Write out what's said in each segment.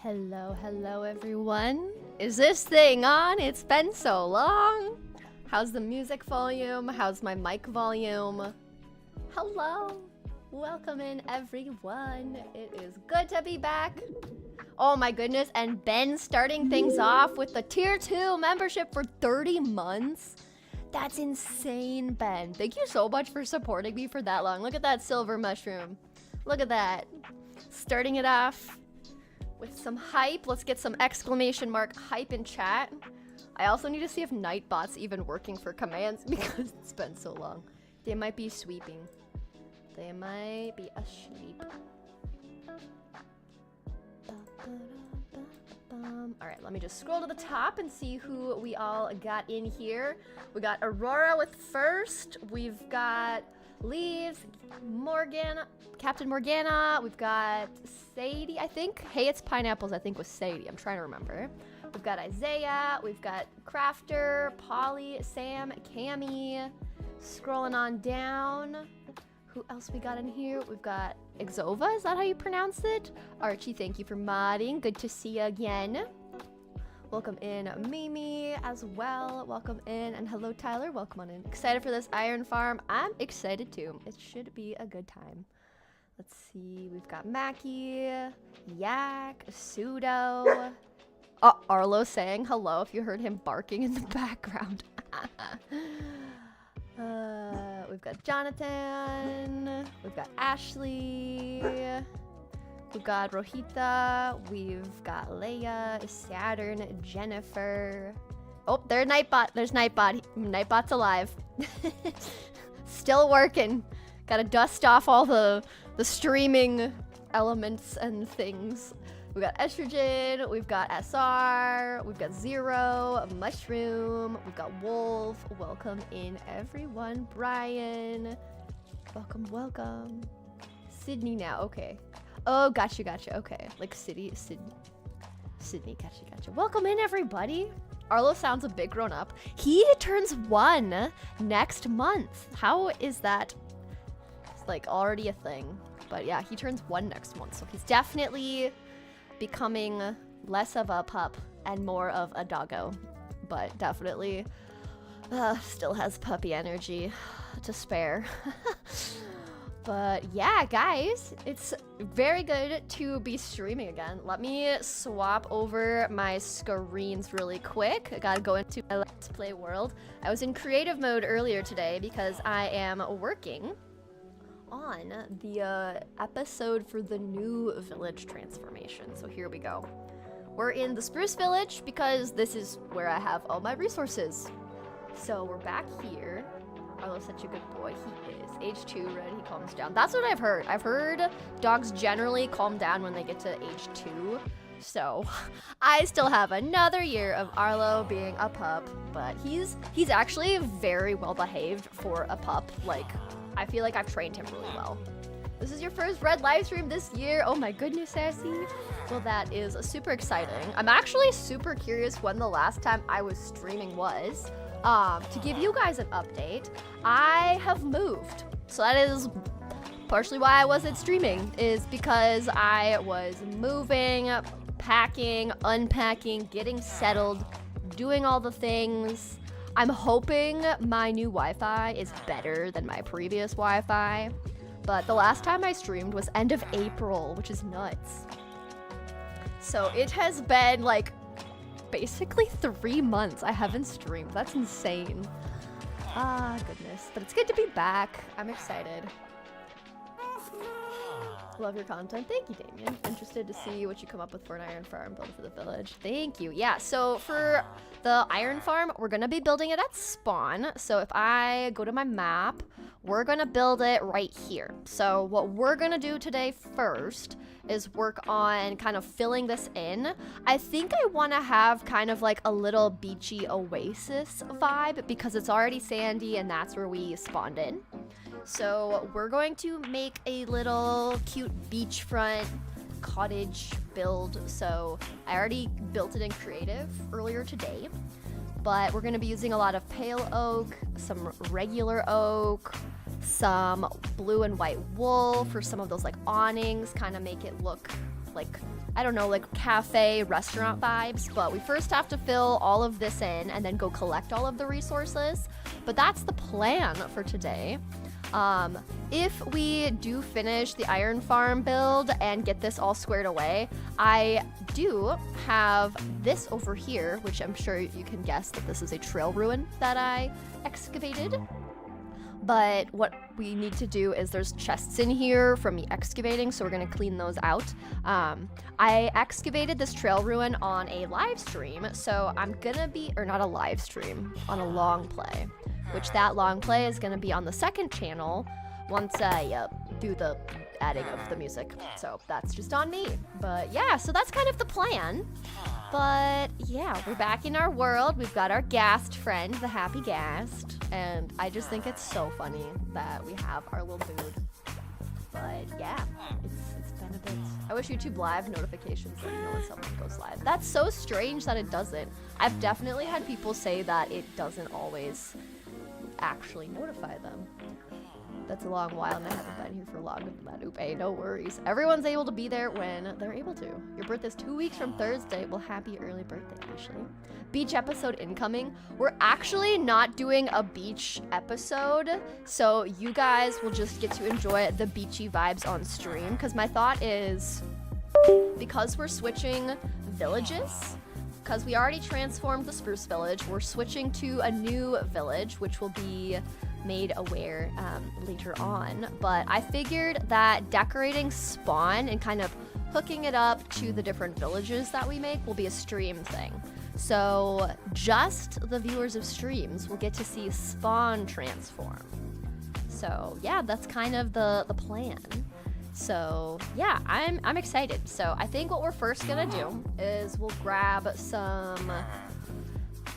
Hello everyone. Is this thing on? It's been so long. How's the music volume? How's my mic volume? Hello. Welcome in everyone. It is good to be back. Oh my goodness, and Ben starting things off with the tier 2 membership for 30 months. That's insane, Ben. Thank you so much for supporting me for that long. Look at that silver mushroom. Look at that. Starting it off with some hype. Let's get some exclamation mark hype in chat. I also need to see if Nightbot's even working for commands because it's been so long. They might be sweeping. They might be asleep. Alright, let me just scroll to the top and see who we all got in here. We got Aurora with first. We've got Leaves, Morgan, Captain Morgana. We've got Sadie, I think. Hey, it's Pineapples, I think was Sadie. I'm trying to remember. We've got Isaiah. We've got Crafter, Polly, Sam, Cammy. Scrolling on down. Who else we got in here? We've got Exova, is that how you pronounce it? Archie, thank you for modding. Good to see you again. Welcome in Mimi as well. Welcome in. And hello, Tyler. Welcome on in. Excited for this iron farm? I'm excited too. It should be a good time. Let's see. We've got Mackie, Yak, Pseudo. Oh, Arlo saying hello if you heard him barking in the background. We've got Jonathan. We've got Ashley. We've got Rohita. We've got Leia, Saturn, Jennifer. Oh, there's Nightbot. There's Nightbot. Nightbot's alive. Still working. Gotta dust off all the streaming elements and things. We've got Estrogen, we've got SR, we've got Zero, Mushroom, we've got Wolf. Welcome in everyone. Brian. Welcome. Sydney now, okay. Oh, gotcha, okay. Like Sydney, gotcha. Welcome in everybody. Arlo sounds a bit grown up. He turns 1 next month. How is that? It's like already a thing. But yeah, he turns 1 next month. So he's definitely becoming less of a pup and more of a doggo, but definitely still has puppy energy to spare. But yeah, guys, it's very good to be streaming again. Let me swap over my screens really quick. I gotta go into my Let's Play world. I was in creative mode earlier today because I am working on the episode for the new village transformation. So here we go. We're in the Spruce Village because this is where I have all my resources. So we're back here. Arlo's such a good boy. He is. Age 2, right? He calms down. That's what I've heard. I've heard dogs generally calm down when they get to age 2. So I still have another year of Arlo being a pup, but he's actually very well behaved for a pup. Like, I feel like I've trained him really well. This is your first Red live stream this year. Oh my goodness, Sassy. Well, that is super exciting. I'm actually super curious when the last time I was streaming was. To give you guys an update, I have moved. So that is partially why I wasn't streaming, is because I was moving, packing, unpacking, getting settled, doing all the things. I'm hoping my new Wi-Fi is better than my previous Wi-Fi, but the last time I streamed was end of April, which is nuts. So it has been like basically 3 months I haven't streamed. That's insane. Ah, goodness. But it's good to be back. I'm excited. Love your content. Thank you, Damien. Interested to see what you come up with for an iron farm build for the village. Thank you. Yeah, so for the iron farm, we're going to be building it at spawn. So if I go to my map, we're going to build it right here. So what we're going to do today first is work on kind of filling this in. I think I want to have kind of like a little beachy oasis vibe because it's already sandy and that's where we spawned in. So we're going to make a little cute beachfront cottage build. So I already built it in creative earlier today, but we're going to be using a lot of pale oak, some regular oak, some blue and white wool for some of those like awnings, kind of make it look like I don't know, like cafe, restaurant vibes, but we first have to fill all of this in and then go collect all of the resources. But that's the plan for today. If we do finish the iron farm build and get this all squared away, I do have this over here, which I'm sure you can guess that this is a trail ruin that I excavated. But what we need to do is there's chests in here from me excavating, so we're gonna clean those out. I excavated this trail ruin on a live stream, so I'm gonna be, or not a live stream, on a long play, which that long play is gonna be on the second channel once I do the adding of the music. So that's just on me. But yeah, so that's kind of the plan. But yeah, we're back in our world. We've got our ghast friend, the happy ghast. And I just think it's so funny that we have our little dude. But yeah, it's been a bit. I wish YouTube Live notifications let you know when someone goes live. That's so strange that it doesn't. I've definitely had people say that it doesn't always actually notify them. That's a long while and I haven't been here for longer than that. Oop, hey, no worries. Everyone's able to be there when they're able to. Your birthday's 2 weeks from Thursday. Well, happy early birthday, Ashley. Beach episode incoming. We're actually not doing a beach episode, so you guys will just get to enjoy the beachy vibes on stream, because my thought is, because we're switching villages, because we already transformed the spruce village, we're switching to a new village, which will be made aware later on. But I figured that decorating spawn and kind of hooking it up to the different villages that we make will be a stream thing. So just the viewers of streams will get to see spawn transform. So yeah, that's kind of the plan. So yeah, I'm excited. So I think what we're first gonna do is we'll grab some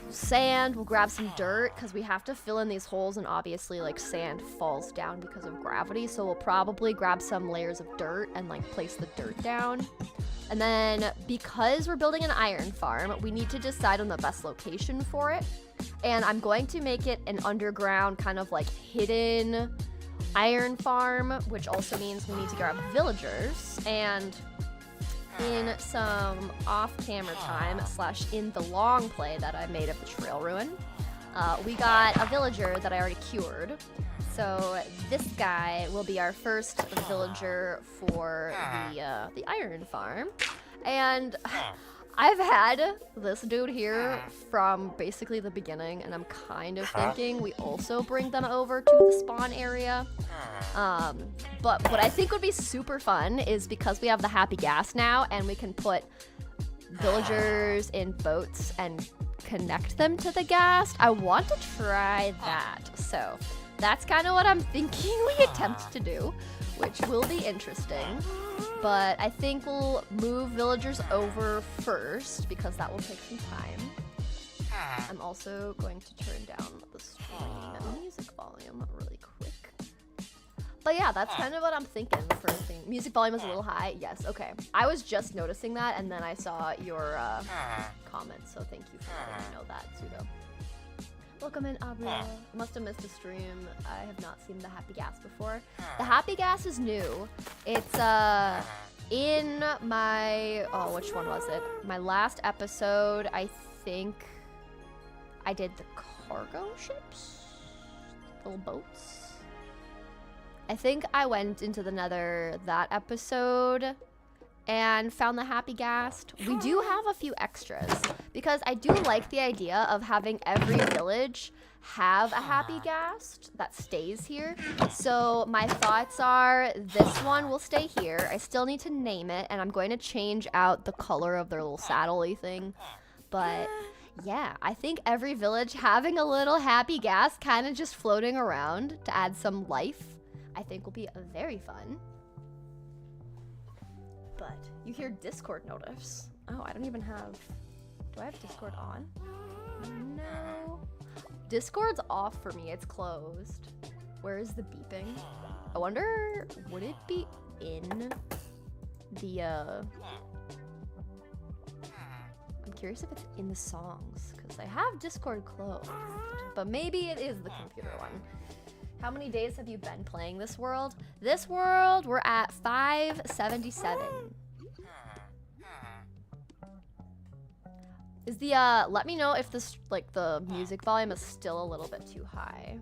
sand, we'll grab some dirt, because we have to fill in these holes, and obviously like sand falls down because of gravity, so we'll probably grab some layers of dirt and like place the dirt down. And then because we're building an iron farm, we need to decide on the best location for it, and I'm going to make it an underground kind of like hidden iron farm, which also means we need to grab villagers. And in some off-camera time / in the long play that I made of the trail ruin, we got a villager that I already cured. So this guy will be our first villager for the iron farm. And I've had this dude here from basically the beginning, and I'm kind of thinking we also bring them over to the spawn area. But what I think would be super fun is, because we have the happy gas now, and we can put villagers in boats and connect them to the gas, I want to try that. So that's kind of what I'm thinking we attempt to do, which will be interesting. But I think we'll move villagers over first, because that will take some time. I'm also going to turn down the stream music volume really quick. But yeah, that's kind of what I'm thinking. The first thing, music volume is a little high. Yes, okay. I was just noticing that, and then I saw your comments, so thank you for letting me know that, Pseudo. Welcome in, Abria. Must have missed a stream. I have not seen the Happy Gas before. The Happy Gas is new. It's in my, oh, which one was it? My last episode, I think I did the cargo ships? Little boats? I think I went into the Nether that episode and found the Happy Ghast. We do have a few extras, because I do like the idea of having every village have a Happy Ghast that stays here. So my thoughts are, this one will stay here. I still need to name it, and I'm going to change out the color of their little saddle-y thing. But yeah, I think every village having a little Happy Ghast kind of just floating around to add some life, I think will be very fun. But you hear Discord notifs. Oh, I don't even have, do I have Discord on? No. Discord's off for me, it's closed. Where is the beeping? I wonder, would it be in the, I'm curious if it's in the songs, because I have Discord closed, but maybe it is the computer one. How many days have you been playing this world? This world, we're at 577. the let me know if this like the music volume is still a little bit too high.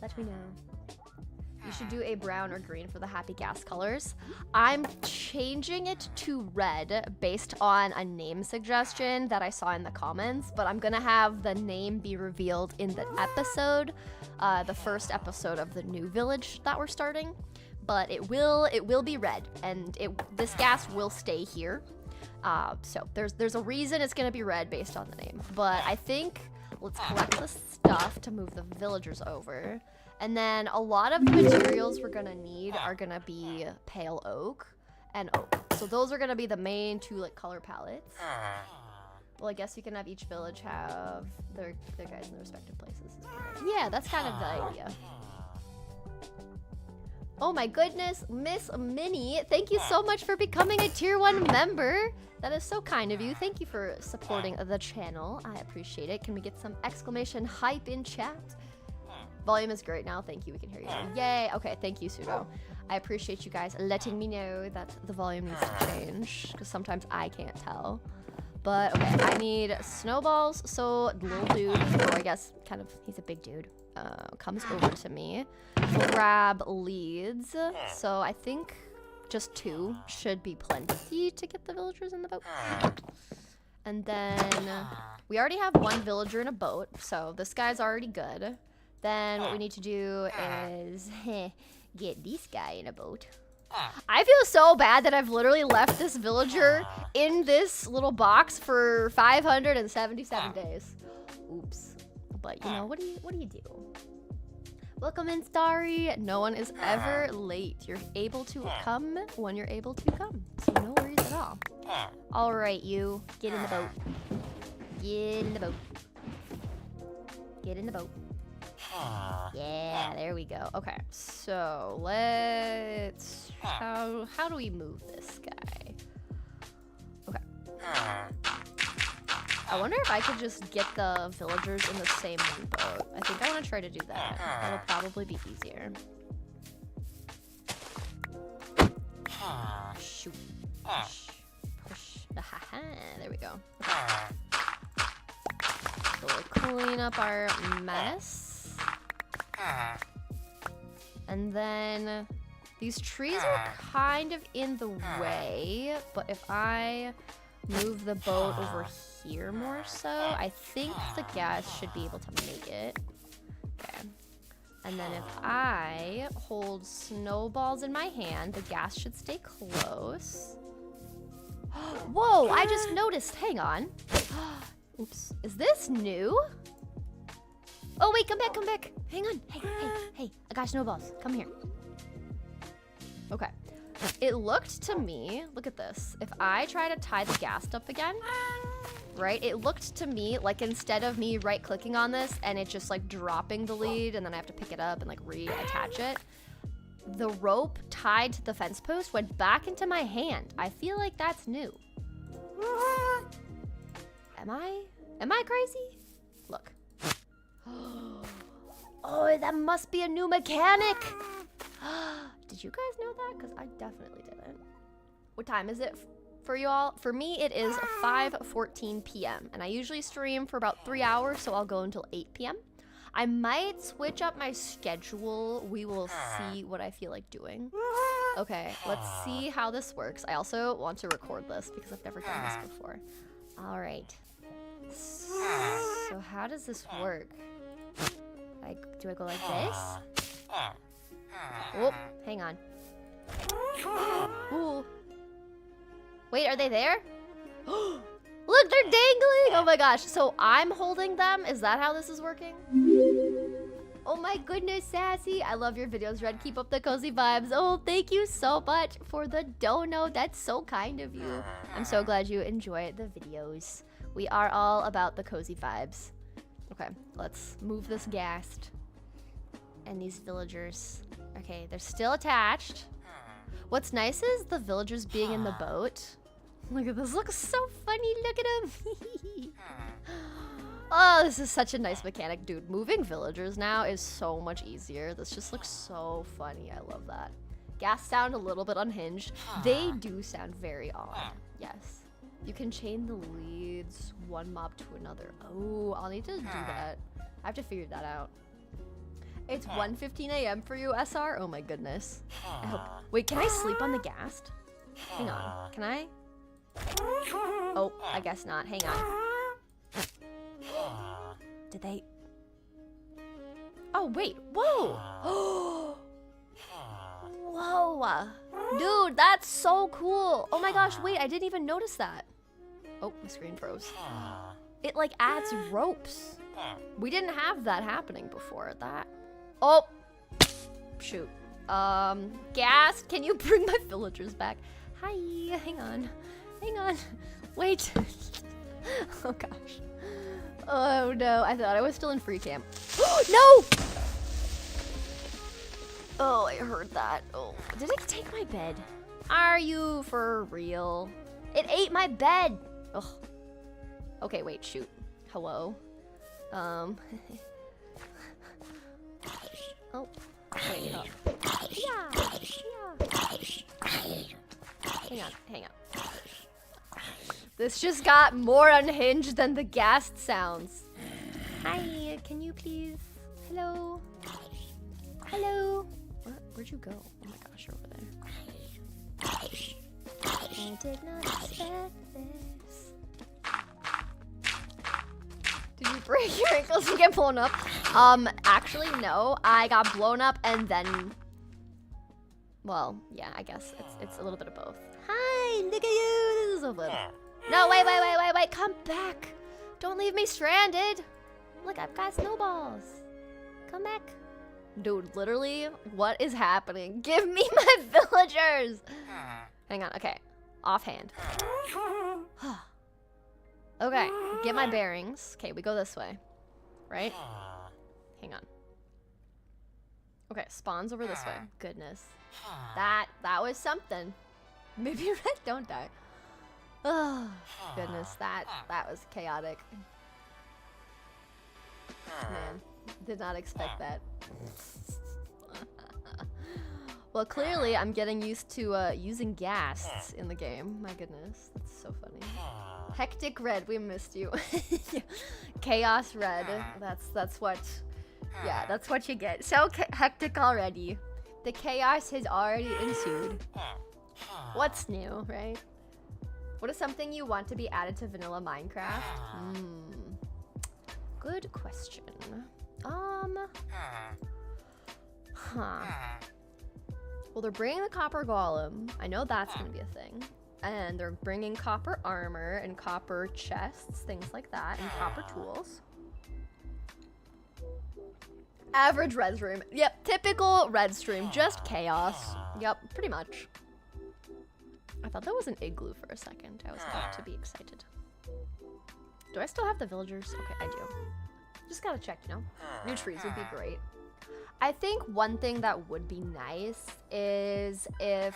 Let me know. You should do a brown or green for the happy gas colors. I'm changing it to red based on a name suggestion that I saw in the comments, but I'm gonna have the name be revealed in the episode, the first episode of the new village that we're starting. But it will be red, and this gas will stay here. So there's a reason it's gonna be red based on the name. But I think let's collect the stuff to move the villagers over. And then a lot of the materials we're gonna need are gonna be pale oak and oak. So those are gonna be the main two like color palettes. Well, I guess you can have each village have their guys in their respective places. Yeah, that's kind of the idea. Oh my goodness, Miss Minnie, thank you so much for becoming a tier 1 member. That is so kind of you. Thank you for supporting the channel. I appreciate it. Can we get some exclamation hype in chat? Volume is great now. Thank you. We can hear you. Yay. Okay. Thank you, Pseudo. I appreciate you guys letting me know that the volume needs to change because sometimes I can't tell. But okay, I need snowballs. So little dude, or I guess kind of, he's a big dude, comes over to me. We'll grab leads. So I think just 2 should be plenty to get the villagers in the boat. And then we already have 1 villager in a boat, so this guy's already good. Then what we need to do is get this guy in a boat. I feel so bad that I've literally left this villager in this little box for 577 days. Oops. But you know, what do you do? Welcome in, Starry. No one is ever late. You're able to come when you're able to come. So no worries at all. All right, you. Get in the boat. Get in the boat. Get in the boat. Yeah, there we go. Okay, so let's... How do we move this guy? Okay. I wonder if I could just get the villagers in the same boat. I think I want to try to do that. That'll probably be easier. Shoot. Push. Push. There we go. So we'll clean up our mess. And then these trees are kind of in the way, but if I move the boat over here more so, I think the gas should be able to make it. Okay. And then if I hold snowballs in my hand, the gas should stay close. Whoa, I just noticed. Hang on. Oops. Is this new? Oh, wait, come back, come back. Hang on. Hey, I got snowballs. Come here. Okay. It looked to me, look at this. If I try to tie the gas up again, right? It looked to me like instead of me right-clicking on this and it just like dropping the lead and then I have to pick it up and like reattach it, the rope tied to the fence post went back into my hand. I feel like that's new. Am I crazy? Look. Oh, that must be a new mechanic. Did you guys know that? Because I definitely didn't. What time is it for you all? For me, it is 5:14 p.m. And I usually stream for about 3 hours, so I'll go until 8 p.m. I might switch up my schedule. We will see what I feel like doing. Okay, let's see how this works. I also want to record this because I've never done this before. All right. So how does this work? Like, do I go like this? Oh, hang on. Ooh. Wait, are they there? Look, they're dangling! Oh my gosh. So I'm holding them? Is that how this is working? Oh my goodness, Sassy. I love your videos, Red. Keep up the cozy vibes. Oh, thank you so much for the dono. That's so kind of you. I'm so glad you enjoy the videos. We are all about the cozy vibes. Okay, let's move this ghast. And these villagers. Okay, they're still attached. What's nice is the villagers being in the boat. Look at this, looks so funny, look at him. Oh, this is such a nice mechanic, dude. Moving villagers now is so much easier. This just looks so funny, I love that. Gas sound a little bit unhinged. They do sound very odd, yes. You can chain the leads one mob to another. Oh, I'll need to do that. I have to figure that out. It's 1:15 a.m. for you, SR? Oh my goodness. I hope. Wait, can I sleep on the ghast? Hang on. Can I? Oh, I guess not. Hang on. Did they? Oh, wait. Whoa. Whoa. Dude, that's so cool. Oh my gosh, wait, I didn't even notice that. Oh, my screen froze. It like adds ropes. We didn't have that happening before. Oh, shoot. Ghast, can you bring my villagers back? Hi, hang on. Wait. Oh gosh. Oh no, I thought I was still in free camp. No! Oh, I heard that. Oh, did it take my bed? Are you for real? It ate my bed. Ugh. Okay, wait, shoot. Hello. Oh. Wait, oh. Yeah. Hang on. This just got more unhinged than the ghast sounds. Hi, can you please? Hello? Where'd you go? Oh my gosh, you're over there. I did not expect this. Did you break your ankles and get blown up? Actually no. I got blown up and then, well, yeah, I guess it's a little bit of both. Hi, look at you. This is so fun. No, wait, come back. Don't leave me stranded. Look, I've got snowballs. Come back. Dude, literally, what is happening? Give me my villagers! Hang on, okay. Offhand. Okay, get my bearings. Okay, we go this way. Right? Hang on. Okay, spawns over this way. Goodness. That was something. Maybe Red don't die. Oh, goodness, that was chaotic. Man. Did not expect that. Well, clearly I'm getting used to using ghasts in the game. My goodness, that's so funny. Hectic Red, we missed you. Chaos Red, that's what. Yeah, that's what you get. So hectic already. The chaos has already ensued. What's new, right? What is something you want to be added to vanilla Minecraft? Good question. Well, they're bringing the copper golem. I know that's gonna be a thing. And they're bringing copper armor and copper chests, things like that, and copper tools. Average red stream. Yep, typical red stream, just chaos. Yep, pretty much. I thought that was an igloo for a second. I was about to be excited. Do I still have the villagers? Okay, I do. Just gotta check, you know? New trees would be great. I think one thing that would be nice is if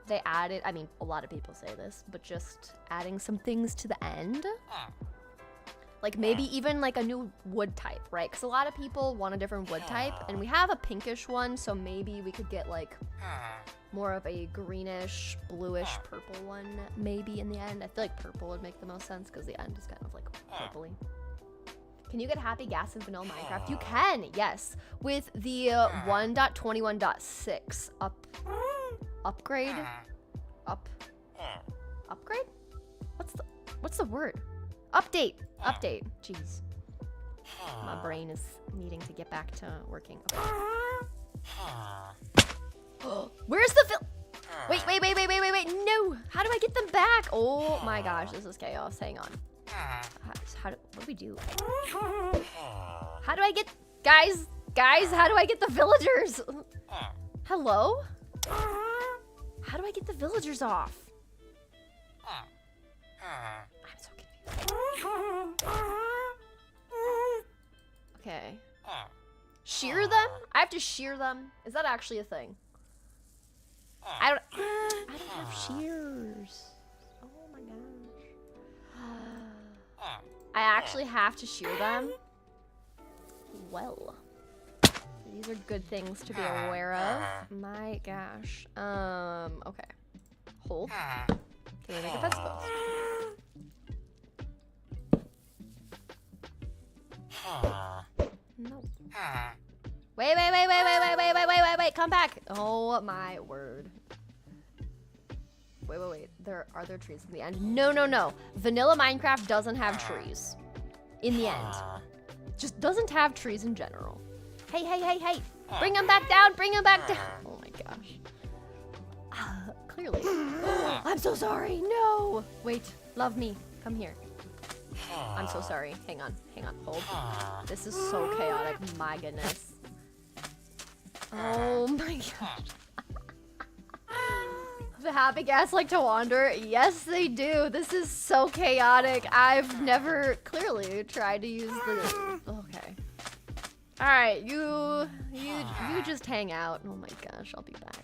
they added, I mean, a lot of people say this, but just adding some things to the end. Like maybe even like a new wood type, right? Because a lot of people want a different wood type, and we have a pinkish one, so maybe we could get like more of a greenish, bluish, purple one maybe in the end. I feel like purple would make the most sense because the end is kind of like purpley. Can you get happy gas in vanilla Minecraft? You can, yes. With the 1.21.6 upgrade? Upgrade? What's the word? Update. Jeez. My brain is needing to get back to working. Okay. Where's the Wait. No. How do I get them back? Oh my gosh, this is chaos. Hang on. What do we do? How do I get, guys, how do I get the villagers? Hello? How do I get the villagers off? I'm so confused. Okay. Shear them? I have to shear them? Is that actually a thing? I don't have shears. Oh my gosh. I actually have to shear them? Well, these are good things to be aware of. My gosh. Okay. Hold. Can we make a fence post? No. Wait, come back. Oh my word. Wait. Are there trees in the end? No. Vanilla Minecraft doesn't have trees. In the end. Just doesn't have trees in general. Hey. Bring them back down. Oh my gosh. Clearly. I'm so sorry. No. Wait, love me. Come here. I'm so sorry. Hang on. Hold. This is so chaotic. My goodness. Oh my gosh. The happy cats like to wander. Yes, they do. This is so chaotic. I've never clearly tried to use the... Okay. All right, you just hang out. Oh my gosh, I'll be back.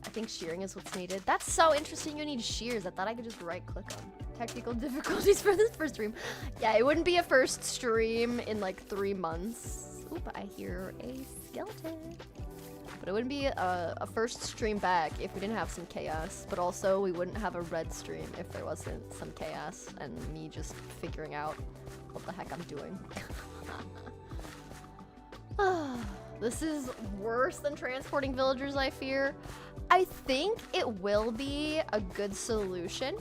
I think shearing is what's needed. That's so interesting. You need shears. I thought I could just right click them. Technical difficulties for this first stream. Yeah, it wouldn't be a first stream in like 3 months. Oop, I hear a skeleton. But it wouldn't be a first stream back if we didn't have some chaos. But also, we wouldn't have a red stream if there wasn't some chaos and me just figuring out what the heck I'm doing. This is worse than transporting villagers, I fear. I think it will be a good solution.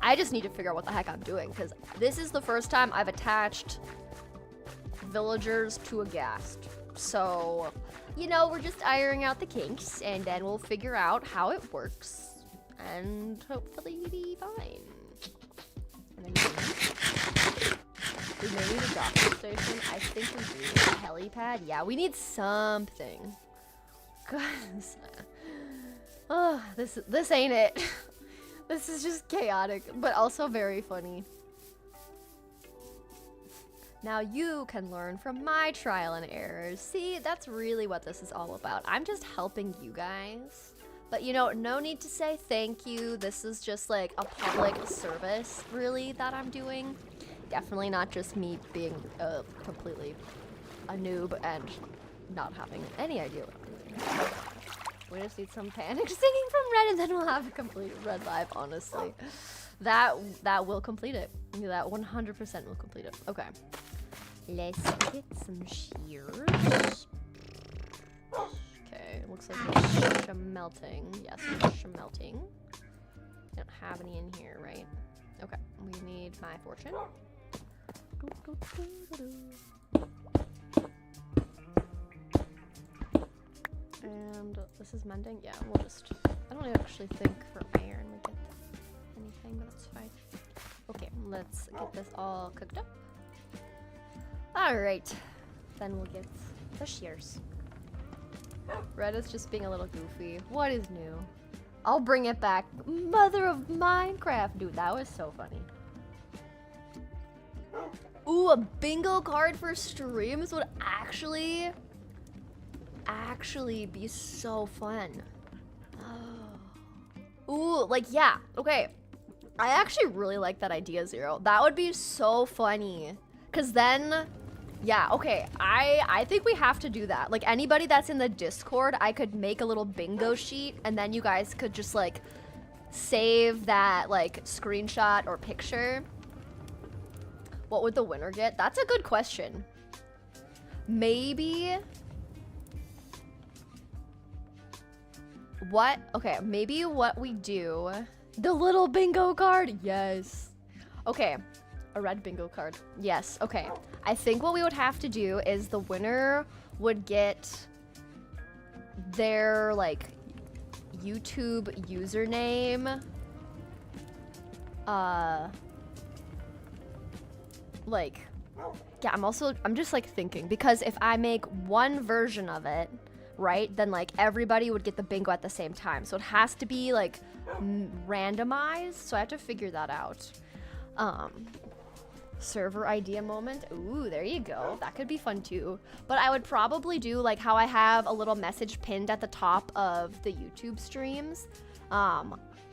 I just need to figure out what the heck I'm doing, because this is the first time I've attached villagers to a ghast. So, you know, we're just ironing out the kinks, and then we'll figure out how it works, and hopefully be fine. And then we may need a docking station. I think we do. A helipad? Yeah, we need something. Goodness. Oh, this ain't it. This is just chaotic, but also very funny. Now you can learn from my trial and errors. See, that's really what this is all about. I'm just helping you guys. But you know, no need to say thank you. This is just like a public service, really, that I'm doing. Definitely not just me being completely a noob and not having any idea what I'm doing. We just need some panic singing from Red, and then we'll have a complete Red live, honestly. That will complete it. That 100% will complete it. Okay. Let's get some shears. Okay, looks like we're shemelting. Yes, we're shemelting. Don't have any in here, right? Okay, we need my fortune. And this is mending. Yeah, we'll just... I don't actually think for iron we get anything, but that's fine. Okay, let's get this all cooked up. Alright. Then we'll get the shears. Red is just being a little goofy. What is new? I'll bring it back. Mother of Minecraft. Dude, that was so funny. Ooh, a bingo card for streams would actually be so fun. Ooh, like, yeah, okay. I actually really like that idea, Zero. That would be so funny. Cause then, yeah, okay, I think we have to do that. Like, anybody that's in the Discord, I could make a little bingo sheet, and then you guys could just, like, save that, like, screenshot or picture. What would the winner get? That's a good question. Maybe... What? Okay, maybe what we do... The little bingo card! Yes. Okay, a red bingo card. Yes, okay. I think what we would have to do is the winner would get their, like, YouTube username. Like, yeah, I'm just, like, thinking. Because if I make one version of it, right, then, like, everybody would get the bingo at the same time. So it has to be, like, randomized. So I have to figure that out. Server idea moment. Ooh, there you go. That could be fun, too. But I would probably do, like, how I have a little message pinned at the top of the YouTube streams.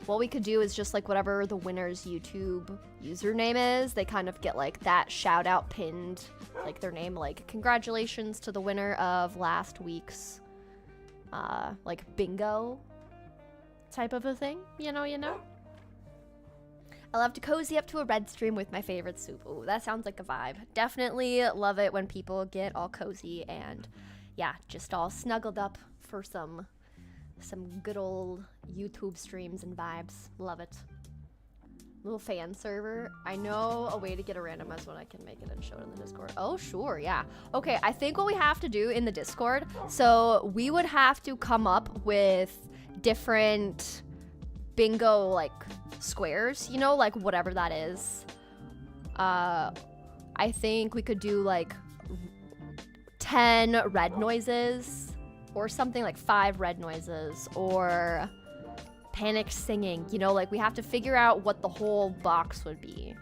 What we could do is just, like, whatever the winner's YouTube username is, they kind of get, like, that shout out pinned, like, their name, like, congratulations to the winner of last week's, like, bingo. type of a thing, you know. I love to cozy up to a red stream with my favorite soup. Ooh, that sounds like a vibe. Definitely love it when people get all cozy and, yeah, just all snuggled up for some good old YouTube streams and vibes. Love it. Little fan server. I know a way to get a randomized one. I can make it and show it in the Discord. Oh, sure, yeah. Okay, I think what we have to do in the Discord, so we would have to come up with different bingo, like, squares, you know, like, whatever that is. I think we could do, like, 10 red noises, or something like 5 red noises, or panic singing, you know, like we have to figure out what the whole box would be.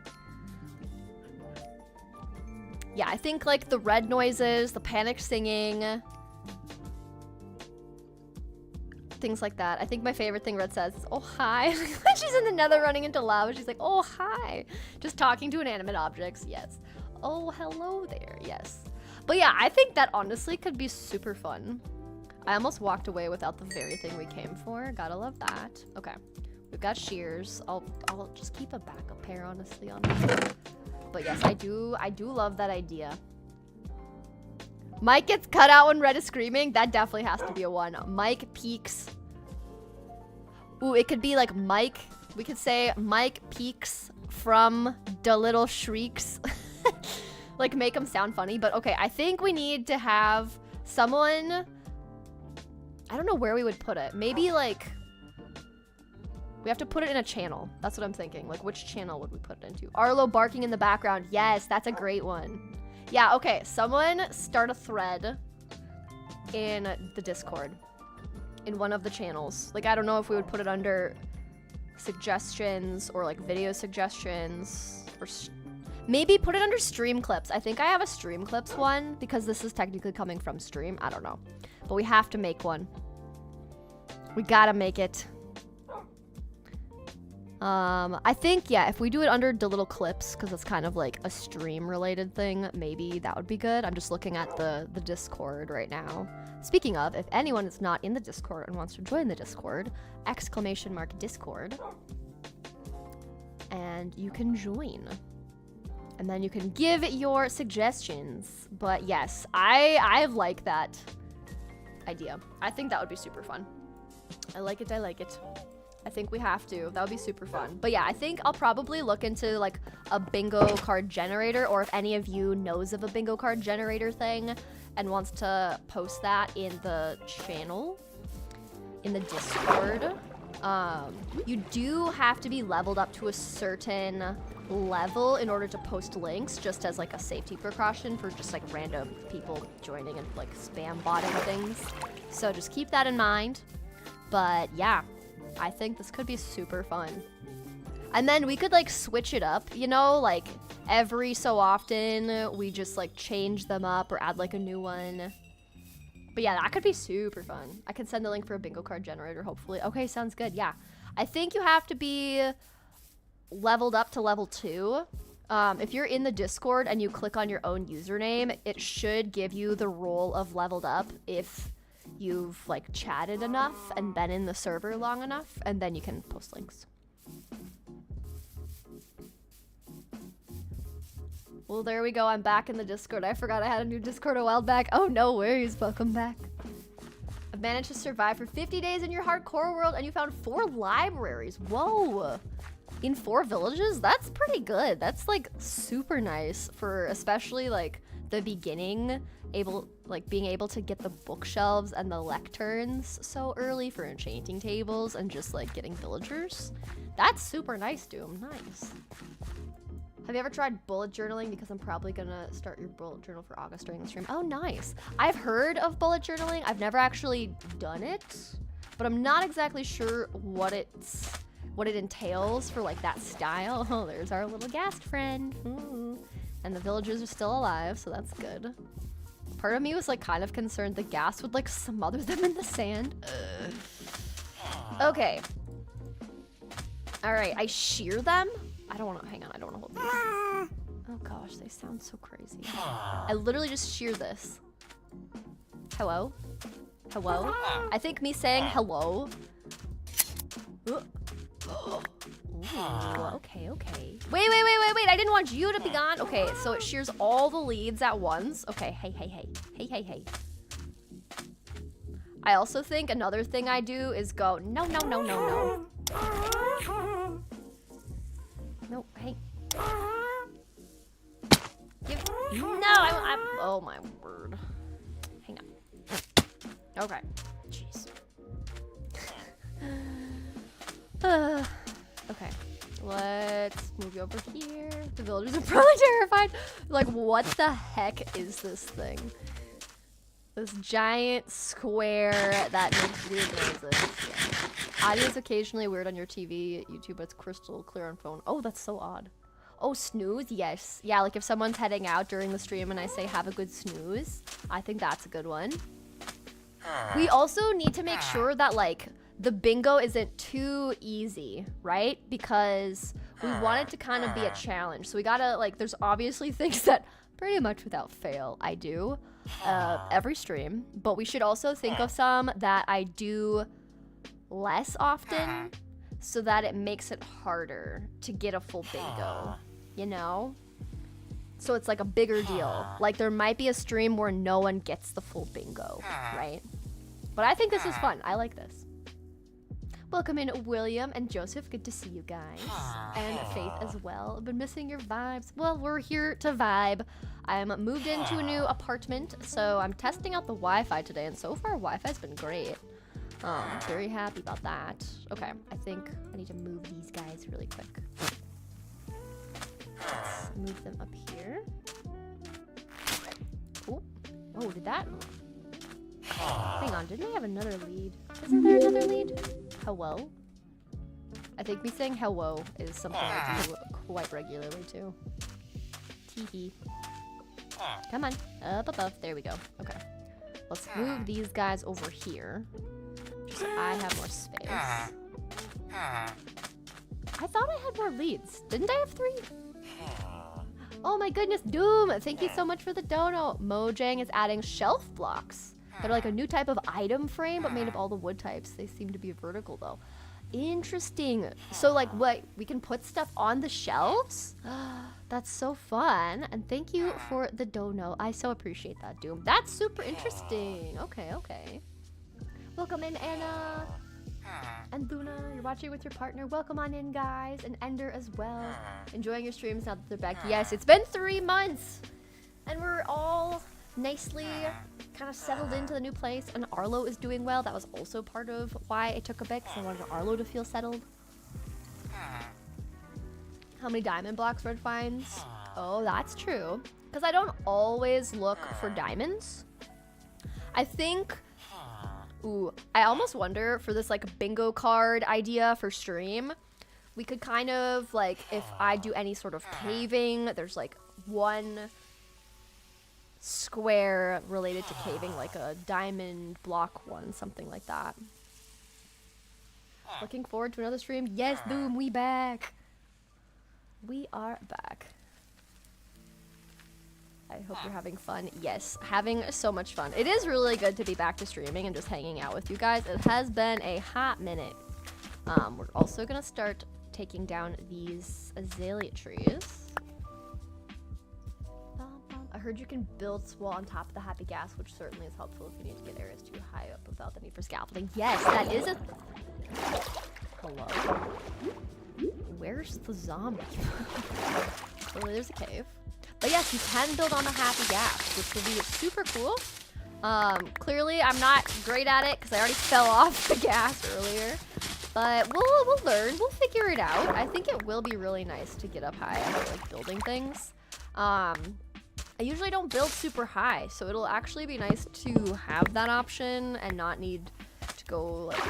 Yeah, I think like the red noises, the panic singing, things like that. I think my favorite thing Red says is, oh, hi. She's in the nether running into lava. She's like, oh, hi. Just talking to inanimate objects. Yes. Oh, hello there. Yes. But yeah, I think that honestly could be super fun. I almost walked away without the very thing we came for. Gotta love that. Okay. We've got shears. I'll just keep a backup pair, honestly, on this. But yes, I do love that idea. Mike gets cut out when Red is screaming. That definitely has to be a one. Mike peeks. Ooh, it could be like Mike. We could say Mike peeks from the little shrieks. Like make them sound funny. But okay, I think we need to have someone. I don't know where we would put it. Maybe like we have to put it in a channel. That's what I'm thinking. Like which channel would we put it into? Arlo barking in the background. Yes, that's a great one. Yeah, okay. Someone start a thread in the Discord in one of the channels. Like I don't know if we would put it under suggestions or like video suggestions or maybe put it under stream clips. I think I have a stream clips one because this is technically coming from stream. I don't know. But we have to make one. We gotta make it. I think, yeah, if we do it under the little clips, because it's kind of like a stream-related thing, maybe that would be good. I'm just looking at the Discord right now. Speaking of, if anyone is not in the Discord and wants to join the Discord, !Discord. And you can join. And then you can give your suggestions. But yes, I like that idea. I think that would be super fun. I like it. I think we have to. That would be super fun. But yeah, I think I'll probably look into like a bingo card generator, or if any of you knows of a bingo card generator thing and wants to post that in the channel, in the Discord. You do have to be leveled up to a certain level in order to post links, just as like a safety precaution for just like random people joining and like spam botting things. So just keep that in mind. But yeah, I think this could be super fun. And then we could like switch it up, you know, like every so often we just like change them up or add like a new one. But yeah, that could be super fun. I can send the link for a bingo card generator, hopefully. Okay, sounds good. Yeah. I think you have to be leveled up to level 2. If you're in the Discord and you click on your own username, it should give you the role of leveled up if you've like chatted enough and been in the server long enough, and then you can post links. Well, there we go. I'm back in the Discord. I forgot I had a new Discord a while back. Oh, no worries. Welcome back. I've managed to survive for 50 days in your hardcore world, and you found 4 libraries. Whoa. In 4 villages? That's pretty good. That's, like, super nice for especially, like, the beginning, being able to get the bookshelves and the lecterns so early for enchanting tables and just, like, getting villagers. That's super nice, Doom. Nice. Have you ever tried bullet journaling? Because I'm probably gonna start your bullet journal for August during the stream. Oh, nice. I've heard of bullet journaling. I've never actually done it, but I'm not exactly sure what it entails for like that style. Oh, there's our little ghast friend. Ooh. And the villagers are still alive, so that's good. Part of me was like kind of concerned the ghast would like smother them in the sand. Okay. All right, I shear them. I don't want to, hang on, I don't want to hold these. Oh gosh, they sound so crazy. I literally just shear this. Hello? Hello? I think me saying hello Ooh, okay. Wait. I didn't want you to be gone. Okay, so it shears all the leads at once. Okay, hey. I also think another thing I do is go, no. No, hey. I'm oh my word. Hang on. Okay, jeez. Okay, let's move you over here. The villagers are probably terrified. Like, what the heck is this thing? This giant square that makes weird noises. Yeah. Audio is occasionally weird on your TV, YouTube, but it's crystal clear on phone. Oh, that's so odd. Oh, snooze? Yes. Yeah, like if someone's heading out during the stream and I say have a good snooze, I think that's a good one. We also need to make sure that, like, the bingo isn't too easy, right? Because we want it to kind of be a challenge. So we gotta, like, there's obviously things that pretty much without fail I do every stream, but we should also think of some that I do less often so that it makes it harder to get a full bingo, you know? So it's like a bigger deal. Like, there might be a stream where no one gets the full bingo, right? But I think this is fun. I like this. Welcome in, William and Joseph. Good to see you guys. And Faith as well. I've been missing your vibes. Well, we're here to vibe. I'm moved into a new apartment, so I'm testing out the Wi-Fi today, and so far Wi-Fi's been great. Very happy about that. Okay, I think I need to move these guys really quick. Let's move them up here. Oh, did that? Hang on, didn't I have another lead? Isn't there another lead? Hello? I think me saying hello is something I do quite regularly too. Teehee. Come on, up above. There we go. Okay. Let's move these guys over here. Just so I have more space. I thought I had more leads. Didn't I have 3? Oh my goodness, Doom! Thank you so much for the dono. Mojang is adding shelf blocks. They're like a new type of item frame, but made of all the wood types. They seem to be vertical though. Interesting. So like, what, we can put stuff on the shelves? That's so fun. And thank you for the dono. I so appreciate that, Doom. That's super interesting. Okay. Welcome in, Anna. And Luna, you're watching with your partner. Welcome on in, guys. And Ender as well. Enjoying your streams now that they're back. Yes, it's been 3 months. And we're all nicely kind of settled into the new place. And Arlo is doing well. That was also part of why I took a bit, because I wanted Arlo to feel settled. How many diamond blocks Red finds? Oh, that's true. Because I don't always look for diamonds. I think... Ooh, I almost wonder for this like bingo card idea for stream, we could kind of like, if I do any sort of caving, there's like one square related to caving, like a diamond block one, something like that. Looking forward to another stream. Yes, Boom, we back. We are back. I hope you're having fun. Yes, having so much fun. It is really good to be back to streaming and just hanging out with you guys. It has been a hot minute. We're also gonna start taking down these azalea trees. I heard you can build wall on top of the happy gas, which certainly is helpful if you need to get areas too high up without the need for scaffolding. Yes, that is a... Hello? Where's the zombie? Clearly there's a cave. But yes, you can build on the happy gas, which will be super cool. Clearly, I'm not great at it because I already fell off the gas earlier. But we'll learn. We'll figure it out. I think it will be really nice to get up high and like building things. I usually don't build super high, so it'll actually be nice to have that option and not need to go like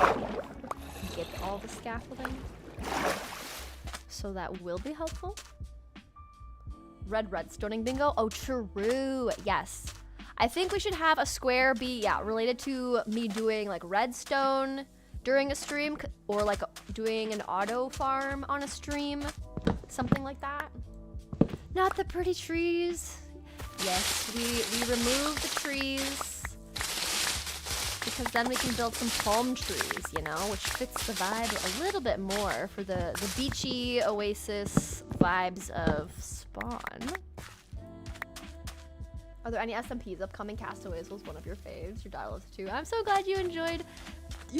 get all the scaffolding. So that will be helpful. Redstoning bingo. Oh, true. Yes. I think we should have a square be, related to me doing like redstone during a stream, or like doing an auto farm on a stream. Something like that. Not the pretty trees. Yes, we removed the trees. The because then we can build some palm trees, you know, which fits the vibe a little bit more for the beachy oasis vibes of Spawn. Are there any SMPs? Upcoming Castaways was one of your faves. Your dial is too. I'm so glad you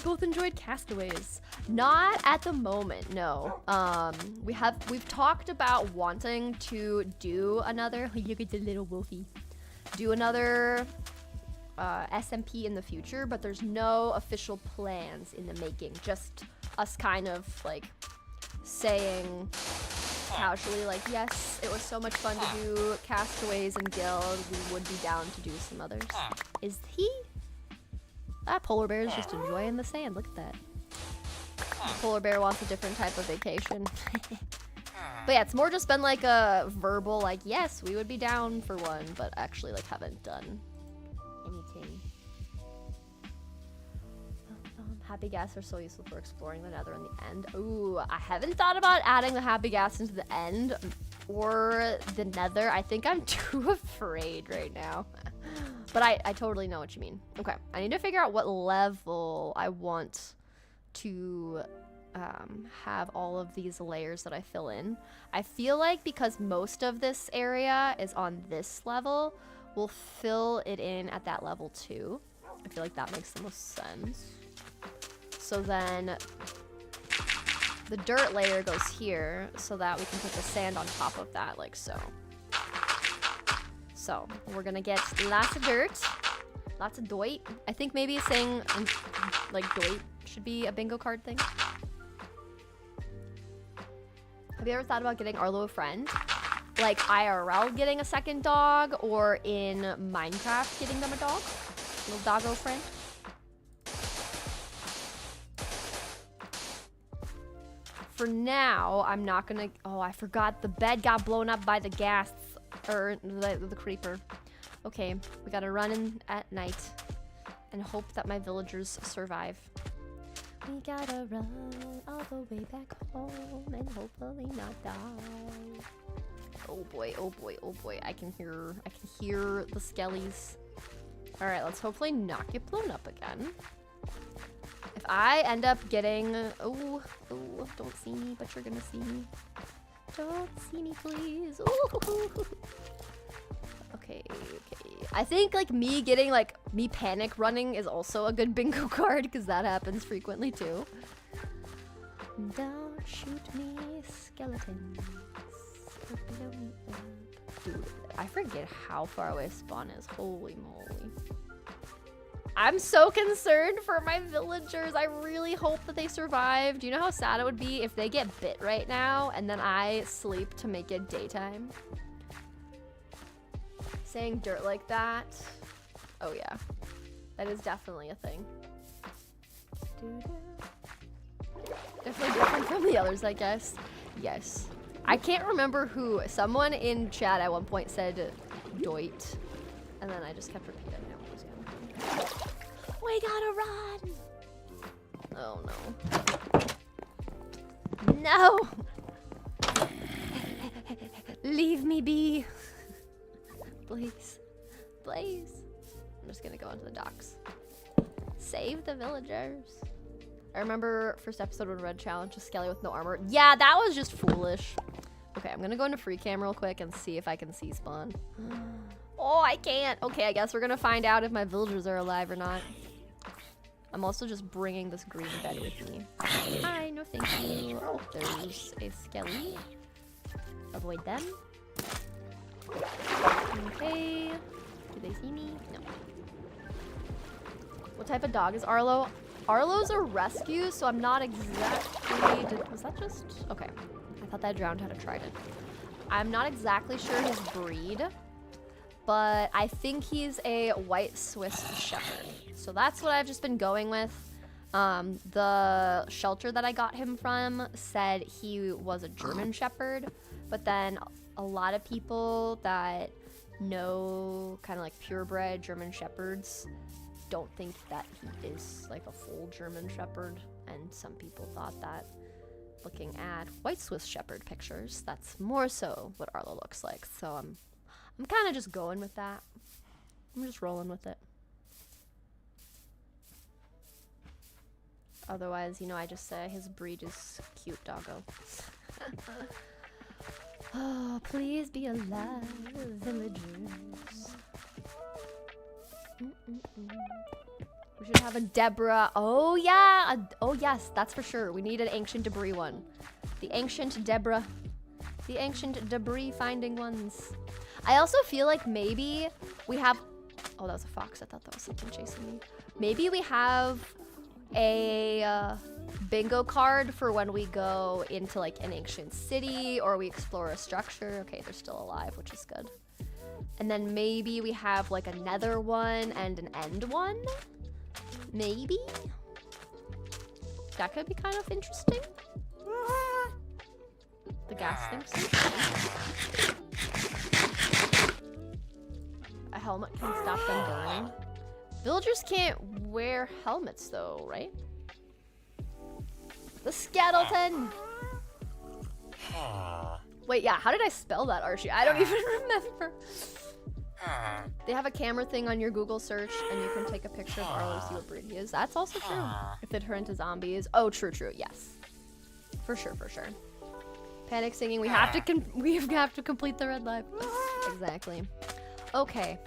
both enjoyed Castaways. Not at the moment, no. We've talked about wanting to do another, look at the little wolfie, do another SMP in the future, but there's no official plans in the making. Just us kind of like saying casually, like, yes, it was so much fun to do Castaways and Guild. We would be down to do some others. Is he? That polar bear is just enjoying the sand. Look at that. The polar bear wants a different type of vacation. But yeah, it's more just been like a verbal, like, yes, we would be down for one, but actually, like, haven't done anything. Happy gas are so useful for exploring the nether in the end. Ooh, I haven't thought about adding the happy gas into the end or the nether. I think I'm too afraid right now. But I totally know what you mean. Okay, I need to figure out what level I want to have all of these layers that I fill in. I feel like because most of this area is on this level, we'll fill it in at that level too. I feel like that makes the most sense. So then the dirt layer goes here so that we can put the sand on top of that, like so. So we're gonna get lots of dirt, lots of doit. I think maybe saying like doit should be a bingo card thing. Have you ever thought about getting Arlo a friend? Like IRL getting a second dog, or in Minecraft getting them a dog? Little doggo friend? For now, I'm not gonna... Oh, I forgot the bed got blown up by the gas, or the creeper. Okay, we gotta run in at night and hope that my villagers survive. We gotta run all the way back home and hopefully not die. Oh boy, oh boy, oh boy. I can hear the skellies. All right, let's hopefully not get blown up again. If I end up getting, oh, don't see me, but you're gonna see me. Don't see me, please. Ooh. Okay. I think like me panic running is also a good bingo card because that happens frequently too. Don't shoot me, skeletons. Dude, I forget how far away spawn is. Holy moly. I'm so concerned for my villagers. I really hope that they survive. Do you know how sad it would be if they get bit right now and then I sleep to make it daytime? Saying dirt like that. Oh yeah. That is definitely a thing. Definitely different from the others, I guess. Yes. I can't remember who. Someone in chat at one point said doit. And then I just kept repeating it. We gotta run! Oh no. No! Leave me be. Please. Please. I'm just gonna go into the docks. Save the villagers. I remember first episode when Red challenged a Skelly with no armor. Yeah, that was just foolish. Okay, I'm gonna go into free cam real quick and see if I can see spawn. Oh, I can't. Okay, I guess we're gonna find out if my villagers are alive or not. I'm also just bringing this green bed with me. Hi, no thank you. Oh, there's a skelly. Avoid them. Okay. Do they see me? No. What type of dog is Arlo? Arlo's a rescue, so I'm not exactly... was that just... Okay. I thought that drowned had a trident. I'm not exactly sure his breed, but I think he's a white Swiss Shepherd. So that's what I've just been going with. The shelter that I got him from said he was a German Shepherd, but then a lot of people that know kind of like purebred German Shepherds don't think that he is like a full German Shepherd, and some people thought that looking at white Swiss Shepherd pictures, that's more so what Arlo looks like. So I'm kind of just going with that. I'm just rolling with it. Otherwise, you know, I just say his breed is cute doggo. Oh, please be alive, villagers. We should have a Deborah. Oh yeah. Oh yes, that's for sure. We need an ancient debris one. The ancient Deborah. The ancient debris finding ones. I also feel like maybe we have... Oh, that was a fox. I thought that was something chasing me. Maybe we have a bingo card for when we go into like an ancient city or we explore a structure. Okay, they're still alive, which is good. And then maybe we have like a nether one and an end one. Maybe? That could be kind of interesting. The gas thing's a helmet can stop them burning. Villagers can't wear helmets though, right? The skeleton! Wait, yeah, how did I spell that, Archie? I don't even remember. They have a camera thing on your Google search and you can take a picture of Arlo to see what breed he is. That's also true. If they turn into zombies. Oh, true, yes. For sure. Panic singing, we have to complete the red life. Exactly. Okay.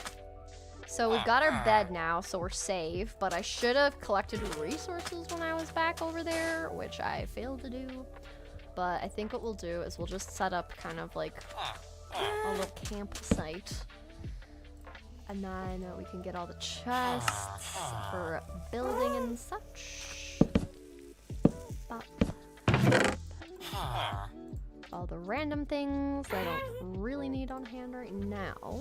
So we've got our bed now, so we're safe, but I should have collected resources when I was back over there, which I failed to do. But I think what we'll do is we'll just set up kind of like a little campsite. And then we can get all the chests for building and such. Bop. All the random things I don't really need on hand right now.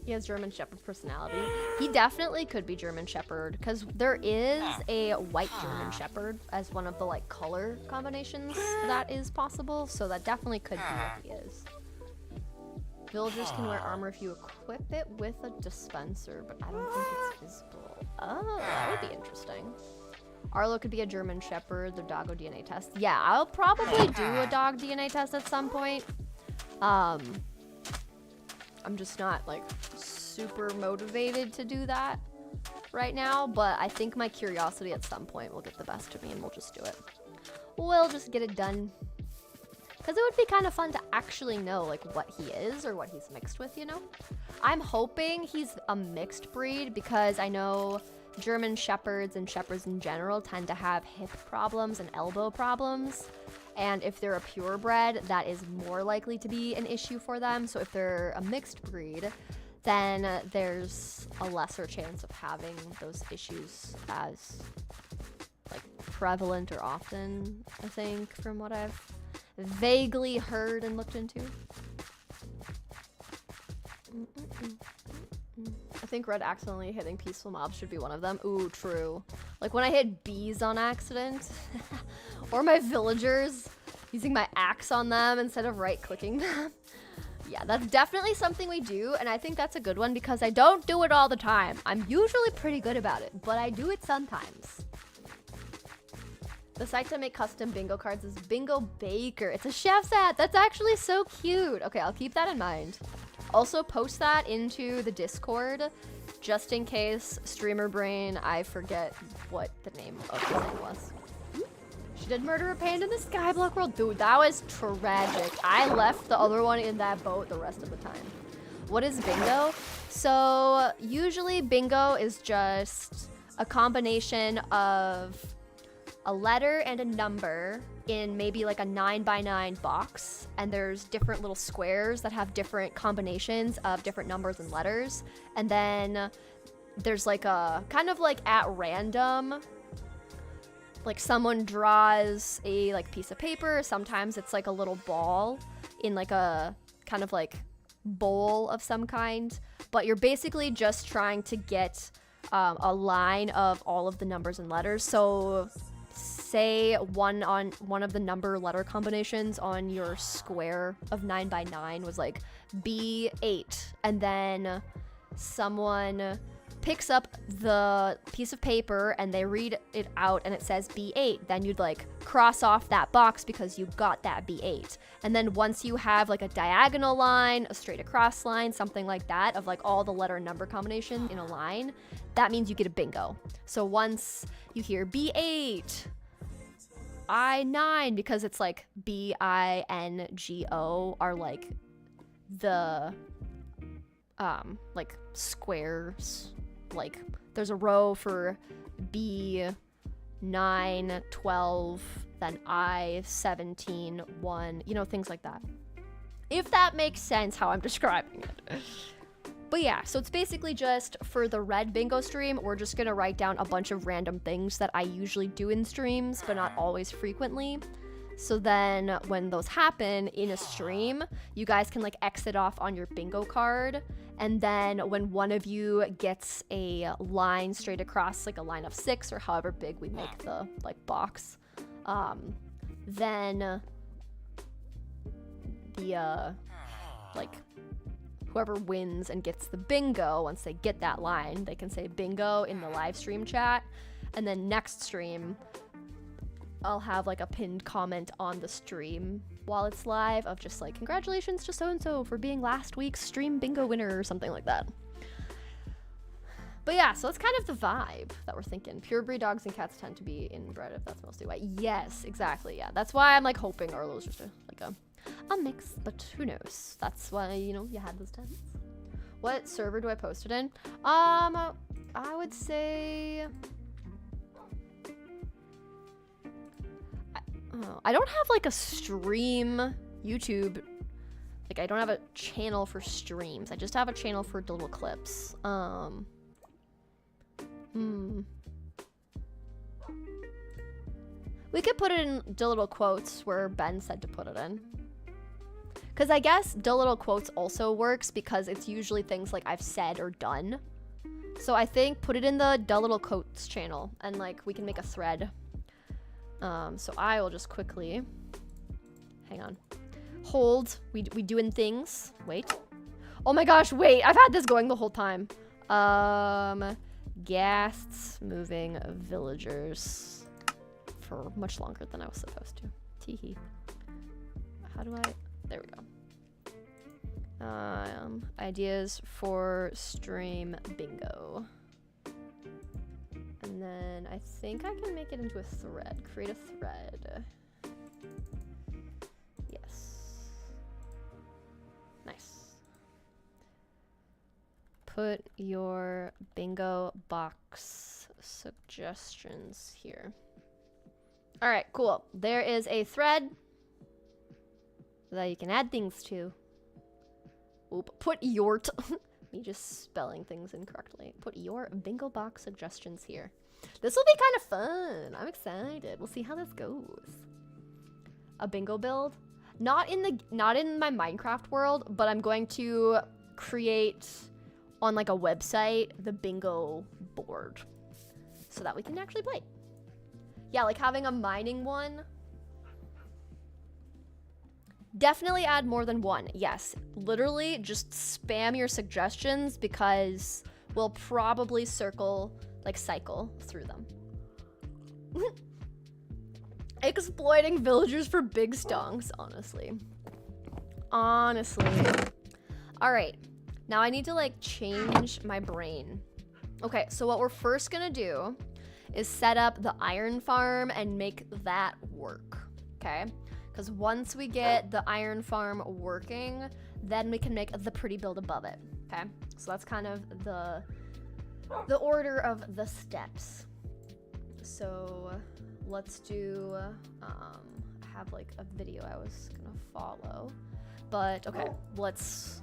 He has German Shepherd personality. He definitely could be German Shepherd because there is a white German Shepherd as one of the like color combinations that is possible. So that definitely could be what he is. Villagers can wear armor if you equip it with a dispenser, but I don't think it's visible. Oh, that would be interesting. Arlo could be a German Shepherd, the doggo DNA test. Yeah, I'll probably do a dog DNA test at some point. I'm just not like super motivated to do that right now, but I think my curiosity at some point will get the best of me and we'll just do it. We'll just get it done. Because it would be kind of fun to actually know like what he is or what he's mixed with, you know? I'm hoping he's a mixed breed because I know German Shepherds and Shepherds in general tend to have hip problems and elbow problems. And if they're a purebred, that is more likely to be an issue for them. So if they're a mixed breed, then there's a lesser chance of having those issues as like prevalent or often, I think, from what I've vaguely heard and looked into. I think red accidentally hitting peaceful mobs should be one of them. Ooh, true. Like when I hit bees on accident, or my villagers, using my axe on them instead of right-clicking them. Yeah, that's definitely something we do, and I think that's a good one because I don't do it all the time. I'm usually pretty good about it, but I do it sometimes. The site to make custom bingo cards is Bingo Baker. It's a chef's hat. That's actually so cute. Okay, I'll keep that in mind. Also, post that into the Discord, just in case, streamer brain, I forget what the name of the thing was. She did murder a panda in the Skyblock world. Dude, that was tragic. I left the other one in that boat the rest of the time. What is bingo? So, usually bingo is just a combination of a letter and a number in maybe like a 9x9 box, and there's different little squares that have different combinations of different numbers and letters, and then there's like a kind of like at random, like someone draws a like piece of paper. Sometimes it's like a little ball in like a kind of like bowl of some kind, but you're basically just trying to get a line of all of the numbers and letters. So say one of the number letter combinations on your square of 9x9 was like B8, and then someone picks up the piece of paper and they read it out and it says B8, then you'd like cross off that box because you got that B8. And then once you have like a diagonal line, a straight across line, something like that of like all the letter and number combination in a line, that means you get a bingo. So once you hear B8, I9, because it's like BINGO are like the like squares, like there's a row for B9 12, then I 17 1, you know, things like that, if that makes sense how I'm describing it. But yeah, so it's basically just for the red bingo stream, we're just gonna write down a bunch of random things that I usually do in streams but not always frequently. So then when those happen in a stream, you guys can like exit off on your bingo card. And then when one of you gets a line straight across, like a line of 6 or however big we make the like box, then the like whoever wins and gets the bingo, once they get that line, they can say bingo in the live stream chat. And then next stream, I'll have like a pinned comment on the stream while it's live of just like, congratulations to so-and-so for being last week's stream bingo winner or something like that. But yeah, so it's kind of the vibe that we're thinking. Pure breed dogs and cats tend to be inbred, if that's mostly why. Yes, exactly, yeah. That's why I'm like hoping Arlo's just a mix, but who knows? That's why, you know, you had those tenants. What server do I post it in? I would say... I don't have like a stream YouTube, like I don't have a channel for streams. I just have a channel for little clips. We could put it in little quotes where Ben said to put it in. Because I guess little quotes also works because it's usually things like I've said or done. So I think put it in the little quotes channel and like we can make a thread. So I will just quickly, hang on, hold, we doing things, wait, oh my gosh, wait, I've had this going the whole time, ghasts moving villagers for much longer than I was supposed to, teehee, how do I, there we go, ideas for stream bingo. And then I think I can make it into a thread. Create a thread. Yes. Nice. Put your bingo box suggestions here. All right, cool. There is a thread that you can add things to. Oop, put your... Me just spelling things incorrectly. Put your bingo box suggestions here. This will be kind of fun. I'm excited. We'll see how this goes. A bingo build? Not in my Minecraft world, but I'm going to create on like a website the bingo board so that we can actually play. Yeah, like having a mining one. Definitely add more than one. Yes, literally just spam your suggestions because we'll probably cycle through them. Exploiting villagers for big stonks, honestly. All right, now I need to like change my brain. Okay, so what we're first gonna do is set up the iron farm and make that work, okay? Because once we get the iron farm working, then we can make the pretty build above it, okay? So that's kind of the order of the steps. So let's do, I have like a video I was gonna follow. But okay, let's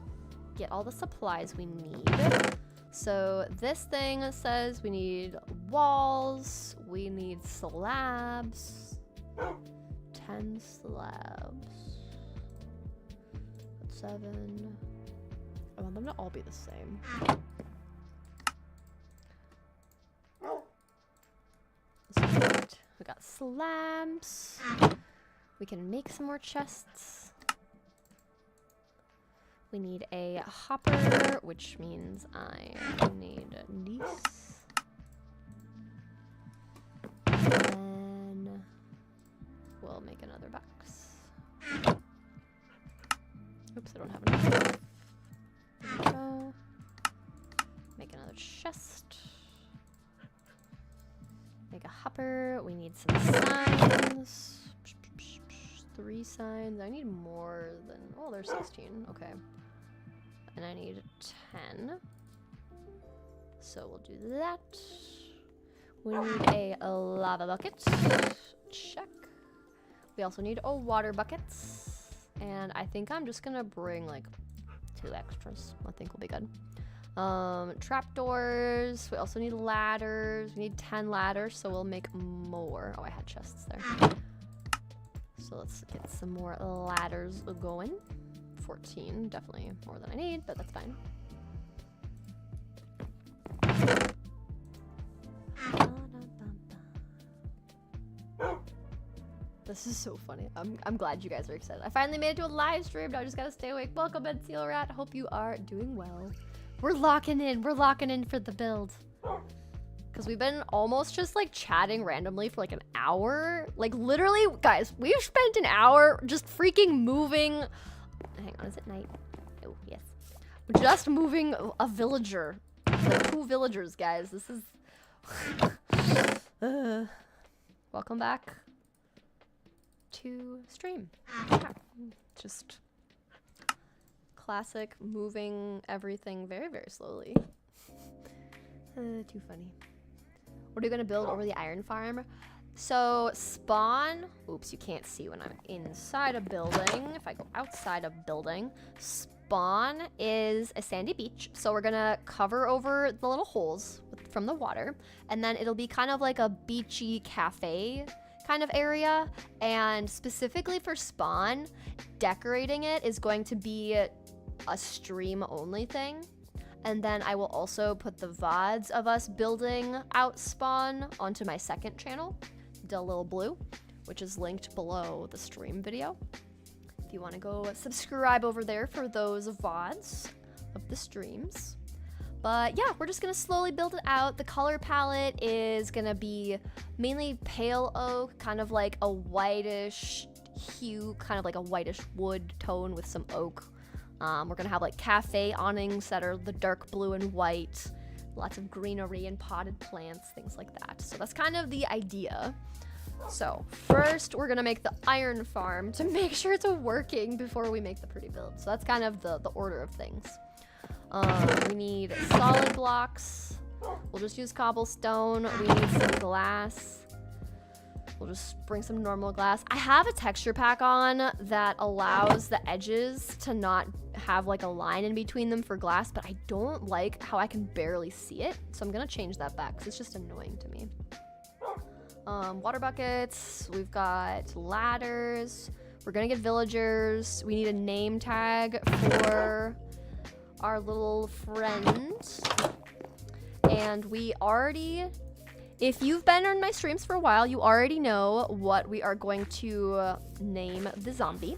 get all the supplies we need. So this thing says we need walls, we need slabs. 10 slabs. 7. I want them to all be the same. Sweet. We got slabs. We can make some more chests. We need a hopper, which means I need these. And then we'll make another box. Oops, I don't have enough. There we go. Make another chest. Make a hopper. We need some signs. 3 signs. I need more than... Oh, there's 16. Okay. And I need 10. So we'll do that. We need a lava bucket. Check. We also need a water bucket. And I think I'm just gonna bring like 2 extras. I think we'll be good. Trapdoors. We also need ladders. We need 10 ladders, so we'll make more. Oh, I had chests there. So let's get some more ladders going. 14, definitely more than I need, but that's fine. This is so funny. I'm glad you guys are excited. I finally made it to a live stream. Now I just gotta stay awake. Welcome, Ben Seal Rat. Hope you are doing well. We're locking in. We're locking in for the build. Because we've been almost just like chatting randomly for like an hour. Like literally, guys, we've spent an hour just freaking moving. Hang on, is it night? Oh, yes. We're just moving a villager. Like 2 villagers, guys. This is... Welcome back to stream. Yeah. Just classic moving everything very, very slowly. Too funny. What are you gonna build over the iron farm? So spawn, oops, you can't see when I'm inside a building. If I go outside a building, spawn is a sandy beach. So we're gonna cover over the little holes from the water, and then it'll be kind of like a beachy cafe kind of area. And specifically for spawn, decorating it is going to be a stream only thing. And then I will also put the VODs of us building out spawn onto my second channel, Del Lil Blue, which is linked below the stream video. If you want to go subscribe over there for those VODs of the streams. But yeah, we're just going to slowly build it out. The color palette is going to be mainly pale oak, kind of like a whitish hue, kind of like a whitish wood tone with some oak. We're gonna have like cafe awnings that are the dark blue and white, lots of greenery and potted plants, things like that. So that's kind of the idea. So first we're gonna make the iron farm to make sure it's working before we make the pretty build. So that's kind of the order of things. We need solid blocks. We'll just use cobblestone. We need some glass. We'll just bring some normal glass. I have a texture pack on that allows the edges to not have like a line in between them for glass, but I don't like how I can barely see it. So I'm gonna change that back because it's just annoying to me. Water buckets, we've got ladders. We're gonna get villagers. We need a name tag for our little friend. And we already... If you've been on my streams for a while, you already know what we are going to name the zombie.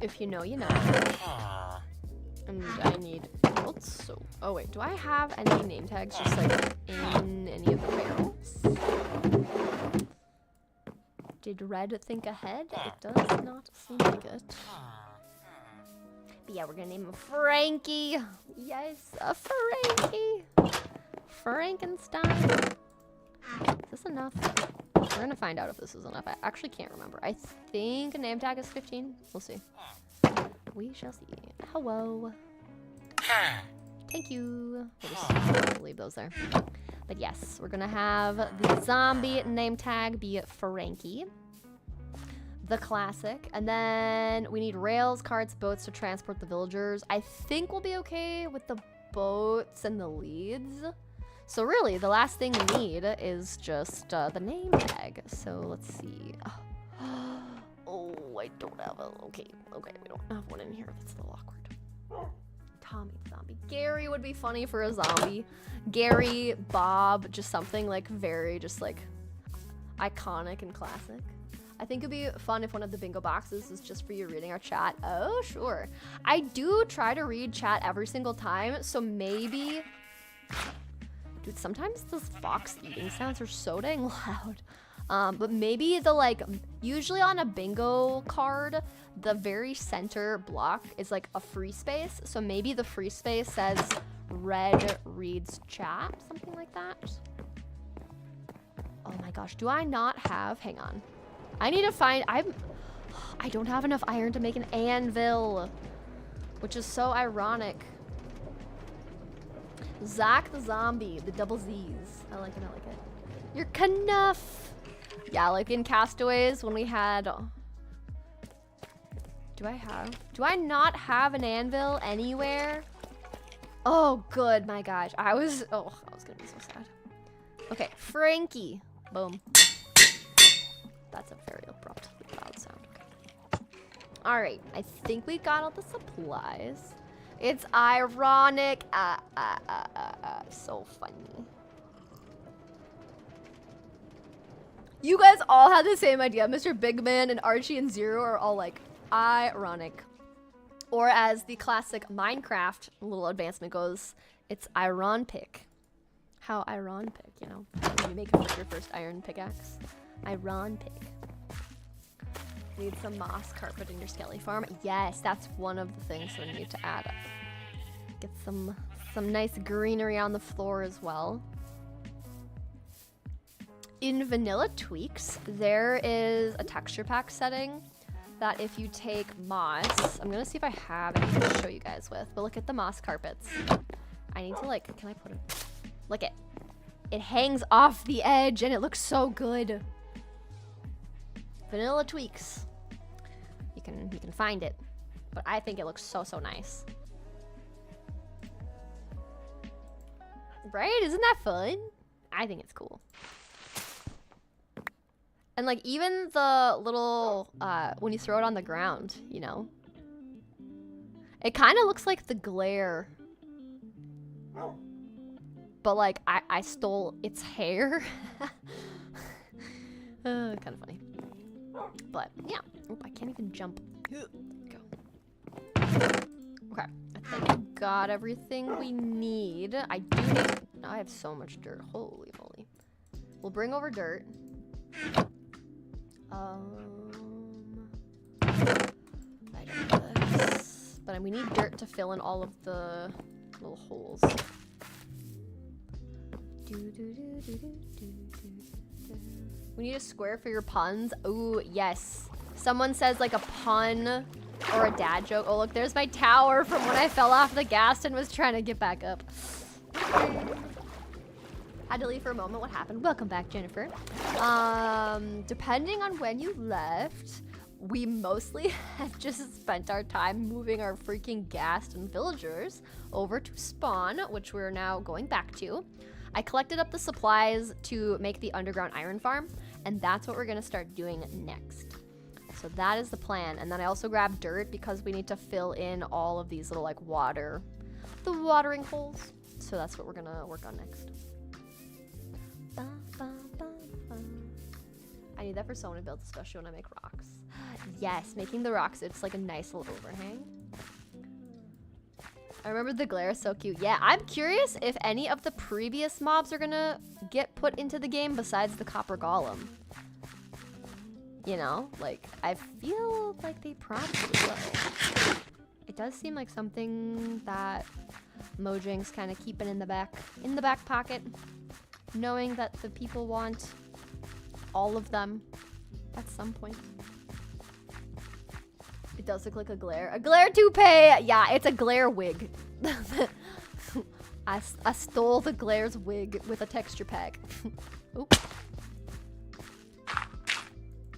If you know, you know. And I need builds, so... Oh wait, do I have any name tags just like in any of the barrels? Did Red think ahead? It does not seem like it. But yeah, we're gonna name him Frankie. Yes, a Frankie. Frankenstein. Is this enough? We're gonna find out if this is enough. I actually can't remember. I think a name tag is 15. We'll see. We shall see. Hello. Thank you. We'll just leave those there. But yes, we're gonna have the zombie name tag be Frankie. The classic. And then we need rails, carts, boats to transport the villagers. I think we'll be okay with the boats and the leads. So really, the last thing we need is just the name tag. So let's see. Oh, I don't have a... Okay, we don't have one in here. That's a little awkward. Tommy the zombie. Gary would be funny for a zombie. Gary, Bob, just something like very just like iconic and classic. I think it'd be fun if one of the bingo boxes is just for you reading our chat. Oh, sure. I do try to read chat every single time, so maybe... Dude, sometimes those fox eating sounds are so dang loud. But maybe the, like, usually on a bingo card, the very center block is like a free space. So maybe the free space says red reads chat, something like that. Oh my gosh, do I not have, hang on. I need to find, I don't have enough iron to make an anvil, which is so ironic. Zach the zombie, the double Z's. I like it, I like it. You're Knuff. Yeah, like in Castaways when we had, do I not have an anvil anywhere? Oh, good, my gosh. I was gonna be so sad. Okay, Frankie. Boom. That's a very abruptly loud sound. Okay. All right, I think we got all the supplies. It's ironic. So funny. You guys all had the same idea. Mr. Bigman and Archie and Zero are all like, ironic. Or as the classic Minecraft little advancement goes, it's iron pick. How iron pick, you know? When you make your first iron pickaxe. Iron pick. Need some moss carpet in your skelly farm. Yes, that's one of the things that I need to add. Get some nice greenery on the floor as well. In Vanilla Tweaks, there is a texture pack setting that if you take moss, I'm gonna see if I have anything to show you guys with, but look at the moss carpets. I need to like, can I put it? Look it hangs off the edge and it looks so good. Vanilla Tweaks. You can find it, but I think it looks so nice. Right? Isn't that fun? I think it's cool. And like even the little, when you throw it on the ground, you know, it kind of looks like the glare. But like I stole its hair. Kind of funny. But yeah, I can't even jump. Go. Okay, I think I got everything we need. I do need, I have so much dirt. Holy moly. We'll bring over dirt. I don't know this, but we need dirt to fill in all of the little holes. We need a square for your puns. Ooh, yes. Someone says like a pun or a dad joke. Oh, look, there's my tower from when I fell off the gas and was trying to get back up. Had to leave for a moment. What happened? Welcome back, Jennifer. Depending on when you left, we mostly had just spent our time moving our freaking ghast and villagers over to spawn, which we're now going back to. I collected up the supplies to make the underground iron farm, and that's what we're gonna start doing next. So that is the plan. And then I also grabbed dirt because we need to fill in all of these little like the watering holes. So that's what we're gonna work on next. I need that for someone to build, especially when I make rocks. Yes, making the rocks, it's like a nice little overhang. I remember the glare is so cute. Yeah, I'm curious if any of the previous mobs are gonna get put into the game besides the copper golem. You know, like, I feel like they probably will. It does seem like something that Mojang's kind of keeping in the back pocket, knowing that the people want all of them at some point. It does look like a glare. A glare toupee! Yeah, it's a glare wig. I stole the glare's wig with a texture pack. Oop.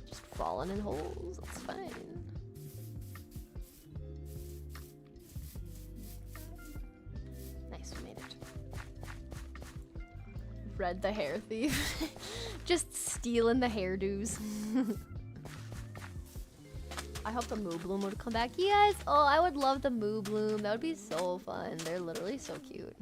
Just falling in holes. That's fine. Nice, we made it. Red the hair thief. Just stealing the hairdos. I hope the Moo Bloom would come back. Yes! Oh, I would love the Moo Bloom. That would be so fun. They're literally so cute.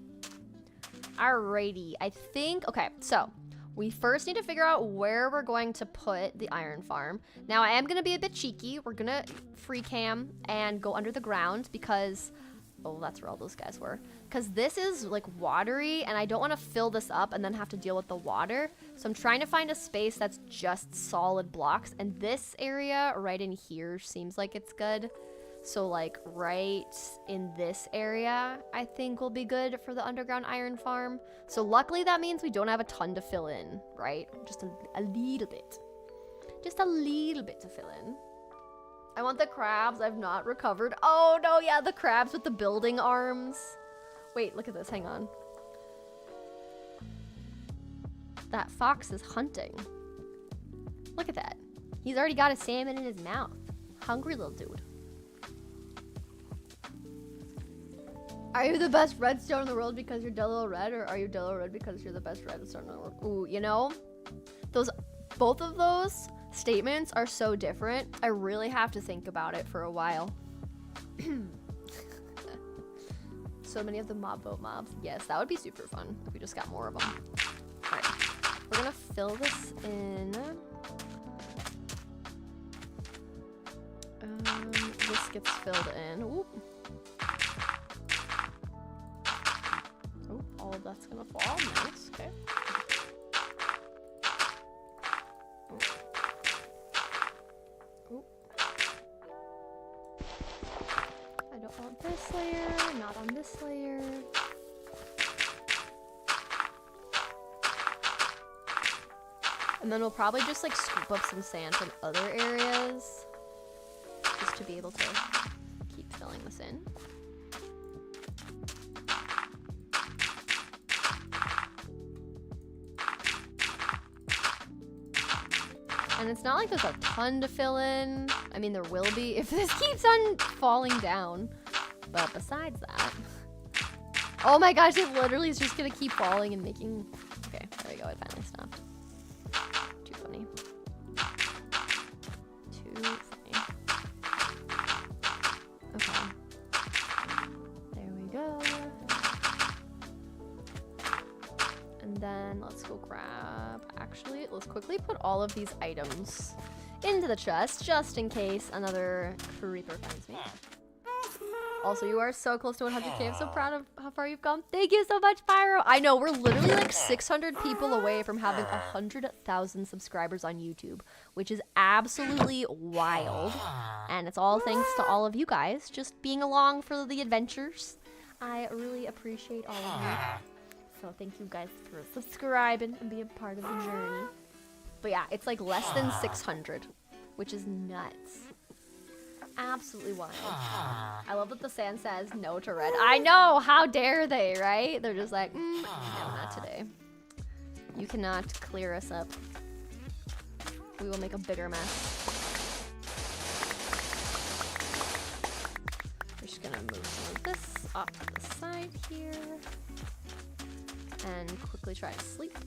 Alrighty. I think... Okay, so We first need to figure out where we're going to put the iron farm. Now, I am going to be a bit cheeky. We're going to free cam and go under the ground because... Oh, that's where all those guys were. Because this is, like, watery, and I don't want to fill this up and then have to deal with the water. So I'm trying to find a space that's just solid blocks. And this area right in here seems like it's good. So, like, right in this area, I think will be good for the underground iron farm. So luckily that means we don't have a ton to fill in, right? Just a little bit. Just a little bit to fill in. I want the crabs I've not recovered. Oh, no, yeah, the crabs with the building arms. Wait, look at this. Hang on. That fox is hunting. Look at that. He's already got a salmon in his mouth. Hungry little dude. Are you the best redstone in the world because you're Dello Red, or are you Dello Red because you're the best redstone in the world? Ooh, you know, both of those statements are so different. I really have to think about it for a while. So many of the mob vote mobs. Yes, that would be super fun if we just got more of them. All right, we're gonna fill this in. This gets filled in. Ooh. Oh, all of that's gonna fall. Nice. Okay. I don't want this layer, not on this layer. And then we'll probably just like scoop up some sand from other areas just to be able to keep filling this in. And it's not like there's a ton to fill in. I mean, there will be if this keeps on falling down. But besides that... Oh my gosh, it literally is just gonna keep falling and making... Okay, there we go, it finally stopped. Too funny. Too funny. Okay. There we go. And then let's go grab... Actually, let's quickly put all of these items into the chest, just in case another creeper finds me. Also, you are so close to 100k. I'm so proud of how far you've gone. Thank you so much, Pyro. I know, we're literally like 600 people away from having 100,000 subscribers on YouTube, which is absolutely wild. And it's all thanks to all of you guys just being along for the adventures. I really appreciate all of you. So thank you guys for subscribing and being part of the journey. But yeah, it's like less than 600, which is nuts. Absolutely wild. I love that the sand says no to red. I know, how dare they, right? They're just like, no, not today. You cannot clear us up. We will make a bigger mess. We're just gonna move some of this off to the side here. And quickly try to sleep.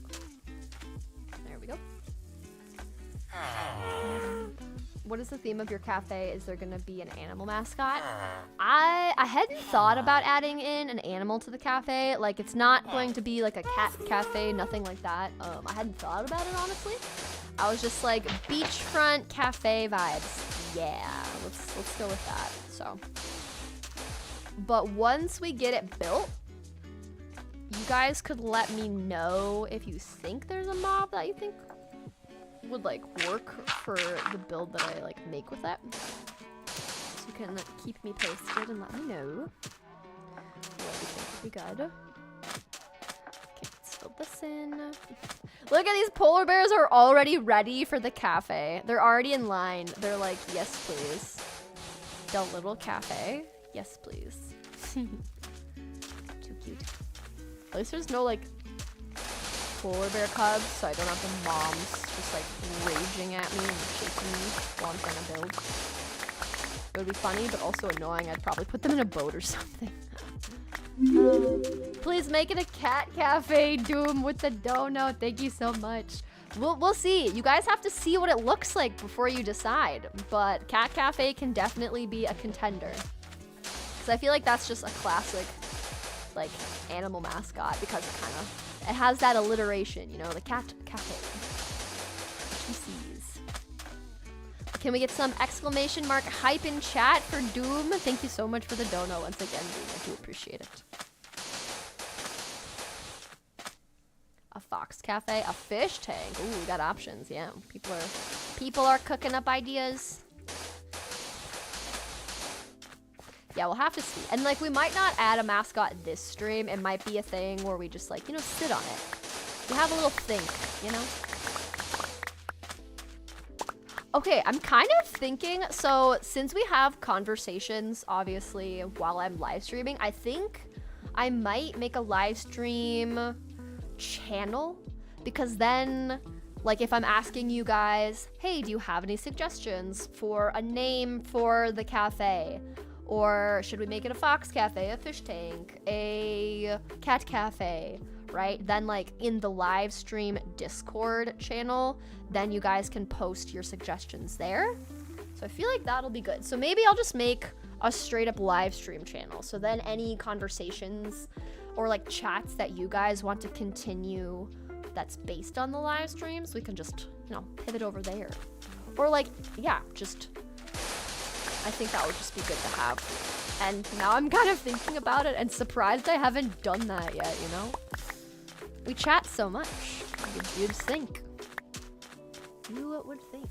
There we go. What is the theme of your cafe? Is there gonna be an animal mascot? I hadn't thought about adding in an animal to the cafe. Like, it's not going to be like a cat cafe, nothing like that. I hadn't thought about it, honestly. I was just like, beachfront cafe vibes. Yeah, let's go with that. So, but once we get it built, you guys could let me know if you think there's a mob that you think would like work for the build that I like make with that. So you can keep me posted and let me know what you think would be good. Okay, let's fill this in. Look at these polar bears are already ready for the cafe. They're already in line. They're like, yes, please. The little cafe. Yes, please. Too cute. At least there's no like polar bear cubs, so I don't have the moms just like raging at me and shaking me while I'm trying to build. It would be funny, but also annoying. I'd probably put them in a boat or something. Please make it a cat cafe, Doom, with the dono. Thank you so much. We'll see. You guys have to see what it looks like before you decide. But cat cafe can definitely be a contender. Because I feel like that's just a classic like animal mascot because it has that alliteration, you know, the cat cafe. GCs. Can we get some exclamation mark hype in chat for Doom? Thank you so much for the dono once again, Doom. I do appreciate it. A fox cafe, a fish tank. Ooh, we got options. Yeah, people are cooking up ideas. Yeah, we'll have to see. And like, we might not add a mascot this stream. It might be a thing where we just like, you know, sit on it. We have a little think, you know? Okay, I'm kind of thinking, so since we have conversations, obviously, while I'm live streaming, I think I might make a live stream channel, because then, like, if I'm asking you guys, hey, do you have any suggestions for a name for the cafe? Or should we make it a fox cafe, a fish tank, a cat cafe, right? Then like in the live stream Discord channel, then you guys can post your suggestions there. So I feel like that'll be good. So maybe I'll just make a straight up live stream channel. So then any conversations or like chats that you guys want to continue that's based on the live streams, we can just, you know, pivot over there. Or like, yeah, just, I think that would just be good to have. And now I'm kind of thinking about it and surprised I haven't done that yet, you know? We chat so much. You'd think. You would think.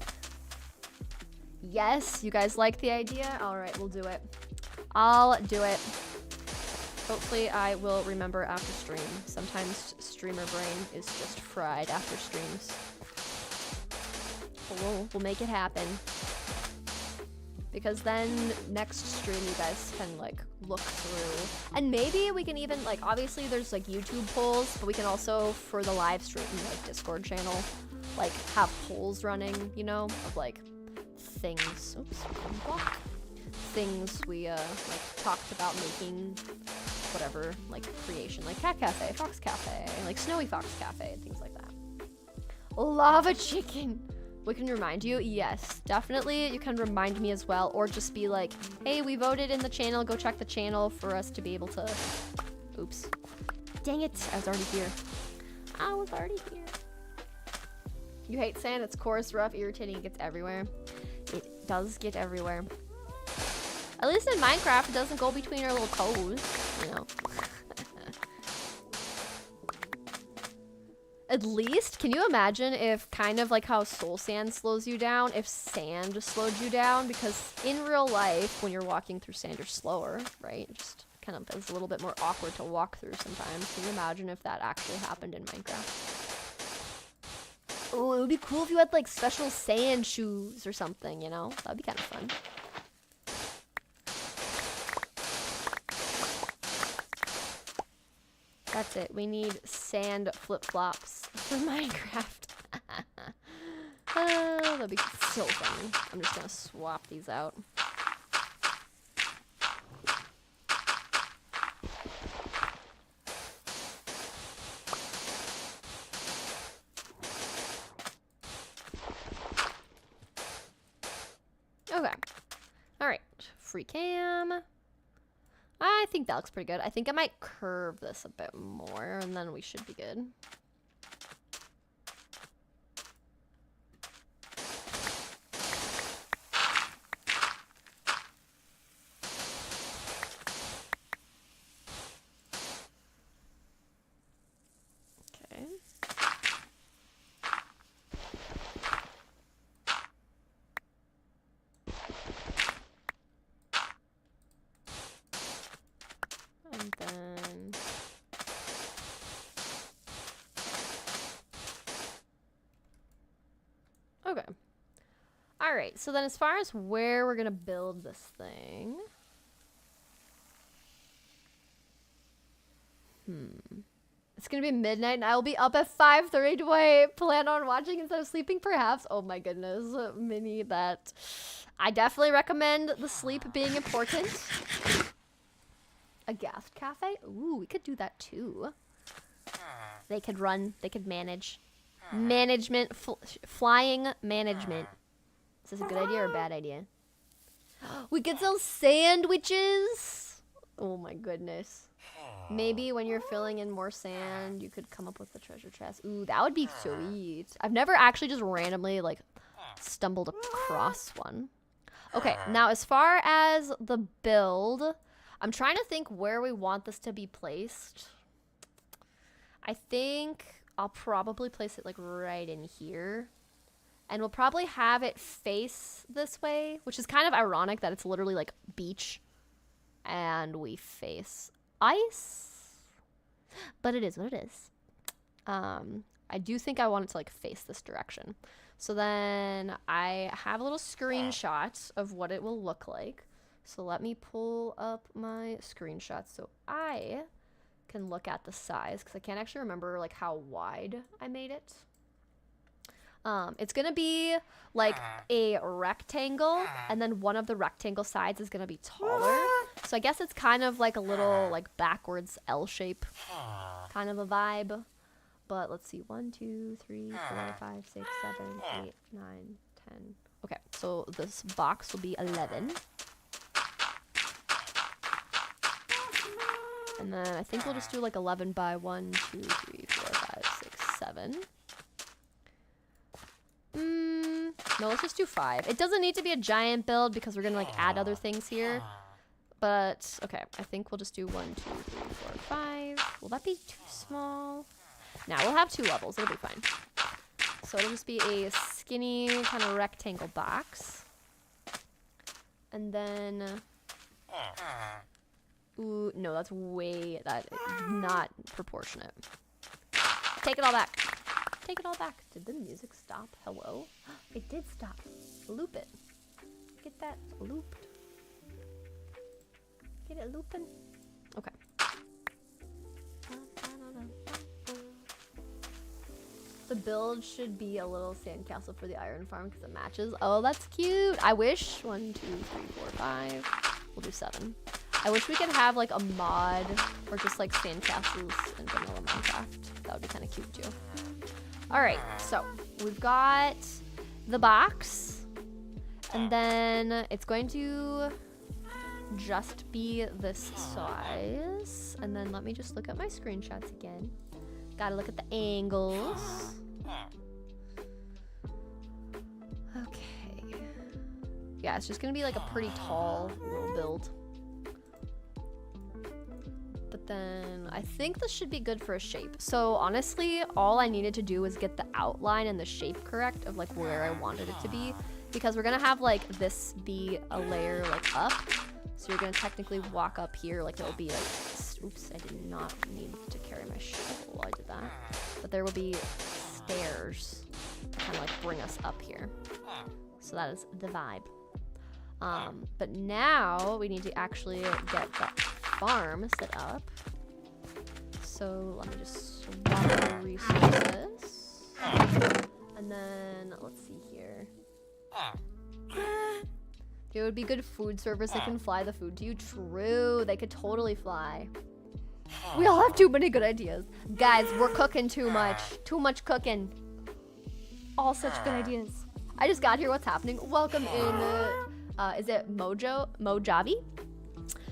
Yes, you guys like the idea? All right, we'll do it. I'll do it. Hopefully I will remember after stream. Sometimes streamer brain is just fried after streams. But we'll make it happen. Because then next stream you guys can like look through. And maybe we can even like, obviously there's like YouTube polls, but we can also, for the live stream, like Discord channel, like have polls running, you know, of like things, things we like talked about making, whatever, like creation, like cat cafe, fox cafe, like snowy fox cafe, and things like that. Lava chicken. We can remind you. Yes, definitely. You can remind me as well, or just be like, hey, we voted in the channel, go check the channel for us to be able to, oops, dang it, I was already here. You hate sand, it's coarse, rough, irritating, it gets everywhere. It does get everywhere. At least in Minecraft, it doesn't go between our little toes, you know. At least, can you imagine if kind of like how soul sand slows you down, if sand slowed you down? Because in real life, when you're walking through sand, you're slower, right? Just kind of is a little bit more awkward to walk through sometimes. Can you imagine if that actually happened in Minecraft? Oh, it would be cool if you had like special sand shoes or something, you know? That'd be kind of fun. That's it. We need sand flip-flops for Minecraft. Oh, that'd be so funny. I'm just gonna swap these out. Okay. Alright. Free cam. I think that looks pretty good. I think I might curve this a bit more, and then we should be good. Okay. And then okay. All right. So then as far as where we're going to build this thing. It's going to be midnight and I will be up at 5:30. Do I plan on watching instead of sleeping? Perhaps. Oh my goodness. Minnie, that I definitely recommend the sleep being important. A gas cafe? Ooh, we could do that too. They could run, they could manage. Management, flying management. Is this a good idea or a bad idea? We could sell sandwiches. Oh my goodness. Maybe when you're filling in more sand, you could come up with the treasure chest. Ooh, that would be sweet. I've never actually just randomly like stumbled across one. Okay, now as far as the build, I'm trying to think where we want this to be placed. I think I'll probably place it like right in here. And we'll probably have it face this way, which is kind of ironic that it's literally like beach and we face ice. But it is what it is. I do think I want it to like face this direction. So then I have a little screenshot of what it will look like. So let me pull up my screenshot so I can look at the size, because I can't actually remember like how wide I made it. It's gonna be like a rectangle, and then one of the rectangle sides is gonna be taller. So I guess it's kind of like a little like backwards L shape kind of a vibe. But let's see, 1, 2, 3, 4, 5, 6, 7, 8, 9, 10. Okay, so this box will be 11. And then I think we'll just do like 11 by 1, 2, 3, 4, 5, 6, 7. No, let's just do 5. It doesn't need to be a giant build because we're gonna like add other things here. But okay, I think we'll just do 1, 2, 3, 4, 5. Will that be too small? Now we'll have 2 levels. It'll be fine. So it'll just be a skinny kind of rectangle box. And then, ooh, no, that is not proportionate. Take it all back. Take it all back. Did the music stop? Hello? It did stop. Loop it. Get that looped. Get it looping. Okay. The build should be a little sandcastle for the iron farm because it matches. Oh, that's cute. I wish. 1, 2, 3, 4, 5. We'll do 7. I wish we could have like a mod or just like sandcastles in vanilla Minecraft. That would be kind of cute too. All right, so we've got the box, and then it's going to just be this size. And then let me just look at my screenshots again. Gotta look at the angles. Okay. Yeah, it's just gonna be like a pretty tall little build. But then I think this should be good for a shape. So honestly, all I needed to do was get the outline and the shape correct of like where I wanted it to be. Because we're gonna have like this be a layer like up. So you're gonna technically walk up here like it'll be like, oops, I did not need to carry my shovel while I did that. But there will be stairs to kind of like bring us up here. So that is the vibe. But now we need to actually get that farm set up. So let me just swap the resources. And then let's see here. It would be good food service. They can fly the food to you. True, they could totally fly. We all have too many good ideas. Guys, we're cooking too much. Too much cooking. All such good ideas. I just got here. What's happening? Welcome in. Is it Mojave?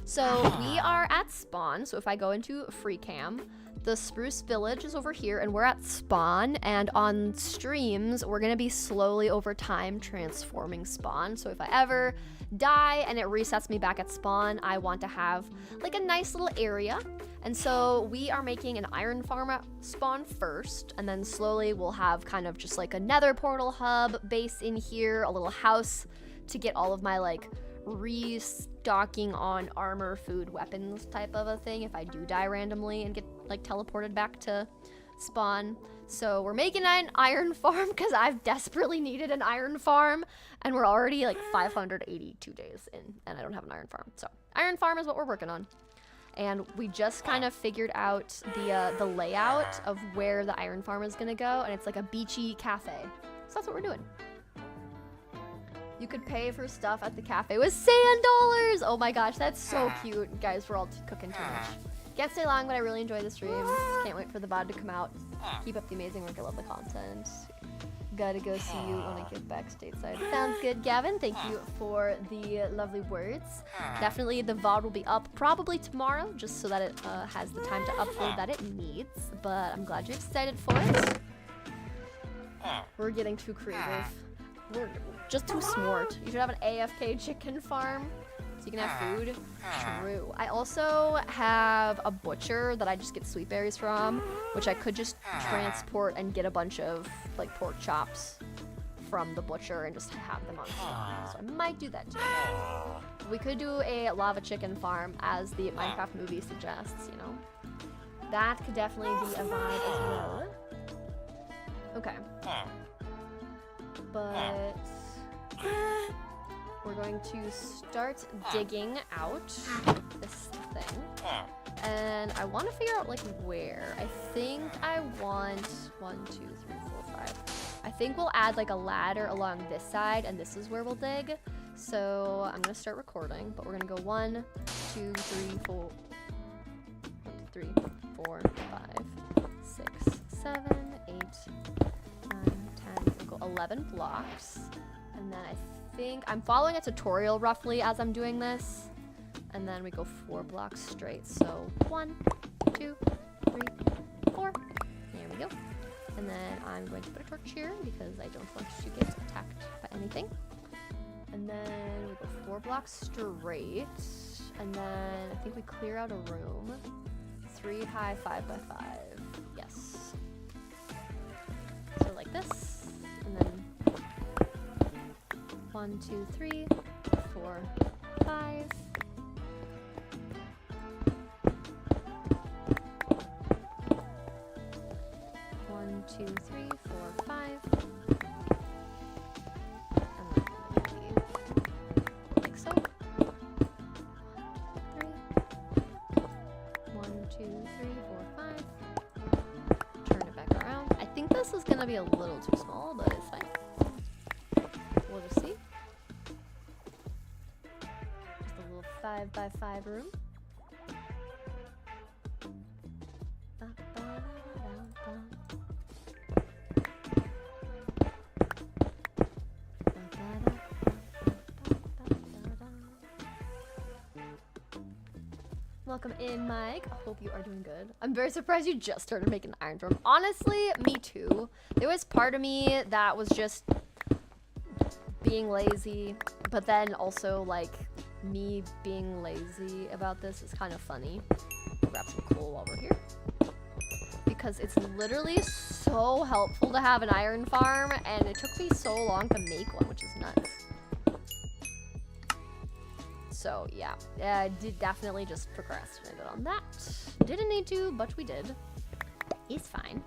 So we are at spawn. So if I go into free cam, the spruce village is over here and we're at spawn, and on streams we're gonna be slowly over time transforming spawn. So if I ever die and it resets me back at spawn, I want to have like a nice little area. And so we are making an iron farm at spawn first, and then slowly we'll have kind of just like a nether portal hub base in here, a little house to get all of my like restocking on armor, food, weapons type of a thing if I do die randomly and get like teleported back to spawn. So we're making an iron farm because I've desperately needed an iron farm, and we're already like 582 days in and I don't have an iron farm. So iron farm is what we're working on. And we just kind of figured out the layout of where the iron farm is gonna go, and it's like a beachy cafe. So that's what we're doing. You could pay for stuff at the cafe with sand dollars. Oh my gosh, that's so cute. Guys, we're all cooking too much. Can't stay long, but I really enjoy the streams. Can't wait for the VOD to come out. Keep up the amazing work. I love the content. Gotta go see you when I get back stateside. Sounds good, Gavin. Thank you for the lovely words. Definitely the VOD will be up probably tomorrow, just so that it has the time to upload that it needs. But I'm glad you're excited for it. We're getting too creative. We're just too smart. You should have an AFK chicken farm so you can have food. True. I also have a butcher that I just get sweet berries from, which I could just transport and get a bunch of like pork chops from the butcher and just have them on stock. So I might do that too. We could do a lava chicken farm as the Minecraft movie suggests, you know? That could definitely be a vibe as well. Okay. But we're going to start digging out this thing. And I want to figure out like where. I think I want 1, 2, 3, 4, 5. I think we'll add like a ladder along this side and this is where we'll dig. So I'm gonna start recording, but we're gonna go 1, 2, 3, 4, 1, 2, 3, 4, 5, 6, 7, 8, 9, 10, we'll go 11 blocks. And then I think I'm following a tutorial roughly as I'm doing this. And then we go 4 blocks straight. So 1, 2, 3, 4. There we go. And then I'm going to put a torch here because I don't want to get attacked by anything. And then we go 4 blocks straight. And then I think we clear out a room. 3 high, 5 by 5. Yes. So like this. And then 1, 2, 3, 4, 5. 1, 2, 3, 4, 5. And then like so. 3. 1, 2, 3, 4, 5. Turn it back around. I think this is gonna be a little too small, but it's fine. We'll just see. Just a little 5 by 5 room. Welcome in, Mike. I hope you are doing good. I'm very surprised you just started making the iron drum. Honestly, me too. There was part of me that was just being lazy, but then also like me being lazy about this is kind of funny. I'll grab some coal while we're here. Because it's literally so helpful to have an iron farm, and it took me so long to make one, which is nuts. So yeah, I did definitely just procrastinated on that. Didn't need to, but we did. It's fine.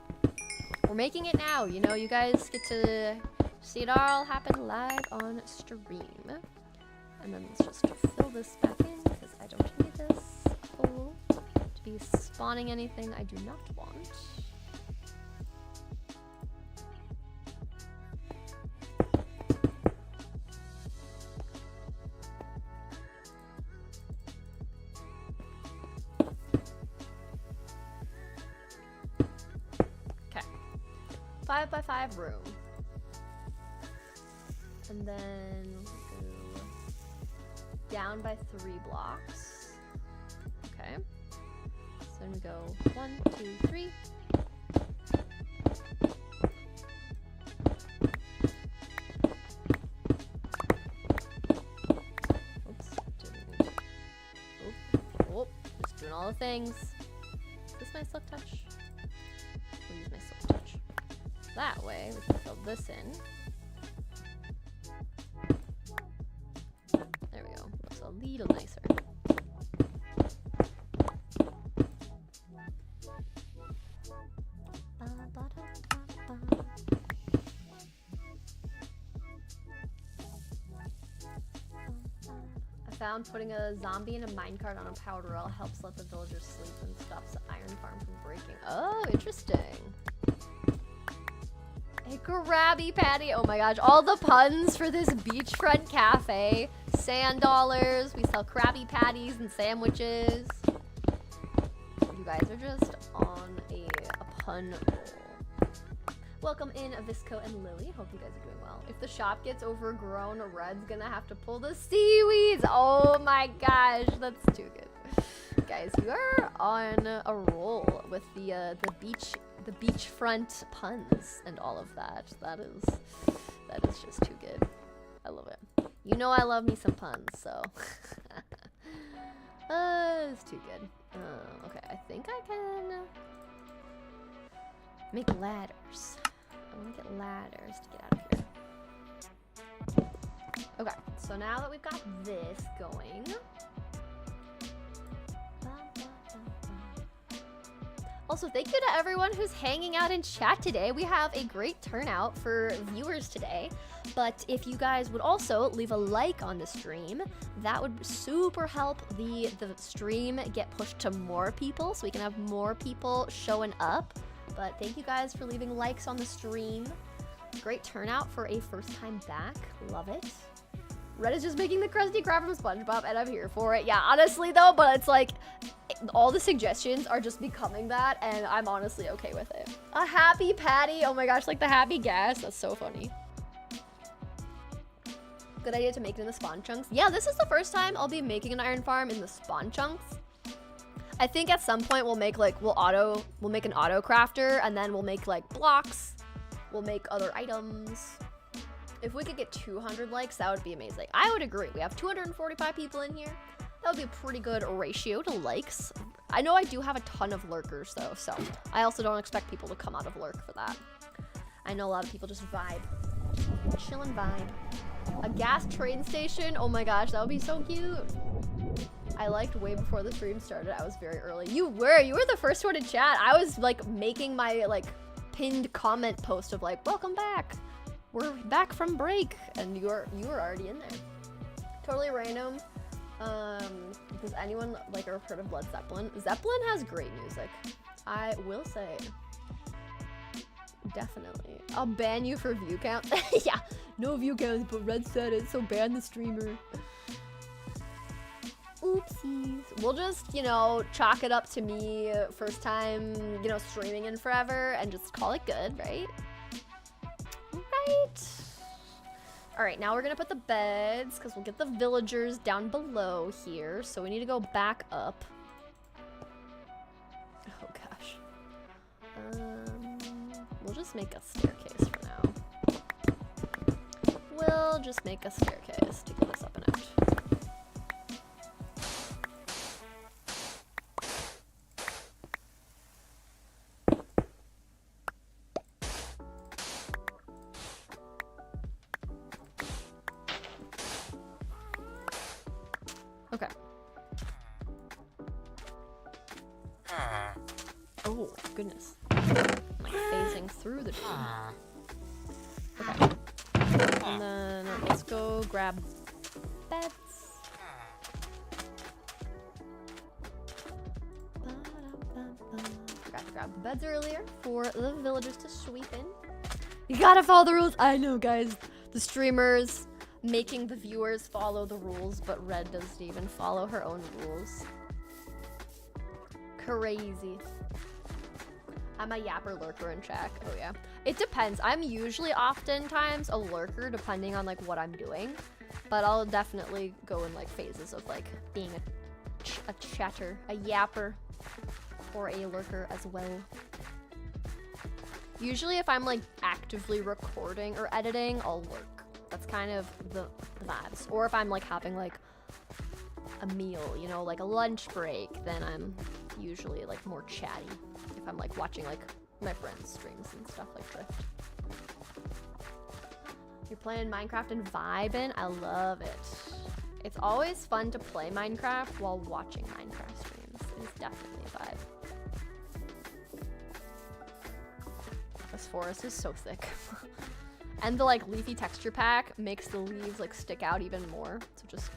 We're making it now, you know, you guys get to see it all happen live on stream. And then let's just fill this back in, because I don't need this coal to be spawning anything I do not want. Okay. 5 by 5 room. And then we'll go down by 3 blocks. Okay. So then we go 1, 2, 3. Oops, didn't. Oh, just doing all the things. Is this my silk touch? We'll use my silk touch. That way we can fill this in. There we go. Looks a little nicer. I found putting a zombie in a minecart on a powder rail helps let the villagers sleep and stops the iron farm from breaking. Oh, interesting. A Krabby Patty. Oh my gosh, all the puns for this beachfront cafe. Sand dollars. We sell Krabby Patties and sandwiches. You guys are just on a pun roll. Welcome in, Visco and Lily. Hope you guys are doing well. If the shop gets overgrown, Red's gonna have to pull the seaweeds. Oh my gosh, that's too good. Guys, you are on a roll with the beachfront puns and all of that. That is just too good. I love it. You know I love me some puns, so it's too good. Okay, I think I can make ladders. I want to get ladders to get out of here. Okay, so now that we've got this going. Also, thank you to everyone who's hanging out in chat today. We have a great turnout for viewers today. But if you guys would also leave a like on the stream, that would super help the stream get pushed to more people so we can have more people showing up. But thank you guys for leaving likes on the stream. Great turnout for a first time back. Love it. Red is just making the Krusty Krab from SpongeBob, and I'm here for it. Yeah, honestly though, but it's like all the suggestions are just becoming that, and I'm honestly okay with it. A happy patty. Oh my gosh, like the happy gas. That's so funny. Good idea to make it in the spawn chunks. Yeah, this is the first time I'll be making an iron farm in the spawn chunks. I think at some point we'll make like we'll make an auto crafter, and then we'll make like blocks. We'll make other items. If we could get 200 likes, that would be amazing. I would agree. We have 245 people in here. That would be a pretty good ratio to likes. I know I do have a ton of lurkers though, so I also don't expect people to come out of lurk for that. I know a lot of people just vibe. Chill and vibe. A gas train station? Oh my gosh, that would be so cute. I liked way before the stream started. I was very early. You were the first one to chat. I was like making my like pinned comment post of like, welcome back. We're back from break, and you were already in there. Totally random. Does anyone like or heard of Led Zeppelin? Zeppelin has great music. I will say. Definitely. I'll ban you for view count. Yeah, no view counts, but Red said it, so ban the streamer. Oopsies. We'll just, you know, chalk it up to me first time, you know, streaming in forever and just call it good, right? Right. All right, now we're gonna put the beds because we'll get the villagers down below here. So we need to go back up. Oh gosh. We'll just make a staircase for now. We'll just make a staircase to get us up and out. Okay. Oh, goodness. I'm like phasing through the tree. Okay. And then let's go grab beds. Forgot to grab the beds earlier for the villagers to sweep in. You gotta follow the rules. I know, guys. The streamers making the viewers follow the rules, but Red doesn't even follow her own rules. Crazy. I'm a yapper lurker in chat. Oh yeah. It depends. I'm usually oftentimes a lurker depending on like what I'm doing, but I'll definitely go in like phases of like being a chatter, a yapper, or a lurker as well. Usually if I'm like actively recording or editing, I'll lurk. That's kind of the vibes. Or if I'm like having like a meal, you know, like a lunch break, then I'm usually like more chatty. If I'm like watching like my friends' streams and stuff like Drift. You're playing Minecraft and vibing? I love it. It's always fun to play Minecraft while watching Minecraft streams. It's definitely a vibe. This forest is so thick. And the like leafy texture pack makes the leaves like stick out even more. So just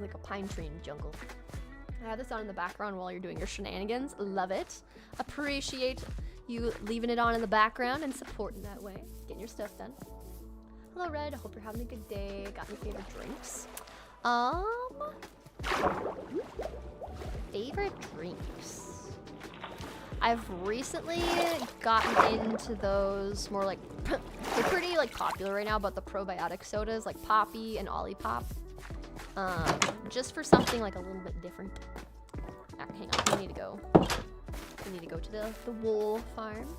like a pine tree in jungle. I have this on in the background while you're doing your shenanigans. Love it. Appreciate you leaving it on in the background and supporting that way. Getting your stuff done. Hello, Red. I hope you're having a good day. Got any favorite drinks? Favorite drinks. I've recently gotten into those more like, they're pretty like popular right now, but the probiotic sodas like Poppy and Olipop. Just for something like a little bit different. Hang on, we need to go. We need to go to the wool farm.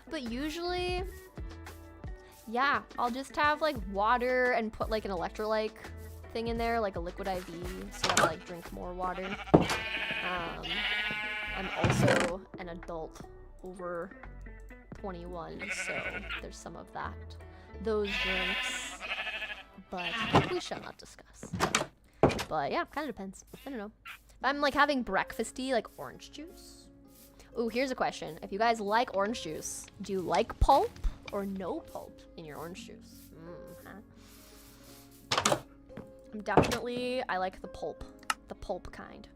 But usually, yeah, I'll just have like water and put like an electrolyte thing in there, like a liquid IV, so that I like drink more water. I'm also an adult over 21, so there's some of that. Those drinks, but we shall not discuss. But yeah, kind of depends. I don't know. If I'm like having breakfasty, like orange juice. Ooh, here's a question. If you guys like orange juice, do you like pulp or no pulp in your orange juice? I like the pulp kind.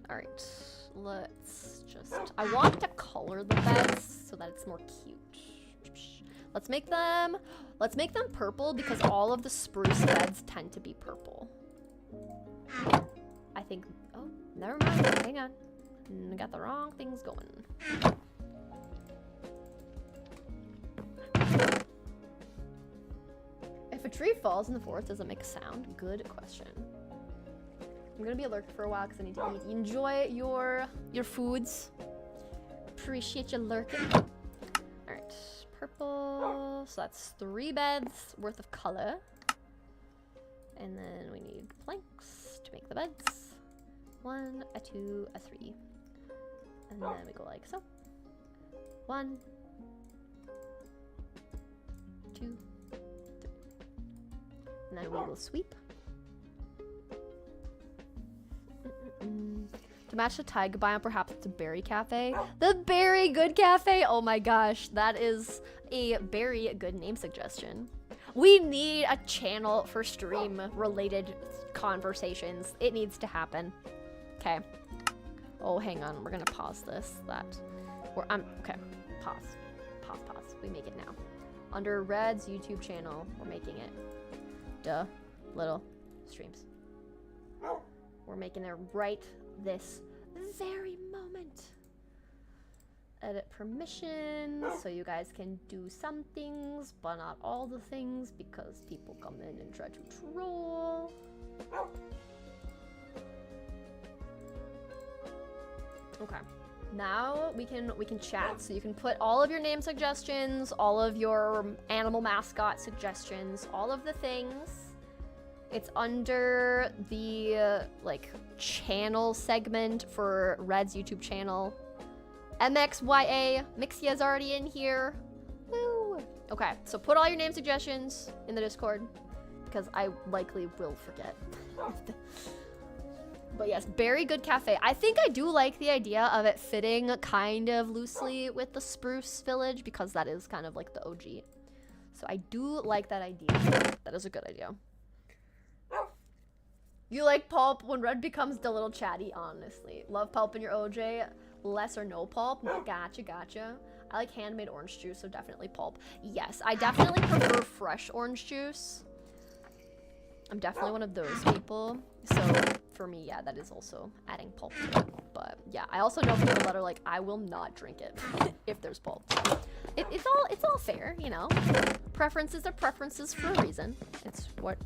All right, let's just, I want to color the beds so that it's more cute. Let's make them purple because all of the spruce beds tend to be purple. I think, oh, never mind, hang on. I got the wrong things going. If a tree falls in the forest, does it make a sound? Good question. I'm gonna be alert for a while because I need to eat. Enjoy your foods. Appreciate you lurking. Alright, purple. So that's 3 beds worth of color. And then we need planks to make the beds. 1, a 2, a 3. And then we go like so. 1, 2, 3. And then we will sweep. To match the taiga biome, perhaps it's a berry cafe. The Berry Good Cafe! Oh my gosh, that is a very good name suggestion. We need a channel for stream-related conversations. It needs to happen. Okay. Oh, hang on. We're gonna pause this. Okay. Pause. Pause. We make it now. Under Red's YouTube channel, we're making it. Duh. Little streams. We're making it right this very moment. Edit permissions so you guys can do some things, but not all the things because people come in and try to troll. Okay. Now we can chat. So you can put all of your name suggestions, all of your animal mascot suggestions, all of the things. It's under the like channel segment for Red's YouTube channel. MXYA, Mixia's already in here. Woo! Okay, so put all your name suggestions in the Discord because I likely will forget. But yes, Berry Good Cafe. I think I do like the idea of it fitting kind of loosely with the Spruce Village because that is kind of like the OG. So I do like that idea. That is a good idea. You like pulp when Red becomes the little chatty, honestly. Love pulp in your OJ, less or no pulp. Gotcha. I like handmade orange juice, so definitely pulp. Yes, I definitely prefer fresh orange juice. I'm definitely one of those people. So for me, yeah, that is also adding pulp to it. But yeah, I also know people that are like, I will not drink it if there's pulp. It's all fair, you know. Preferences are preferences for a reason. It's what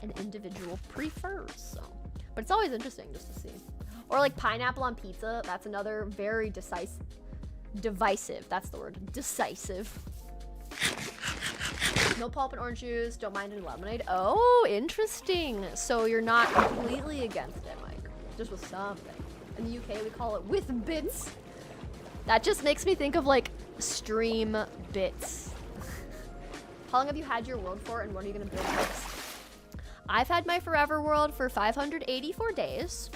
an individual prefers. So, but it's always interesting just to see. Or like pineapple on pizza. That's another very divisive. That's the word. Decisive. No pulp and orange juice. Don't mind any lemonade. Oh, interesting. So you're not completely against it, Mike. Just with something. In the UK, we call it with bits. That just makes me think of like stream bits. How long have you had your world for, and what are you gonna build next? I've had my forever world for 584 days,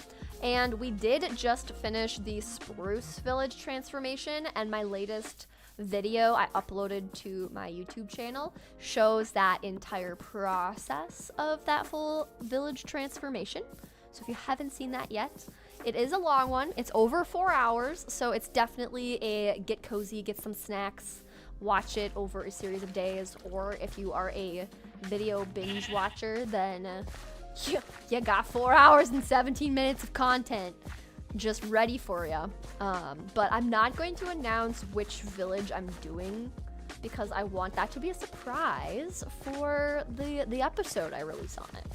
and we did just finish the Spruce Village transformation, and my latest video I uploaded to my YouTube channel shows that entire process of that full village transformation. So if you haven't seen that yet, it is a long one. It's over 4 hours, so it's definitely a get cozy, get some snacks, watch it over a series of days, or if you are a video binge watcher, then you got 4 hours and 17 minutes of content. just ready for ya. But I'm not going to announce which village I'm doing because I want that to be a surprise for the episode I release on it.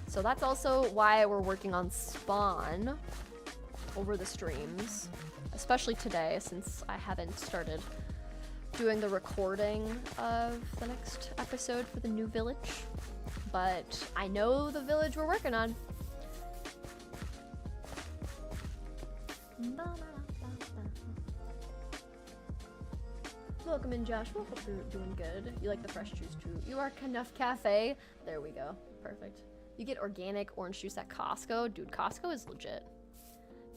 So that's also why we're working on spawn over the streams, especially today since I haven't started doing the recording of the next episode for the new village. But I know the village we're working on. Welcome in, Joshua. Hope you're doing good. You like the fresh juice too. You are Knuff Cafe. There we go. Perfect. You get organic orange juice at Costco. Dude, Costco is legit.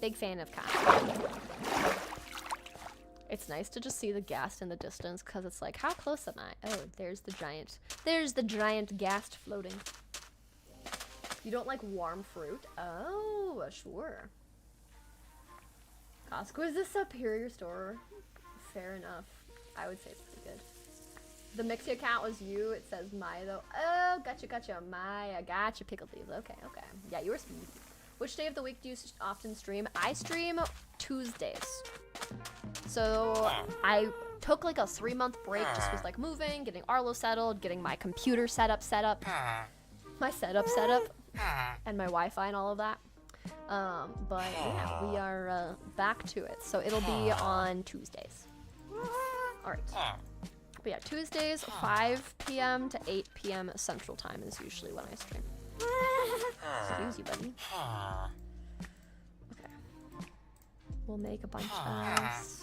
Big fan of Costco. It's nice to just see the ghast in the distance because it's like, how close am I? Oh, there's the giant ghast floating. You don't like warm fruit? Oh, sure. Costco is a superior store. Fair enough. I would say it's pretty good. The Mixie account was you. It says Maya though. Oh, gotcha. Maya, gotcha. Pickled leaves. Okay. Yeah, you were smooth. Which day of the week do you often stream? I stream Tuesdays. So I took like a 3-month break, just was like moving, getting Arlo settled, getting my computer set up, my setup, and my Wi-Fi and all of that. But yeah, we are back to it. So it'll be on Tuesdays. All right. But yeah, Tuesdays, 5 p.m. to 8 p.m. Central Time is usually when I stream. Excuse you, buddy. Okay. We'll make a bunch of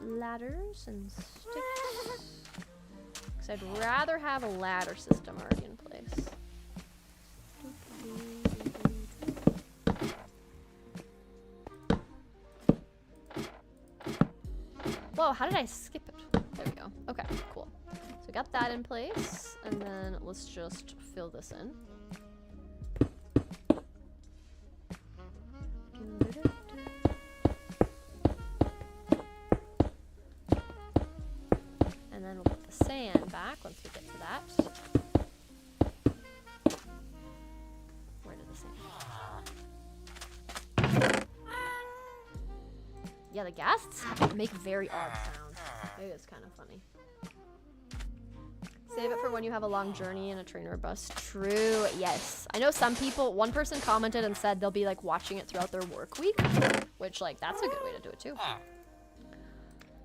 ladders and sticks. Because I'd rather have a ladder system already in place. Whoa, how did I skip it? There we go. Okay, cool. So we got that in place, and then let's just fill this in. And then we'll put the sand back once we get to that. Where did the sand go? Yeah, the ghasts make very odd sounds. It is kind of funny. Save it for when you have a long journey in a train or a bus. True, yes. I know some people, one person commented and said they'll be like watching it throughout their work week, which like that's a good way to do it too.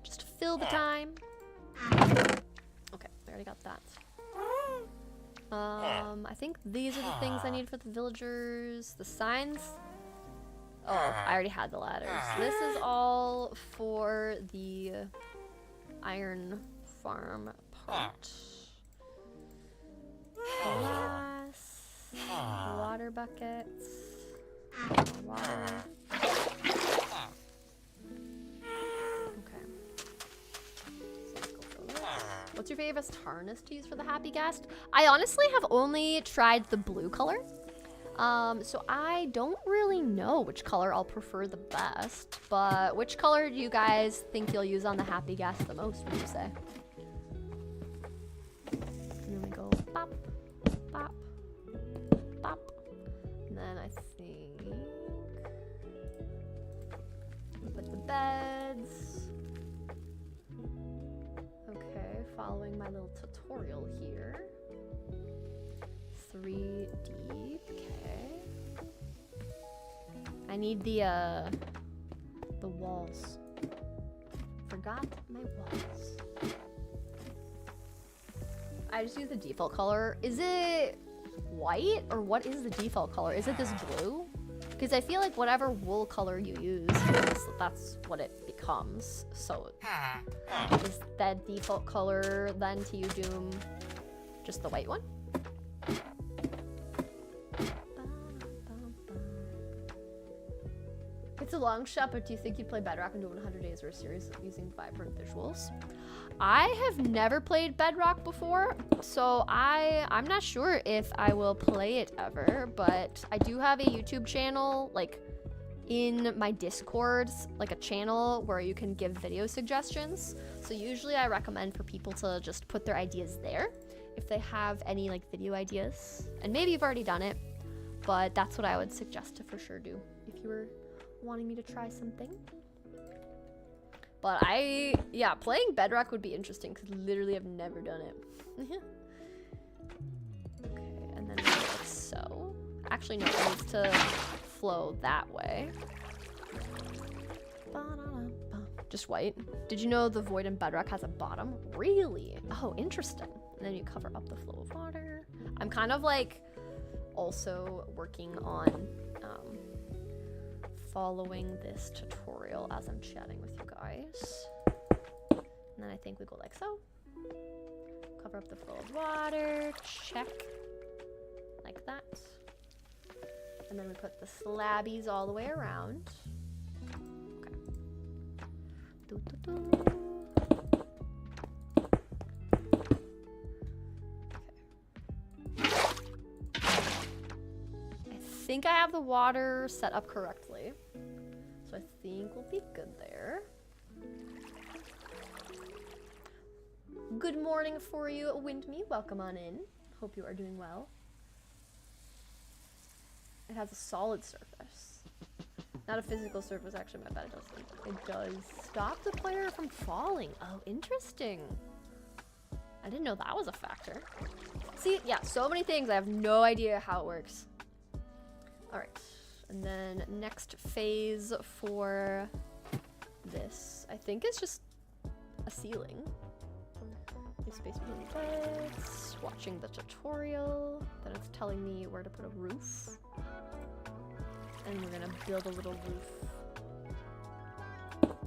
Just to fill the time. Okay, I already got that. I think these are the things I need for the villagers. The signs. Oh, I already had the ladders. This is all for the iron farm part. Glass, water buckets, water. Okay. So let's go for this. What's your favorite harness to use for the happy ghast? I honestly have only tried the blue color. So I don't really know which color I'll prefer the best, but which color do you guys think you'll use on the happy ghast the most, would you say? And then we go pop, pop, pop. And then I think we put the beds. Okay, following my little tutorial here. 3 deep, okay. I need the walls. Forgot my walls. I just use the default color. Is it white or what is the default color? Is it this blue? Because I feel like whatever wool color you use, that's what it becomes. So is that default color then to you, Doom, just the white one? It's a long shot, but do you think you'd play Bedrock and do 100 days or a series using vibrant visuals? I have never played Bedrock before, so I'm not sure if I will play it ever, but I do have a YouTube channel, like, in my Discords, like a channel where you can give video suggestions. So usually I recommend for people to just put their ideas there if they have any, like, video ideas. And maybe you've already done it, but that's what I would suggest to for sure do if you were wanting me to try something. But yeah, playing Bedrock would be interesting because literally I've never done it. Okay, and then like so. Actually, no, it needs to flow that way. Just white. Did you know the void in Bedrock has a bottom? Really? Oh, interesting. And then you cover up the flow of water. I'm kind of like also working on following this tutorial as I'm chatting with you guys. And then I think we go like so. Cover up the flow of water, check. Like that. And then we put the slabbies all the way around. Okay. Doo -doo -doo. I think I have the water set up correctly. So I think we'll be good there. Good morning for you, Windme. Welcome on in. Hope you are doing well. It has a solid surface. Not a physical surface, actually, my bad, it doesn't. It does stop the player from falling. Oh, interesting. I didn't know that was a factor. See, yeah, so many things. I have no idea how it works. All right, and then next phase for this, I think it's just a ceiling. Leave space between beds, watching the tutorial, then it's telling me where to put a roof. And we're gonna build a little roof,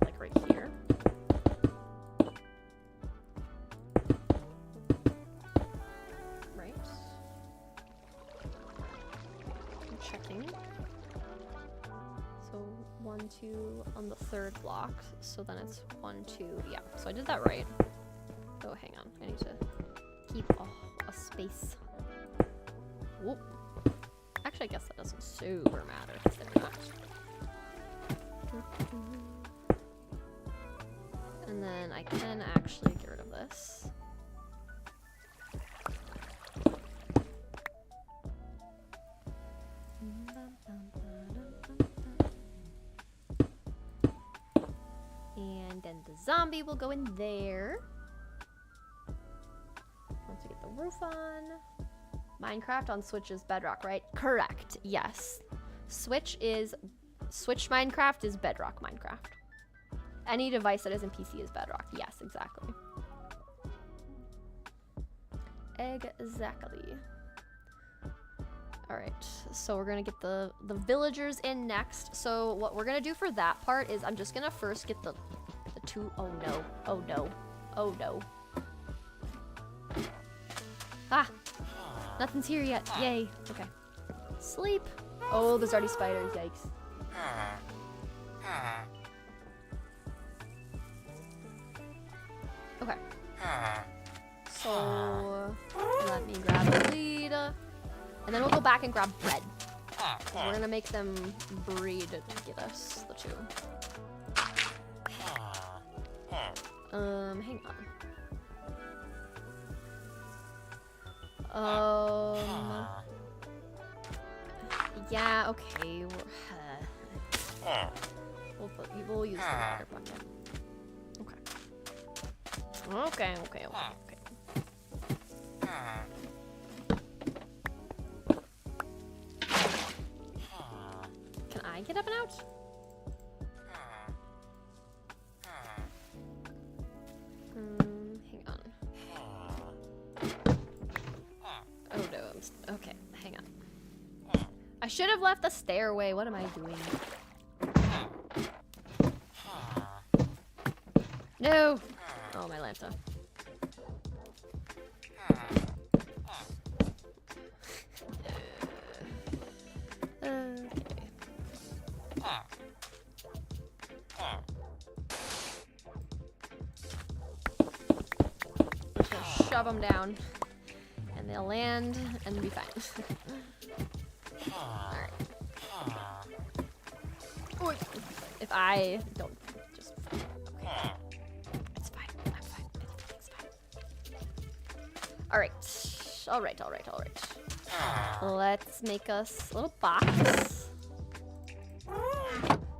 like right here. Right. I'm checking. So 1, 2 on the third block. So then it's 1, 2. Yeah. So I did that right. Oh, hang on. I need to keep a space. Whoop. Actually, I guess that doesn't super matter if they're not. And then I can actually get rid of this. And then the zombie will go in there. Once we get the roof on. Minecraft on Switch is Bedrock, right? Correct, yes. Switch Minecraft is Bedrock Minecraft. Any device that isn't PC is Bedrock. Yes, exactly. Exactly. All right, so we're gonna get the villagers in next. So what we're gonna do for that part is I'm just gonna first get the two, oh no, oh no, oh no. Ah, nothing's here yet, yay, okay. Sleep. Oh, there's already spiders, yikes. Okay. So, let me grab a lead. And then we'll go back and grab bread. We're gonna make them breed to get us the two. Hang on. Yeah, okay. We'll use the water bucket. Okay. Okay. Can I get up and out? Hang on. Oh no, okay, hang on. I should have left the stairway. What am I doing? No! Oh, my lanta. Just shove them down, and they'll land and be fine. Alright. If I don't just... Okay. It's fine. I'm fine. It's fine. Alright. Let's make us a little box.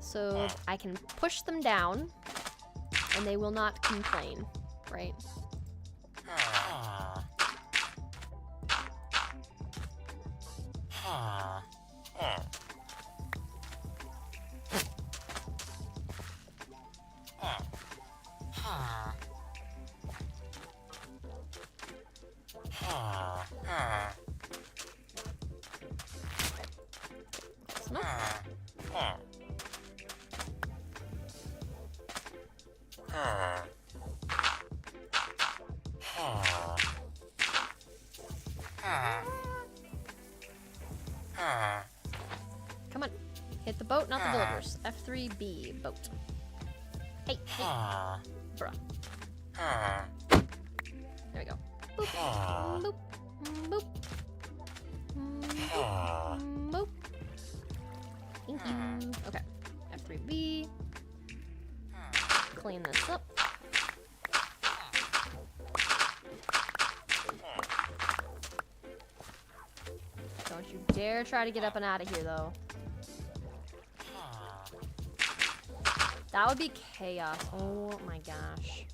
So I can push them down and they will not complain, right? Come on. Hit the boat, not the villagers. F3B, boat. Hey, hey. Bruh. There we go. Boop. Boop. Boop. Boop. Boop. Thank you. Okay. F3B. Clean this up. Don't you dare try to get up and out of here, though. That would be chaos. Oh my gosh.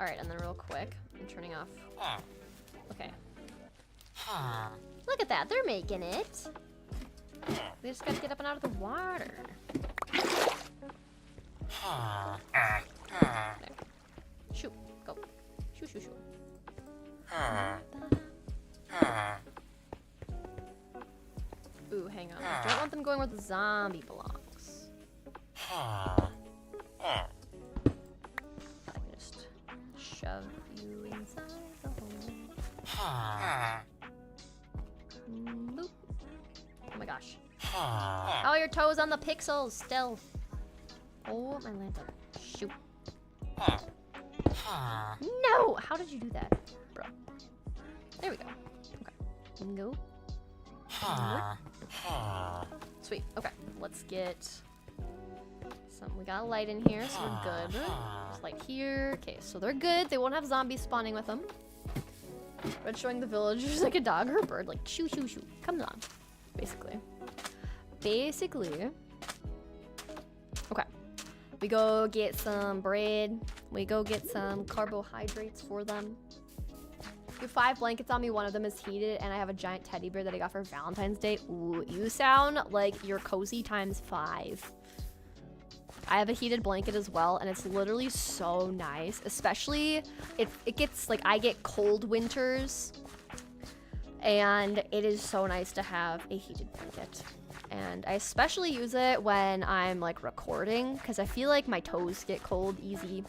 Alright, and then real quick, I'm turning off. Okay. Look at that, they're making it. They just gotta get up and out of the water. Okay. Shoot, go. Shoot, shoot, shoot. Ooh, hang on. I don't want them going where the zombie belongs. I can just shove you inside the hole. Boop. Oh my gosh. Oh, your toes on the pixels still. Oh, my lantern. Shoot. No! How did you do that, bro? There we go. Okay. Go. Sweet. Okay. Let's get some. We got a light in here, so we're good. There's light here. Okay, so they're good. They won't have zombies spawning with them. Red showing the villagers like a dog or a bird. Like, shoo, shoo, shoo. Come on. Basically. Okay. We go get some bread. We go get some carbohydrates for them. You have 5 blankets on me. One of them is heated, and I have a giant teddy bear that I got for Valentine's Day. Ooh, you sound like you're cozy times 5. I have a heated blanket as well, and it's literally so nice. Especially, it gets, like, I get cold winters, and it is so nice to have a heated blanket. And I especially use it when I'm, like, recording, because I feel like my toes get cold easy.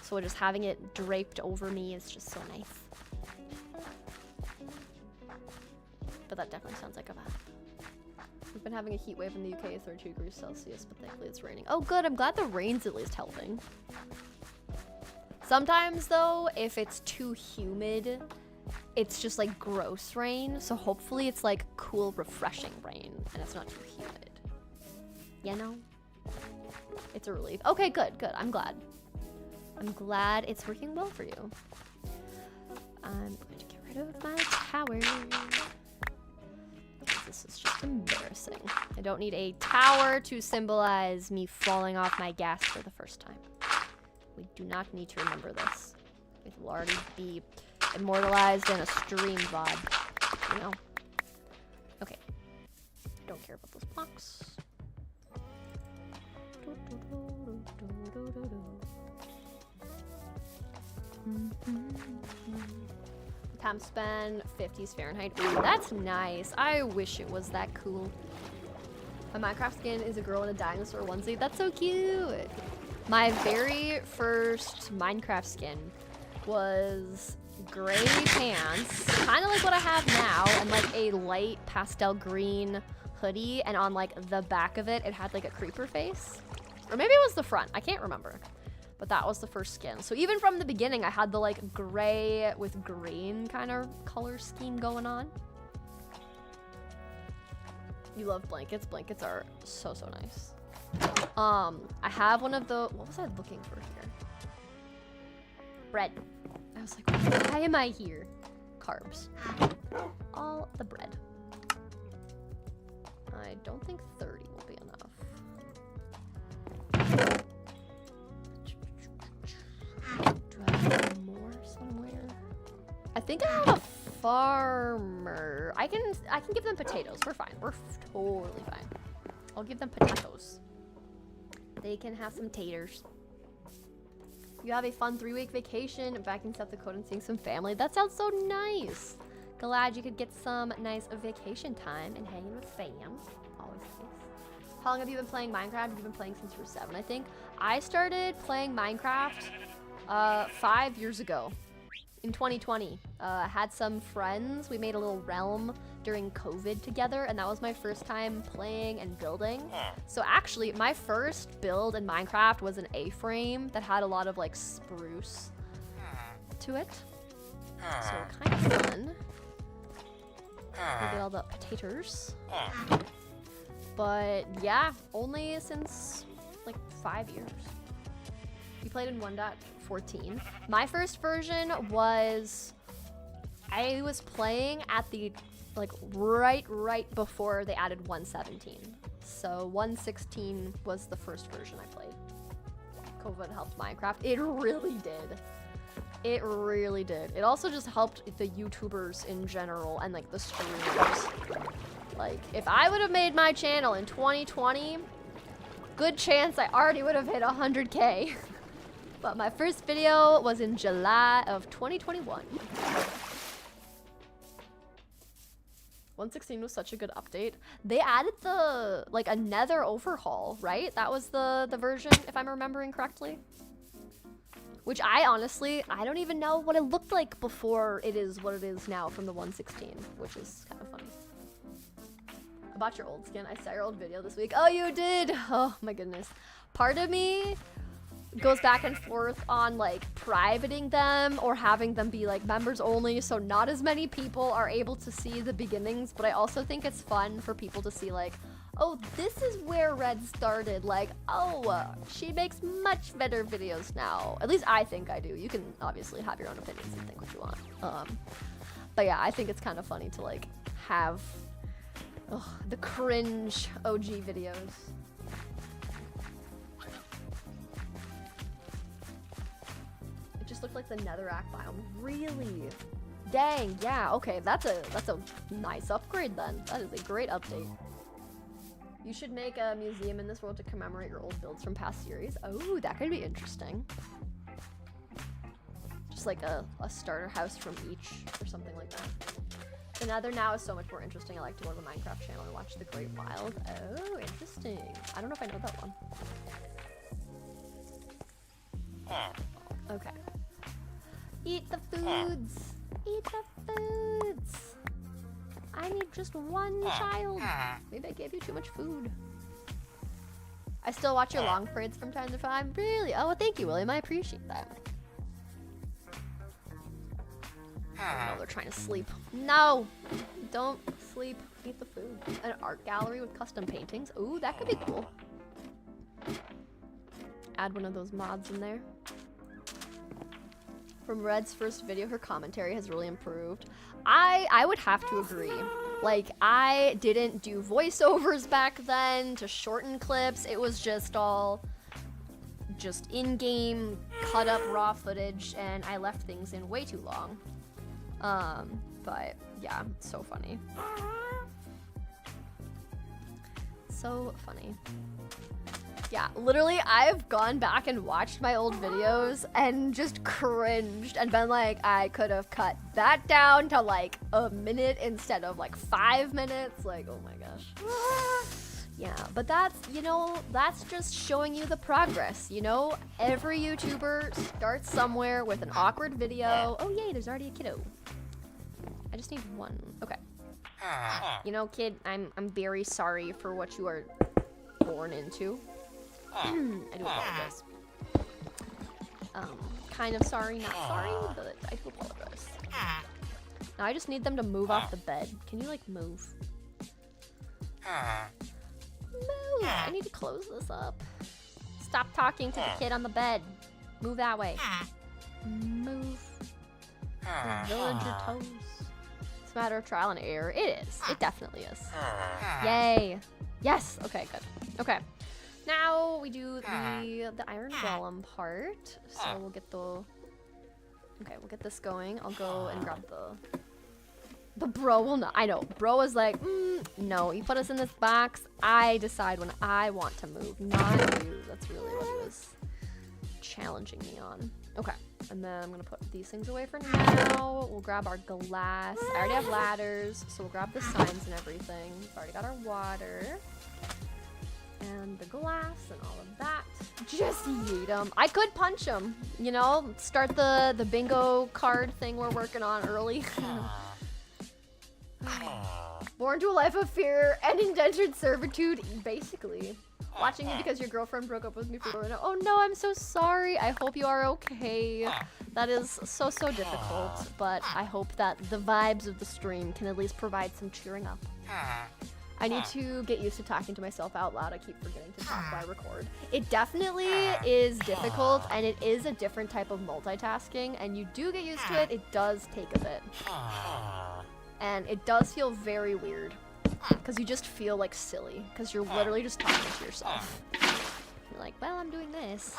So just having it draped over me is just so nice. But that definitely sounds like a bath. We've been having a heat wave in the UK, 32 degrees Celsius, but thankfully it's raining. Oh good, I'm glad the rain's at least helping. Sometimes though, if it's too humid, it's just like gross rain. So hopefully it's like cool, refreshing rain, and it's not too humid. You know? It's a relief. Okay, good, good, I'm glad. I'm glad it's working well for you. I'm going to get rid of my tower. This is just embarrassing. I don't need a tower to symbolize me falling off my gas for the first time. We do not need to remember this. It will already be immortalized in a stream VOD, you know? Okay. Don't care about those blocks. Time spent 50s Fahrenheit. Ooh, that's nice. I wish it was that cool. My Minecraft skin is a girl in a dinosaur onesie. That's so cute. My very first Minecraft skin was gray pants, kind of like what I have now, and like a light pastel green hoodie, and on like the back of it, it had like a creeper face. Or maybe it was the front. I can't remember. But that was the first skin. So even from the beginning, I had the like gray with green kind of color scheme going on. You love blankets. Blankets are so, so nice. I have one of the, what was I looking for here? Bread. I was like, why am I here? Carbs. All the bread. I don't think 30 will be enough. think I have a farmer. I can give them potatoes. We're fine. We're totally fine. I'll give them potatoes. They can have some taters. You have a fun 3-week vacation back in South Dakota and seeing some family. That sounds so nice. Glad you could get some nice vacation time and hanging with fam. Always nice. How long have you been playing Minecraft? You've been playing since you were 7, I think. I started playing Minecraft 5 years ago. In 2020, I had some friends. We made a little realm during COVID together, and that was my first time playing and building. So actually, my first build in Minecraft was an A-frame that had a lot of like spruce to it. So kind of fun. We get all the potatoes. But yeah, only since like 5 years. We played in 1.14. My first version was, I was playing at the, like right before they added 1.17. So 1.16 was the first version I played. COVID helped Minecraft. It really did. It really did. It also just helped the YouTubers in general and like the streamers. Like, if I would have made my channel in 2020, good chance I already would have hit 100K. But my first video was in July of 2021. 1.16 was such a good update. They added the, like, a nether overhaul, right? That was the version, if I'm remembering correctly. Which I honestly, I don't even know what it looked like before it is what it is now from the 1.16, which is kind of funny. I bought your old skin. I saw your old video this week. Oh, you did? Oh my goodness. Part of me goes back and forth on like privating them or having them be like members only, so not as many people are able to see the beginnings, but I also think it's fun for people to see like, oh, this is where Red started. Like, oh, she makes much better videos now. At least I think I do. You can obviously have your own opinions and think what you want. But yeah, I think it's kind of funny to like have the cringe OG videos. It just looked like the netherrack biome. Really? Dang, yeah, okay, that's a nice upgrade then. That is a great update. You should make a museum in this world to commemorate your old builds from past series. Oh, that could be interesting. Just like a starter house from each or something like that. The Nether now is so much more interesting. I like to go to the Minecraft channel and watch The Great Wild. Oh, interesting. I don't know if I know that one. Okay. Eat the foods. Eat the foods. I need just one child. Maybe I gave you too much food. I still watch your long parades from time to time. Really? Oh, well, thank you, William. I appreciate that. Oh, they're trying to sleep. No! Don't sleep. Eat the food. An art gallery with custom paintings. Ooh, that could be cool. Add one of those mods in there. From Red's first video, her commentary has really improved. I would have to agree. Like, I didn't do voiceovers back then to shorten clips. It was just all just in-game cut up raw footage, and I left things in way too long. But yeah, so funny. So funny. Yeah, literally, I've gone back and watched my old videos and just cringed and been like, I could have cut that down to like a minute instead of like 5 minutes. Like, oh my gosh. Yeah, but that's, you know, that's just showing you the progress, you know? Every YouTuber starts somewhere with an awkward video. Oh yay, there's already a kiddo. I just need one. Okay. You know, kid, I'm very sorry for what you are born into. I do apologize. Kind of sorry, not sorry, but I do apologize. Now I just need them to move off the bed. Can you like move? Move! I need to close this up. Stop talking to the kid on the bed. Move that way. Move. Villager toes. It's a matter of trial and error. It is. It definitely is. Yay. Yes. Okay, good. Okay. Now we do the iron golem part. So we'll get the Okay, we'll get this going. I'll go and grab the bro will not. I know. Bro is like, no, you put us in this box. I decide when I want to move, not you. That's really what he was challenging me on. Okay, and then I'm gonna put these things away for now. We'll grab our glass. I already have ladders, so we'll grab the signs and everything. We've already got our water. And the glass and all of that. Just yeet him. I could punch him, you know? Start the bingo card thing we're working on early. Born to a life of fear and indentured servitude, basically. Watching you because your girlfriend broke up with me for oh no, I'm so sorry. I hope you are okay. That is so difficult, but I hope that the vibes of the stream can at least provide some cheering up. I need to get used to talking to myself out loud. I keep forgetting to talk while I record. It definitely is difficult, and it is a different type of multitasking, and you do get used to it. It does take a bit. And it does feel very weird, because you just feel like silly, because you're literally just talking to yourself. You're like, well, I'm doing this.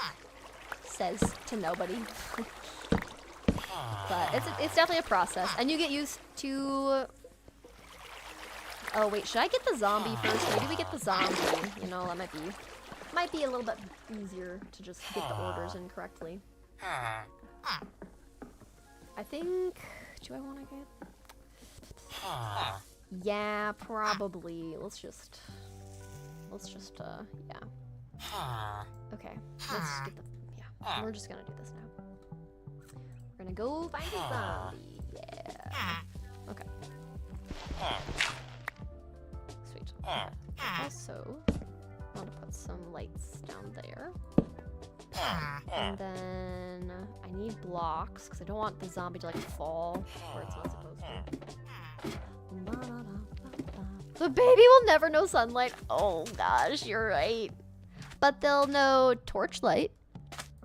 Says to nobody. But it's definitely a process, and you get used to... Oh wait, should I get the zombie first? Maybe we get the zombie. You know, that might be a little bit easier to just get the orders in correctly. I think... Do I want to get... Yeah, probably. Let's just, yeah. Okay, let's get the, yeah. We're just gonna do this now. We're gonna go find a zombie. Yeah. Okay. Sweet. Also, I want to put some lights down there. And then I need blocks because I don't want the zombie to like fall where it's not supposed to. The baby will never know sunlight. Oh gosh, you're right. But they'll know torchlight.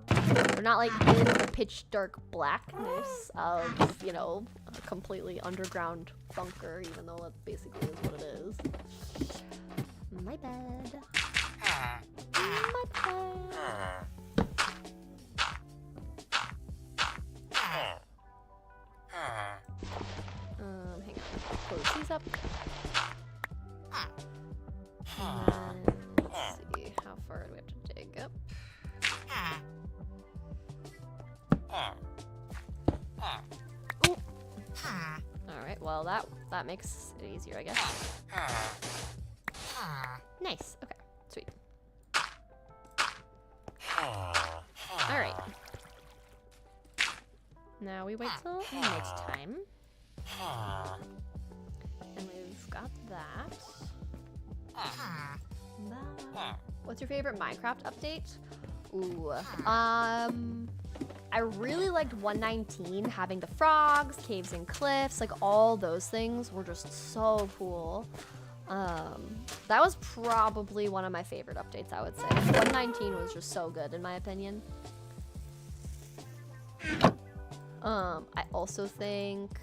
They're not like in the pitch dark blackness of, you know, a completely underground bunker, even though that basically is what it is. My bad. My bad. Hang on. Close these up. And then, let's see, how far do we have to dig up? Ooh. Alright, well that makes it easier, I guess. Nice, okay, sweet. Alright. Now we wait till night time. And we've got that. What's your favorite Minecraft update? Ooh, I really liked 119, having the frogs, caves and cliffs, like all those things were just so cool. That was probably one of my favorite updates, I would say. 119 was just so good in my opinion. I also think,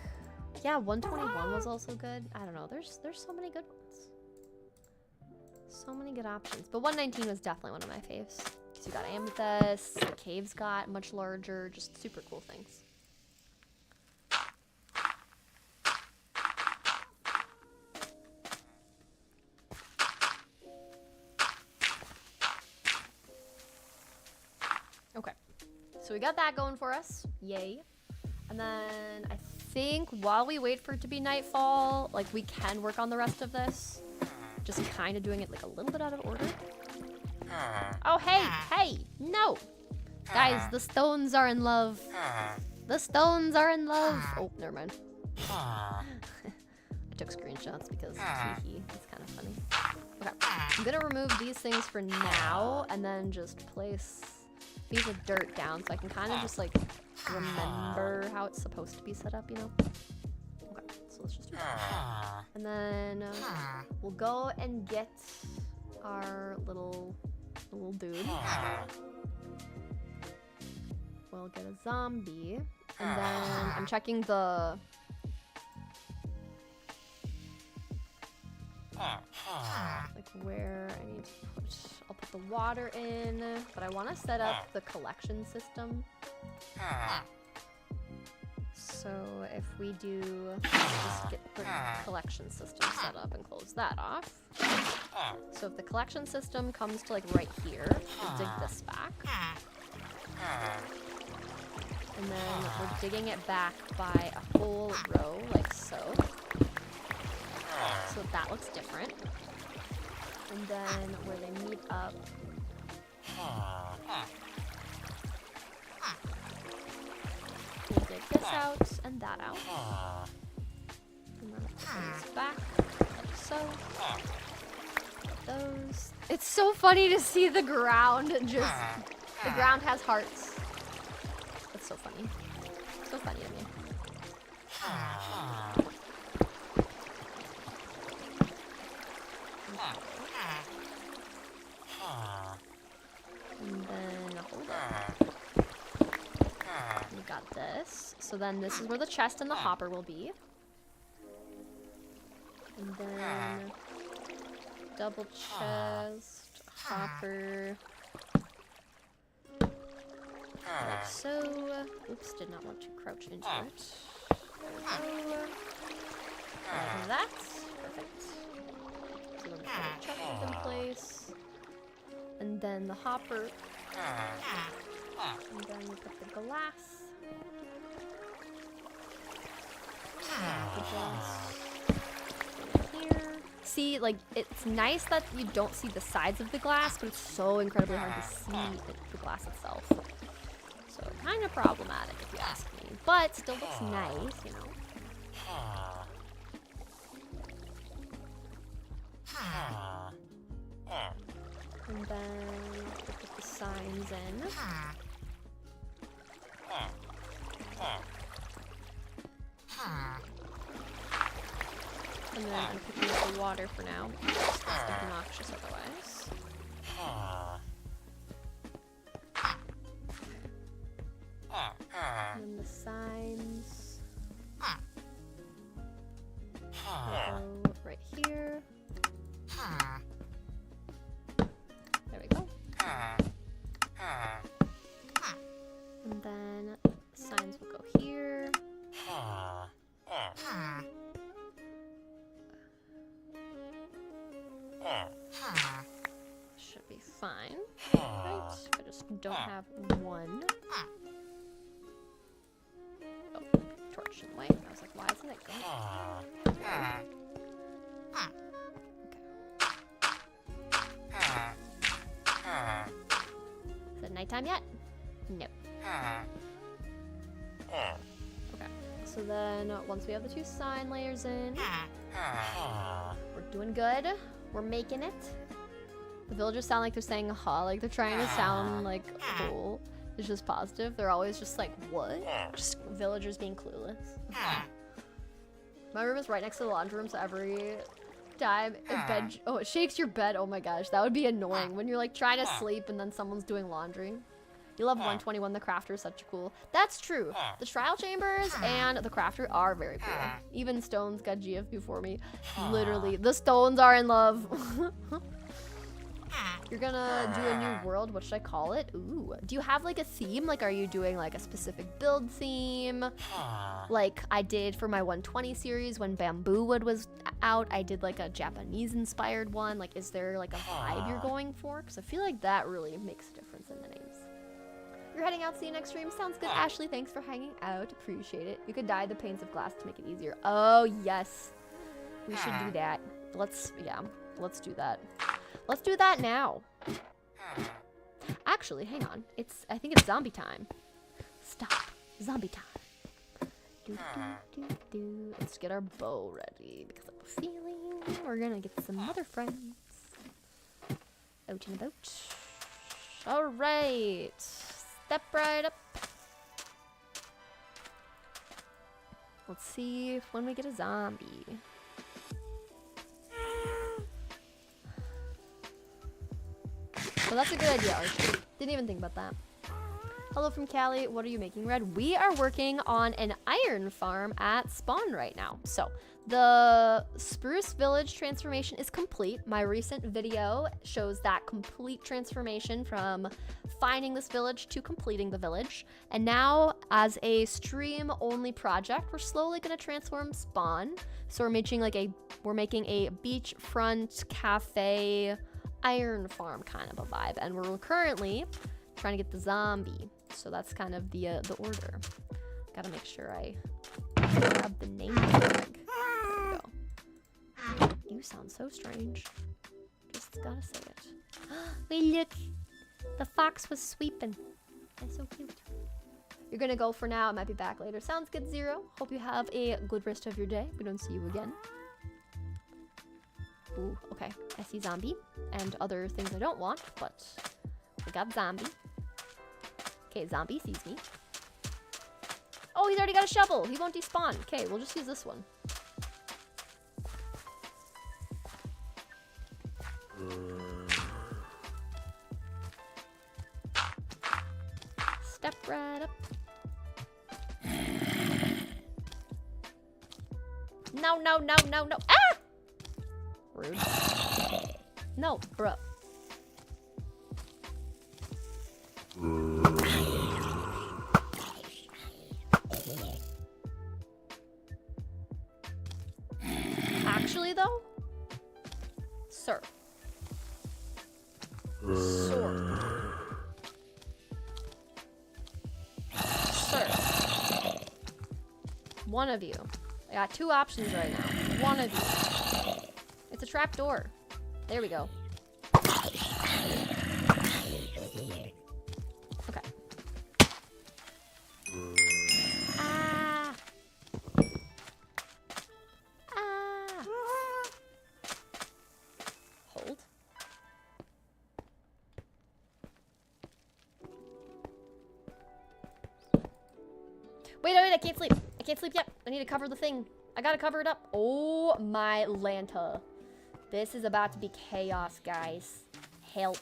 yeah, 121 was also good. I don't know, there's so many good ones. So many good options, but 119 was definitely one of my faves. Because you got amethyst, the caves got much larger, just super cool things. Okay, so we got that going for us, yay. And then I think while we wait for it to be nightfall, like we can work on the rest of this. Just kind of doing it like a little bit out of order. Oh, hey, no. Guys, the stones are in love. The stones are in love. Oh, never mind. I took screenshots because it's kind of funny. Okay, I'm gonna remove these things for now and then just place a piece of dirt down so I can kind of just like remember how it's supposed to be set up, you know? Okay, so let's just do that. And then we'll go and get our little dude. We'll get a zombie. And then I'm checking the... like where I need to put... I'll put the water in, but I want to set up the collection system. So if we do, just get the collection system set up and close that off. So if the collection system comes to like right here, we'll dig this back. And then we're digging it back by a whole row, like so. So that looks different. And then where they meet up, we'll dig this out and that out. And then put these back, like so. Those. It's so funny to see the ground just, the ground has hearts. That's so funny. So funny to me. And then, hold up. We got this. So then this is where the chest and the hopper will be. And then double chest, hopper. Like so. Oops, did not want to crouch into it. There we go. Like that. Perfect. So then the chest is in place. And then the hopper. And then we put the glass. The glass here. See, like, it's nice that you don't see the sides of the glass, but it's so incredibly hard to see the glass itself. So kind of problematic if you ask me, but still looks nice, you know. And then we'll put the signs in. And then I'm picking up the water for now. It's obnoxious otherwise. And then the signs will go right here. There we go. And then signs will go here. Should be fine. Right. I just don't have one. Oh, torch in the way. I was like, why isn't it going? Okay. Is it nighttime yet? No. Okay. So then once we have the two sign layers in, we're doing good. We're making it. The villagers sound like they're saying ha, like they're trying to sound like cool. It's just positive. They're always just like, what? Just villagers being clueless. My room is right next to the laundry room, so every time it shakes your bed. Oh my gosh, that would be annoying when you're like trying to sleep and then someone's doing laundry. You love 121, the crafter is such a cool. That's true. The trial chambers and the crafter are very cool. Even stones got GF before me. Literally, the stones are in love. You're gonna do a new world. What should I call it? Ooh. Do you have like a theme? Like, are you doing like a specific build theme? Like I did for my 120 series when Bamboo Wood was out. I did like a Japanese inspired one. Like, is there like a vibe you're going for? Because I feel like that really makes a difference in the names. You're heading out. See you next stream. Sounds good. Ashley, thanks for hanging out. Appreciate it. You could dye the panes of glass to make it easier. Oh, yes. We should do that. Let's do that. Let's do that now. Actually, hang on. I think it's zombie time. Stop. Zombie time. Let's get our bow ready because I have a feeling we're gonna get some other friends out and about. All right. Step right up. Let's see when we get a zombie. Well, that's a good idea, Archie. Didn't even think about that. Hello from Cali. What are you making, Red? We are working on an iron farm at spawn right now. So the Spruce Village transformation is complete. My recent video shows that complete transformation from finding this village to completing the village. And now as a stream only project, we're slowly going to transform spawn. So we're making a beachfront cafe iron farm kind of a vibe. And we're currently trying to get the zombie. So that's kind of the order. Gotta make sure I grab the name tag. There we go. You sound so strange. Just gotta say it. Wait, look. The fox was sweeping. That's so cute. You're gonna go for now. I might be back later. Sounds good, Zero. Hope you have a good rest of your day. We don't see you again. Ooh, okay. I see zombie and other things I don't want, but we got zombie. Okay, zombie sees me. Oh, he's already got a shovel. He won't despawn. Okay, we'll just use this one. Step right up. No, no, no, no, no. Ah! Rude. No, bro. Actually, though, sir. Sword. Sir. One of you. I got two options right now. One of you. It's a trap door. There we go. Okay. Ah. Ah. Hold. Wait, I can't sleep. I can't sleep yet. I need to cover the thing. I gotta cover it up. Oh my Lanta. This is about to be chaos, guys. Help.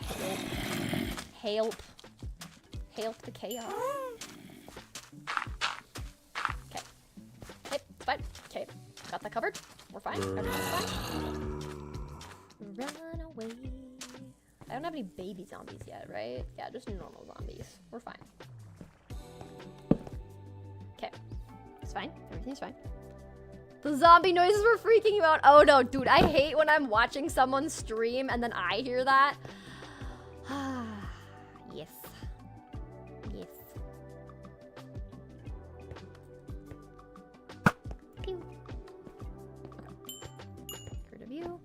Help. Help. Help the chaos. Okay. Okay, it's fine. Okay, got that covered. We're fine. Everything's fine. Run away. I don't have any baby zombies yet, right? Yeah, just normal zombies. We're fine. Okay. It's fine. Everything's fine. The zombie noises were freaking you out. Oh no, dude, I hate when I'm watching someone stream and then I hear that. Yes. Yes. Pew. Okay. Get rid of you.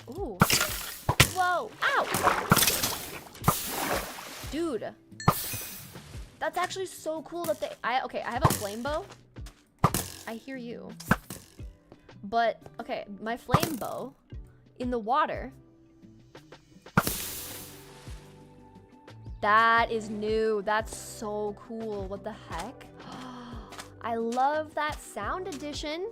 Ooh. Whoa. Ow. Dude. That's actually so cool that okay, I have a flame bow. I hear you. But, okay, my flame bow in the water. That is new. That's so cool. What the heck? I love that sound addition.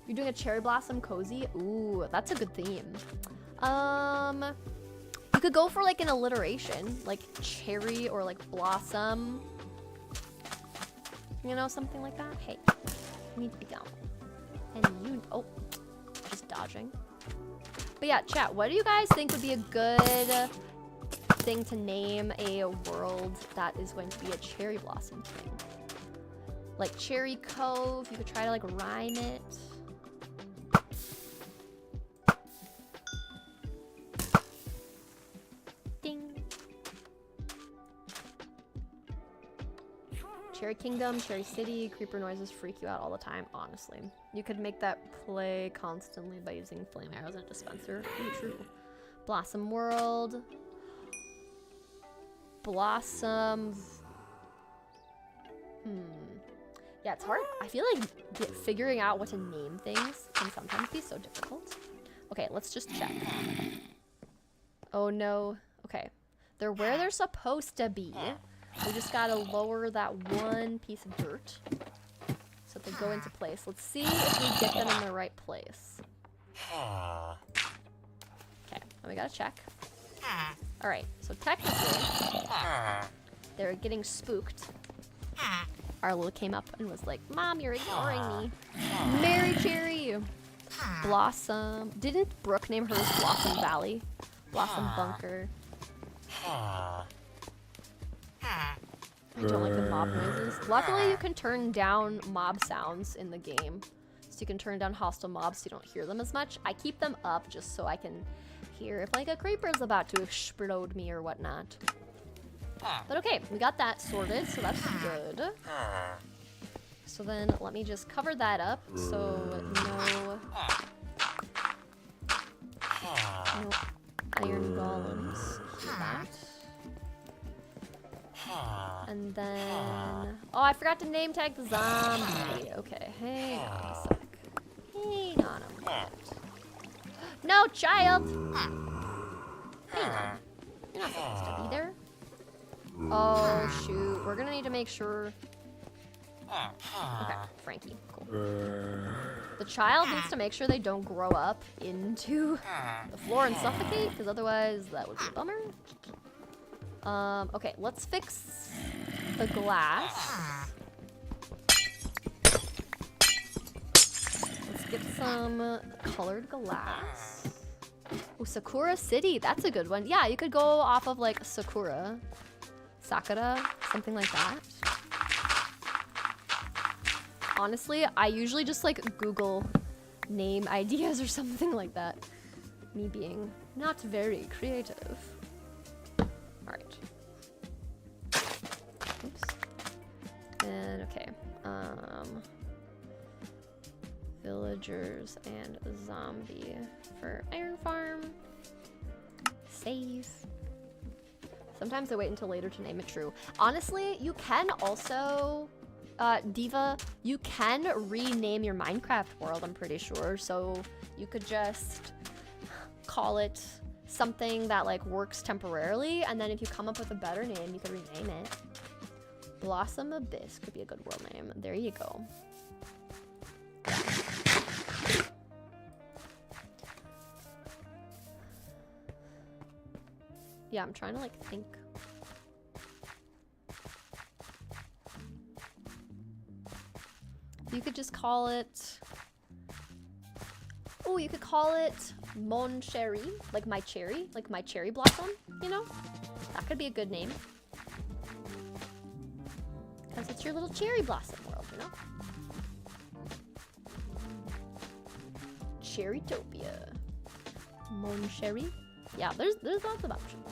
You're doing a cherry blossom cozy? Ooh, that's a good theme. You could go for like an alliteration, like cherry or like blossom. You know, something like that. Hey, you need to be down. And you, oh, just dodging. But yeah, chat, what do you guys think would be a good thing to name a world that is going to be a cherry blossom thing? Like Cherry Cove, you could try to like rhyme it. Cherry Kingdom, Cherry City, creeper noises freak you out all the time, honestly. You could make that play constantly by using flame arrows and a dispenser. Ooh, true. Blossom World. Blossom. Yeah, it's hard. I feel like figuring out what to name things can sometimes be so difficult. Okay, let's just check. Oh no. Okay. They're where they're supposed to be. We just gotta lower that one piece of dirt so they go into place. Let's see if we get them in the right place. Okay, we gotta check. All right, so technically, they're getting spooked. Arlo came up and was like, Mom, you're ignoring me. Mary Cherry. Blossom. Didn't Brooke name hers Blossom Valley? Blossom Bunker. I don't like the mob noises. Luckily, you can turn down mob sounds in the game. So you can turn down hostile mobs so you don't hear them as much. I keep them up just so I can hear if like a creeper's about to explode me or whatnot. But okay, we got that sorted, so that's good. So then let me just cover that up so no iron golems hear that. And then, oh, I forgot to name tag the zombie. Okay, hang on a sec. Hang on a minute. No, child! Hang on. You're not supposed to be there. Oh, shoot. We're gonna need to make sure. Okay, Frankie. Cool. The child needs to make sure they don't grow up into the floor and suffocate, because otherwise that would be a bummer. Okay, let's fix the glass. Let's get some colored glass. Oh, Sakura City, that's a good one. Yeah, you could go off of like Sakura, something like that. Honestly, I usually just like Google name ideas or something like that. Me being not very creative. Alright. Oops. And okay. Villagers and zombie for iron farm. Save. Sometimes I wait until later to name it true. Honestly, you can also, Diva, you can rename your Minecraft world, I'm pretty sure. So you could just call it something that like works temporarily, and then if you come up with a better name, you could rename it. Blossom Abyss could be a good world name. There you go. Yeah, I'm trying to like think. You could just call it. Oh, you could call it Mon Cherry, like my cherry blossom, you know? That could be a good name. Because it's your little cherry blossom world, you know? Cherrytopia. Mon Cherry. Yeah, there's lots of options.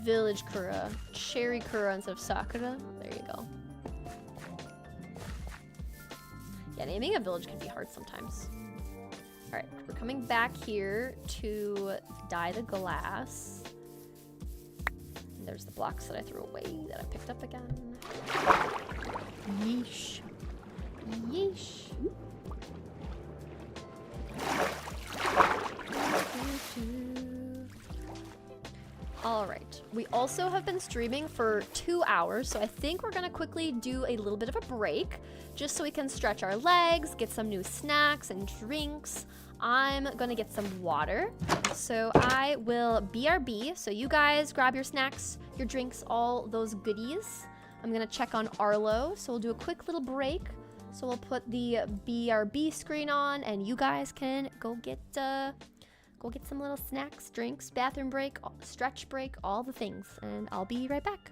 Village Kura. Cherry Kura instead of Sakura. There you go. Yeah, naming a village can be hard sometimes. Alright, we're coming back here to dye the glass. And there's the blocks that I threw away that I picked up again. Yeesh. Yeesh. Alright, we also have been streaming for 2 hours, so I think we're gonna quickly do a little bit of a break, just so we can stretch our legs, get some new snacks and drinks. I'm gonna get some water, so I will BRB, so you guys grab your snacks, your drinks, all those goodies. I'm gonna check on Arlo, so we'll do a quick little break. So we'll put the BRB screen on, and you guys can go get some little snacks, drinks, bathroom break, stretch break, all the things, and I'll be right back.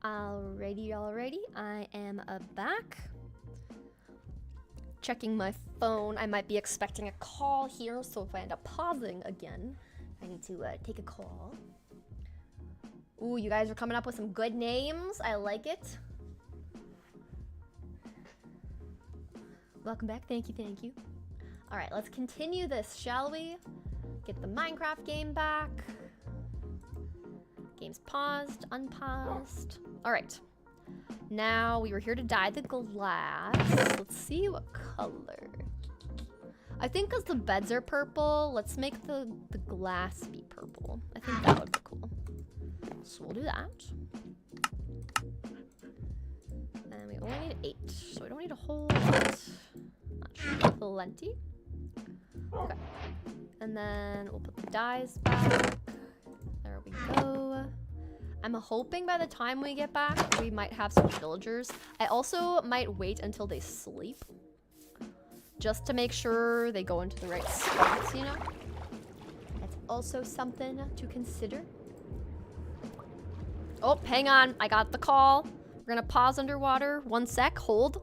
Alrighty, I am back. Checking my phone. I might be expecting a call here, so if I end up pausing again, I need to take a call. Ooh, you guys are coming up with some good names. I like it. Welcome back. Thank you. All right, let's continue this, shall we? Get the Minecraft game back. Game's paused, unpaused. All right. Now, we were here to dye the glass. Let's see what color. I think because the beds are purple, let's make the glass be purple. I think that would be cool. So we'll do that. And we only need 8, so we don't need a whole lot. Not sure, plenty. Okay. And then we'll put the dyes back. There we go. I'm hoping by the time we get back, we might have some villagers. I also might wait until they sleep. Just to make sure they go into the right spots, you know? That's also something to consider. Oh, hang on. I got the call. We're gonna pause underwater. 1 sec. Hold.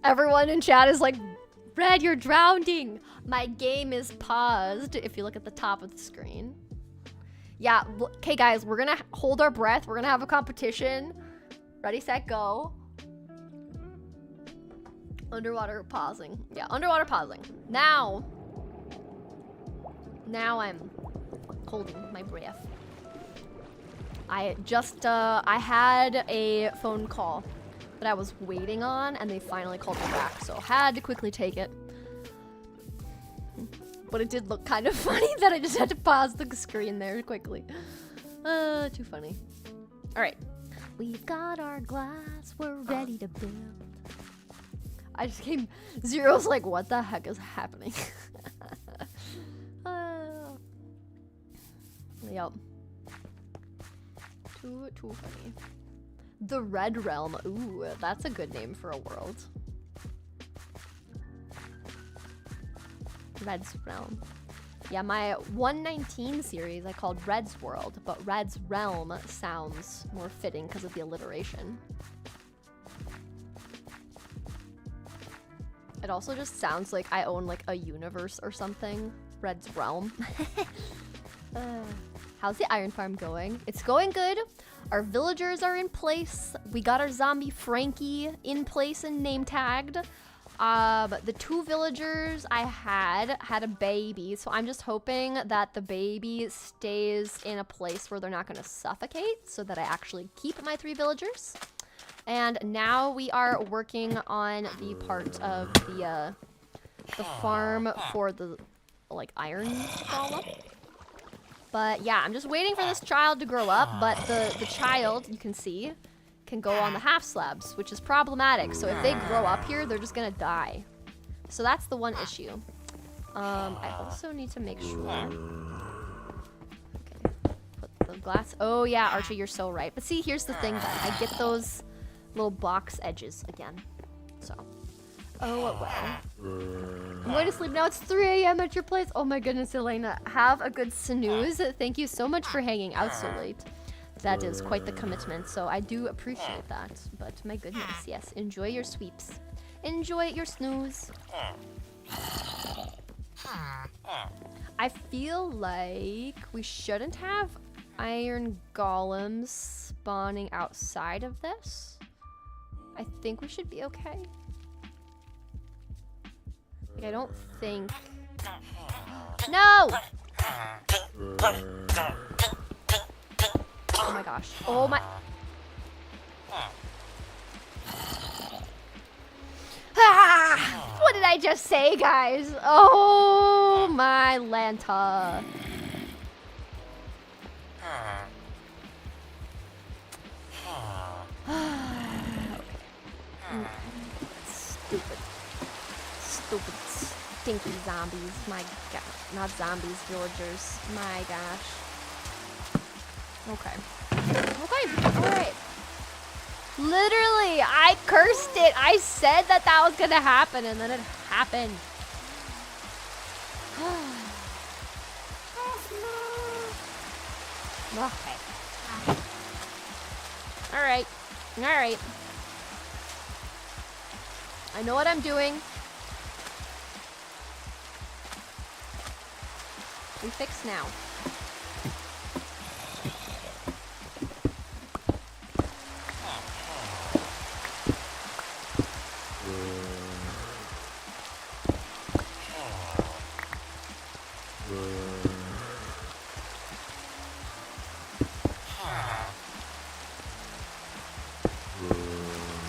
Everyone in chat is like, Red, you're drowning. My game is paused, if you look at the top of the screen. Yeah, okay guys, we're gonna hold our breath. We're gonna have a competition. Ready, set, go. Underwater pausing. Yeah, underwater pausing. Now I'm holding my breath. I had a phone call that I was waiting on, and they finally called me back, so had to quickly take it. But it did look kind of funny that I just had to pause the screen there quickly. Too funny. All right. We've got our glass, we're ready to build. I just came, Zero's like, what the heck is happening? Yep. Too funny. The Red Realm. Ooh, that's a good name for a world. Red's Realm. Yeah, my 119 series I called Red's World, but Red's Realm sounds more fitting because of the alliteration. It also just sounds like I own like a universe or something. Red's Realm. How's the iron farm going? It's going good. Our villagers are in place. We got our zombie Frankie in place and name tagged. The 2 villagers I had a baby, so I'm just hoping that the baby stays in a place where they're not going to suffocate, so that I actually keep my 3 villagers. And now we are working on the part of the farm for the like iron golem. But yeah, I'm just waiting for this child to grow up, but the child, you can see, can go on the half slabs, which is problematic. So if they grow up here, they're just gonna die. So that's the one issue. I also need to make sure. Okay, put the glass. Oh yeah, Archie, you're so right. But see, here's the thing then. I get those little box edges again. So, oh well. I'm going to sleep now. It's 3 a.m. at your place. Oh my goodness, Elena. Have a good snooze. Thank you so much for hanging out so late. That is quite the commitment, so I do appreciate that. But my goodness, yes. Enjoy your sweeps. Enjoy your snooze. I feel like we shouldn't have iron golems spawning outside of this, I think we should be okay. Like, I don't think... No! Oh my gosh. Oh my... Ah! What did I just say, guys? Oh my Lanta. Stupid. Stupid, stinky zombies. My god. Not zombies, villagers. My gosh. Okay. Okay. Alright. Literally, I cursed it. I said that that was gonna happen, and then it happened. Okay. Alright. Alright. I know what I'm doing. We fix now.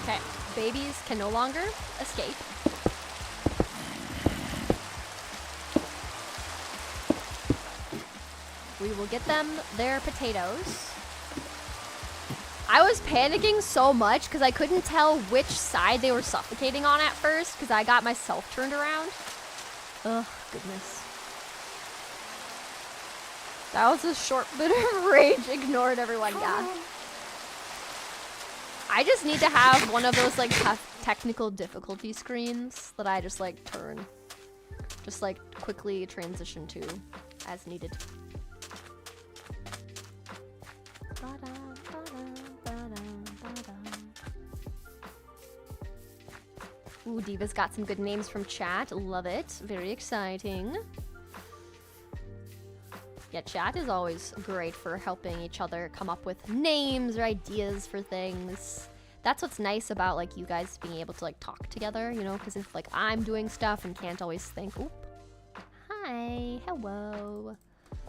Okay, babies can no longer escape. We will get them their potatoes. I was panicking so much because I couldn't tell which side they were suffocating on at first because I got myself turned around. Oh, goodness. That was a short bit of rage. Ignored everyone, yeah. I just need to have one of those like technical difficulty screens that I just like turn. Just like quickly transition to as needed. Ooh, Diva's got some good names from chat. Love it. Very exciting. Yeah, chat is always great for helping each other come up with names or ideas for things. That's what's nice about like you guys being able to like talk together, you know, because if like I'm doing stuff and can't always think, oop, hi, hello.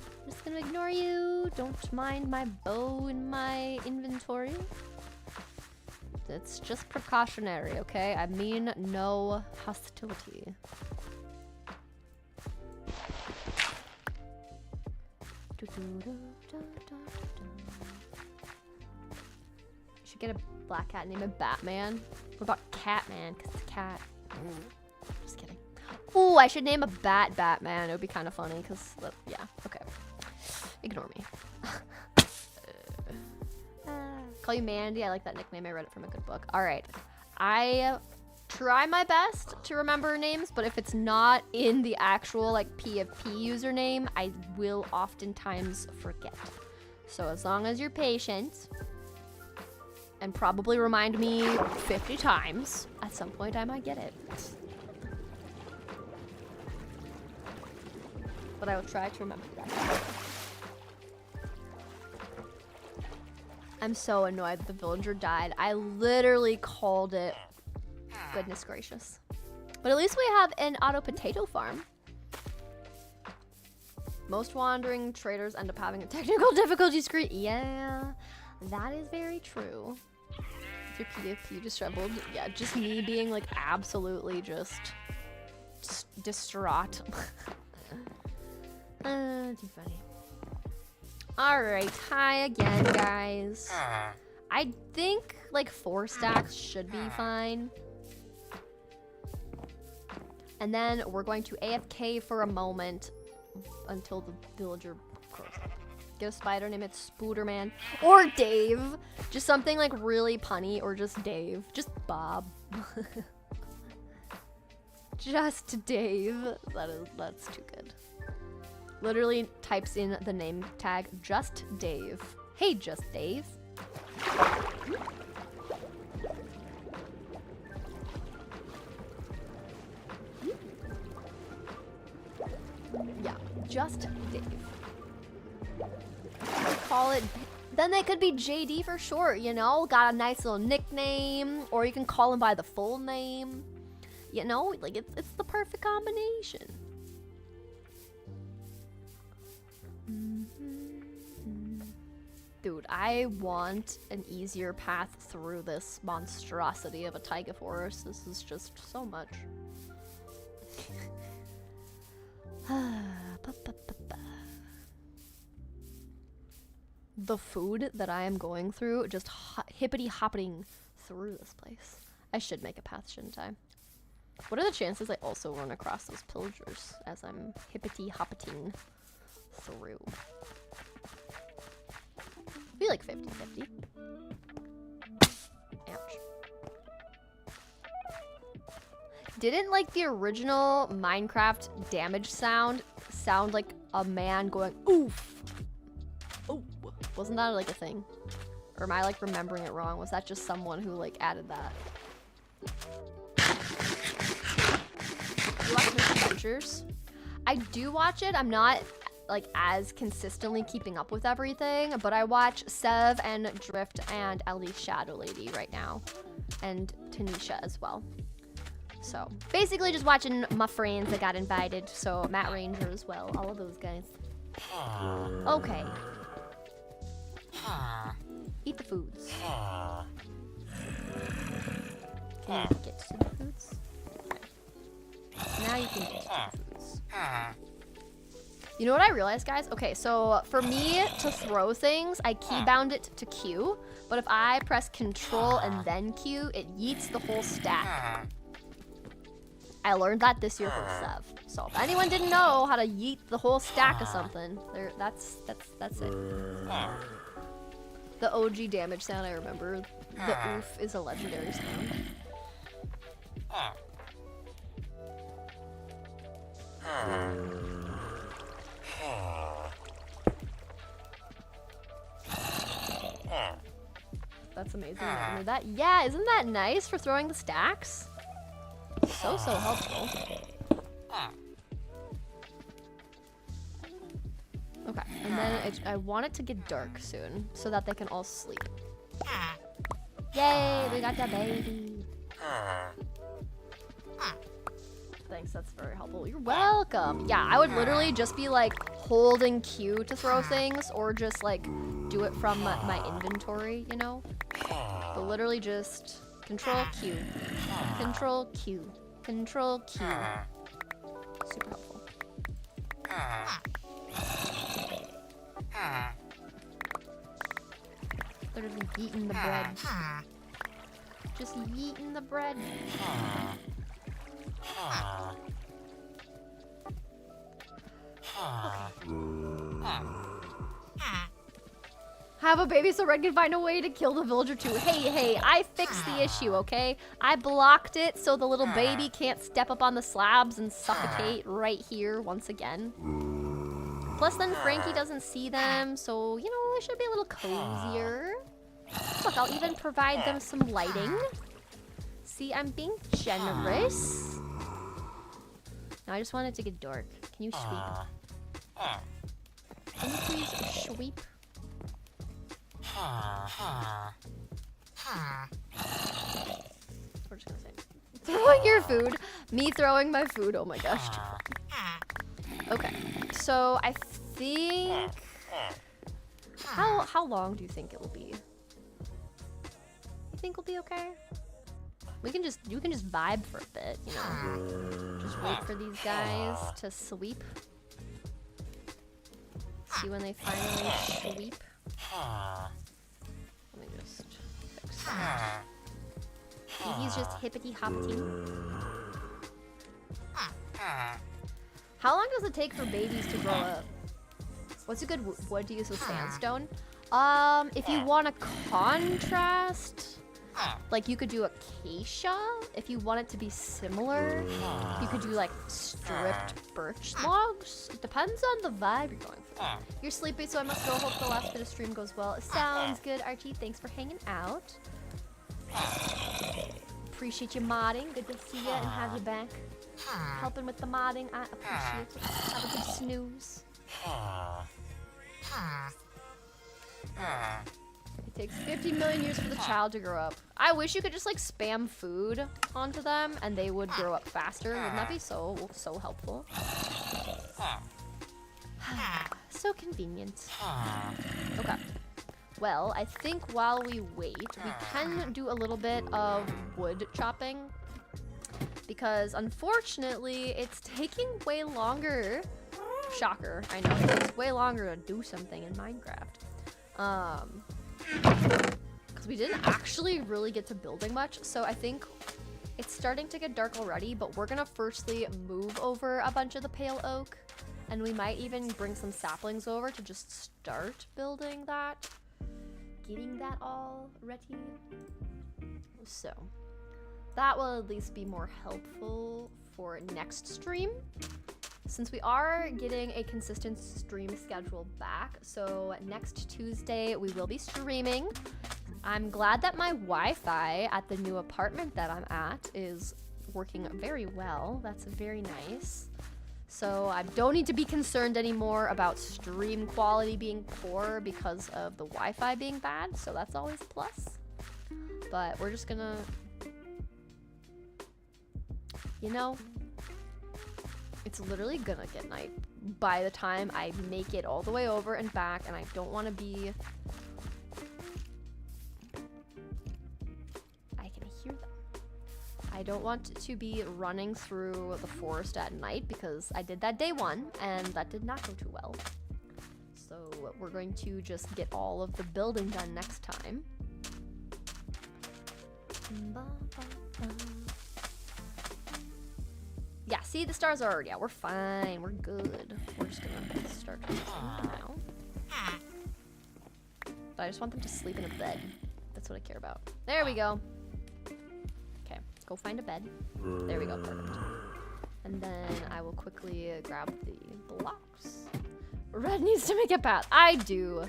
I'm just gonna ignore you. Don't mind my bow in my inventory. It's just precautionary, okay? I mean no hostility. Should get a black cat named Batman. What about Catman? Because it's a cat. Just kidding. Ooh, I should name a Batman. It would be kind of funny because, yeah, okay. Ignore me. Call you Mandy. I like that nickname. I read it from a good book. All right. I try my best to remember names, but if it's not in the actual like PFP username, I will oftentimes forget. So as long as you're patient and probably remind me 50 times, at some point I might get it. But I will try to remember that. I'm so annoyed that the villager died. I literally called it. Goodness gracious. But at least we have an auto potato farm. Most wandering traders end up having a technical difficulty screen. Yeah, that is very true. Is your PFP disheveled? Yeah, just me being like absolutely just distraught. Too funny. Alright, hi again, guys. I think like 4 stacks should be fine. And then we're going to AFK for a moment until the villager grows up. Get a spider, name it Spooderman. Or Dave. Just something like really punny, or just Dave. Just Bob. Just Dave. That's too good. Literally types in the name tag, Just Dave. Hey, Just Dave. Yeah, Just Dave. call it, then they could be JD for short, you know? Got a nice little nickname, or you can call him by the full name. You know, like it's the perfect combination. Dude, I want an easier path through this monstrosity of a taiga forest. This is just so much. The food that I am going through, just hippity-hopping through this place. I should make a path, shouldn't I? What are the chances I also run across those pillagers as I'm hippity-hoppeting through? Be like 50-50. Ouch. Didn't like the original Minecraft damage sound like a man going oof? Oh, wasn't that like a thing? Or am I like remembering it wrong? Was that just someone who like added that? You watch Mr. Adventures? I do watch it. I'm not like as consistently keeping up with everything, but I watch Sev and Drift and Ellie Shadow Lady right now, and Tanisha as well. So basically just watching my friends that got invited. So Matt Ranger as well, all of those guys. Okay. Eat the foods. Can you get to the foods? Okay. Now you can get to the foods. You know what I realized, guys? Okay, so for me to throw things, I keybound it to Q, but if I press Control and then Q, it yeets the whole stack. I learned that this year from Sev. So if anyone didn't know how to yeet the whole stack of something, that's it. The OG damage sound I remember. The oof is a legendary sound. That's amazing. Remember that? Yeah, isn't that nice for throwing the stacks? So helpful. Okay, and then I want it to get dark soon so that they can all sleep. Yay, we got the baby. Thanks, that's very helpful. You're welcome. Yeah, I would literally just be like holding Q to throw things, or just like do it from my inventory, you know? But literally just Control Q, Control Q, Control Q. Super helpful. Literally eating the bread. Just eating the bread. Have a baby so Red can find a way to kill the villager too. Hey, I fixed the issue, okay? I blocked it so the little baby can't step up on the slabs and suffocate right here once again. Plus then Frankie doesn't see them, so, you know, it should be a little cozier. Look, I'll even provide them some lighting. See, I'm being generous. Now I just want it to get dark. Can you sweep? Can you please sweep? We're just gonna say throwing your food. Me throwing my food. Oh my gosh. Okay, so I think how long do you think it will be? You think we'll be okay? You can just vibe for a bit, you know. Just wait for these guys to sweep. See when they finally sweep. Let me just fix that. See, he's just hippity-hoppity. How long does it take for babies to grow up? What's a good wood to use with sandstone? If you want a contrast, like you could do acacia. If you want it to be similar, you could do like stripped birch logs. It depends on the vibe you're going for. You're sleepy, so I must go. Hope the last bit of stream goes well. It sounds good, Archie. Thanks for hanging out. Appreciate you modding. Good to see you and have you back. Helping with the modding, I appreciate it. Have a good snooze. It takes 50 million years for the child to grow up. I wish you could just like spam food onto them and they would grow up faster. Wouldn't that be so helpful? So convenient. Okay. Well, I think while we wait, we can do a little bit of wood chopping. Because unfortunately, it's taking way longer. Shocker, I know. It takes way longer to do something in Minecraft. Because we didn't actually really get to building much. So I think it's starting to get dark already. But we're going to firstly move over a bunch of the pale oak. And we might even bring some saplings over to just start building that. Getting that all ready. So that will at least be more helpful for next stream. Since we are getting a consistent stream schedule back. So next Tuesday we will be streaming. I'm glad that my Wi-Fi at the new apartment that I'm at is working very well. That's very nice. So I don't need to be concerned anymore about stream quality being poor because of the Wi-Fi being bad. So that's always a plus. But we're just gonna, you know, it's literally gonna get night by the time I make it all the way over and back, and I don't want to be, I can hear them. I don't want to be running through the forest at night because I did that day one and that did not go too well. So we're going to just get all of the building done next time. Yeah, see, the stars are already out. We're fine. We're good. We're just gonna start now. But I just want them to sleep in a bed. That's what I care about. There we go. Okay, go find a bed. There we go, perfect. And then I will quickly grab the blocks. Red needs to make a path. I do.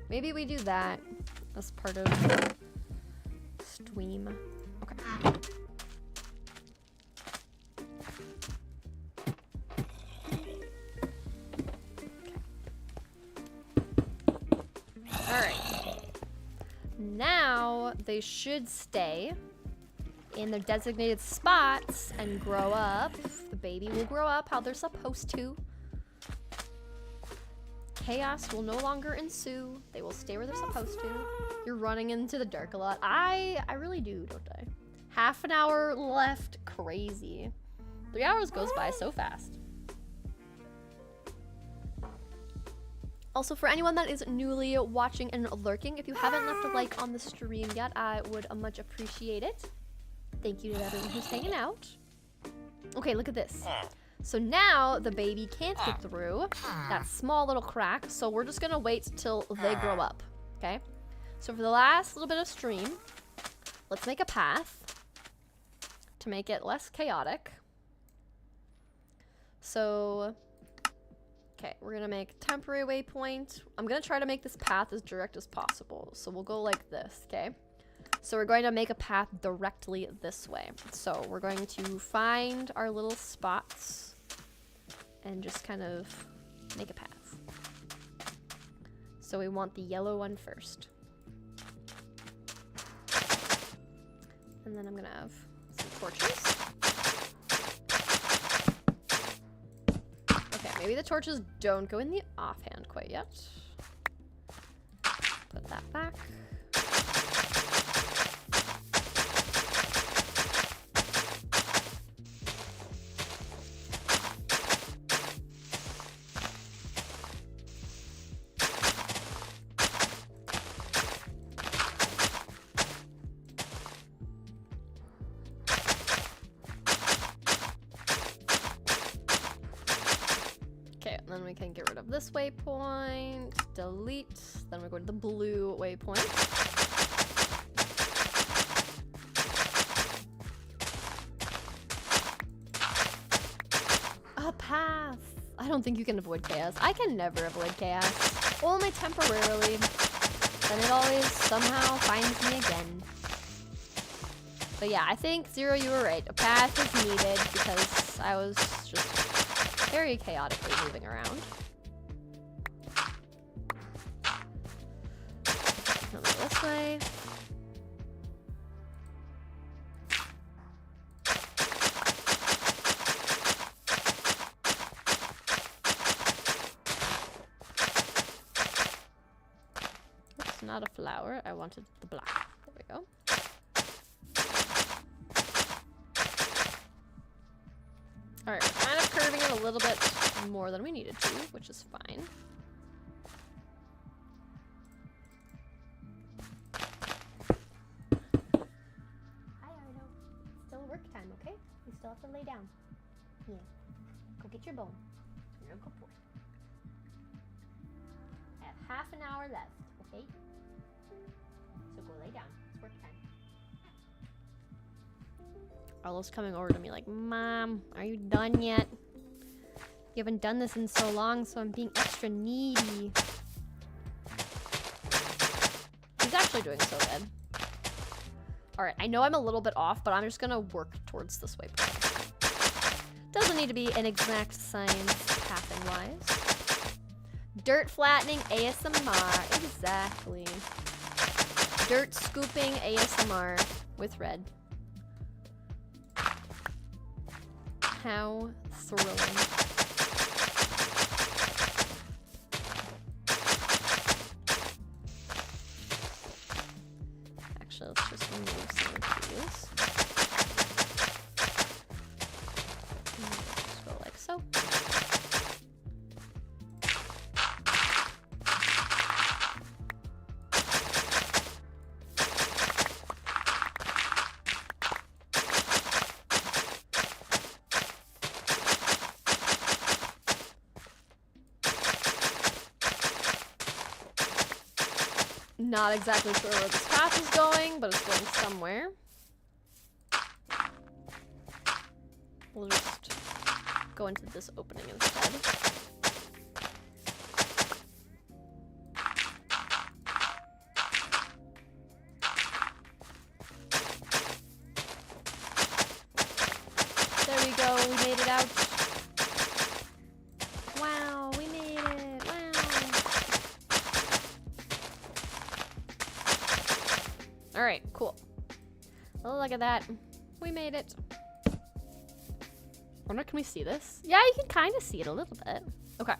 Maybe we do that as part of the stream. Okay. Alright. Now they should stay in their designated spots and grow up. The baby will grow up how they're supposed to. Chaos will no longer ensue. They will stay where they're supposed to. You're running into the dark a lot. I really do, don't I? Half an hour left. Crazy. 3 hours goes by so fast. Also, for anyone that is newly watching and lurking, if you haven't left a like on the stream yet, I would much appreciate it. Thank you to everyone who's hanging out. Okay, look at this. So now the baby can't get through that small little crack, so we're just gonna wait till they grow up, okay? So for the last little bit of stream, let's make a path to make it less chaotic. So, okay, we're gonna make a temporary waypoint. I'm gonna try to make this path as direct as possible. So we'll go like this, okay? So we're going to make a path directly this way. So we're going to find our little spots and just kind of make a path. So we want the yellow one first. And then I'm gonna have some torches. Okay, maybe the torches don't go in the offhand quite yet. Put that back. Then we can get rid of this waypoint, delete, then we go to the blue waypoint. A path! I don't think you can avoid chaos. I can never avoid chaos. Only temporarily. Then it always somehow finds me again. But yeah, I think, Zero, you were right. A path is needed because I was just very chaotically moving around. this way. Oops, not a flower. I wanted the black. There we go. Alright, we're kind of curving it a little bit more than we needed to, which is fine. Hi, Arno. Still work time, okay? You still have to lay down. Yeah. Go get your bone. You're a good boy. I have half an hour left, okay? So go lay down. It's work time. Arlo's coming over to me like, Mom, are you done yet? You haven't done this in so long, so I'm being extra needy. He's actually doing so good. Alright, I know I'm a little bit off, but I'm just gonna work towards this waypoint. Doesn't need to be an exact science pathing-wise. Dirt flattening ASMR. Exactly. Dirt scooping ASMR with red. How thrilling. Actually, let's just remove some of these. Just go like so. Not exactly sure where this path is going, but it's going somewhere. We'll just go into this opening instead. There we go, we made it out. Wow, we made it, wow. Alright, cool. Oh, look at that. We made it. I wonder, can we see this? Yeah, you can kind of see it a little bit. Okay.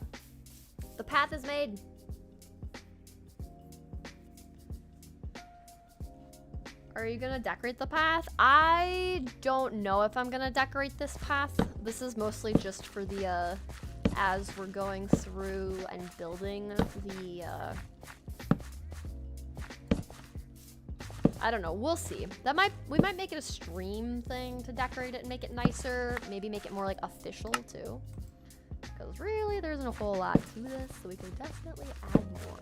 The path is made. Are you gonna decorate the path? I don't know if I'm gonna decorate this path. This is mostly just for the, as we're going through and building the, I don't know, we'll see. We might make it a stream thing to decorate it and make it nicer. Maybe make it more like official too. Because really, there isn't a whole lot to this, so we could definitely add more.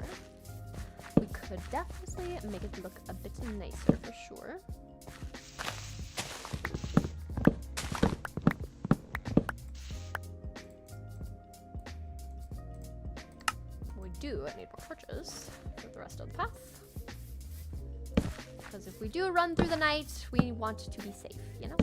We could definitely make it look a bit nicer for sure. We do need more torches for the rest of the path. Because if we do run through the night, we want to be safe, you know?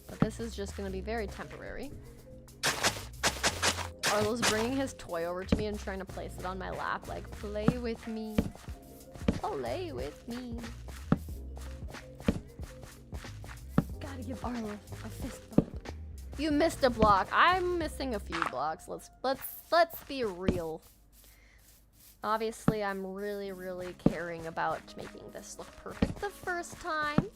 But this is just going to be very temporary. Arlo's bringing his toy over to me and trying to place it on my lap, like, play with me. Play with me. Gotta give Arlo a fist bump. You missed a block. I'm missing a few blocks. Let's be real. Obviously, I'm really caring about making this look perfect the first time.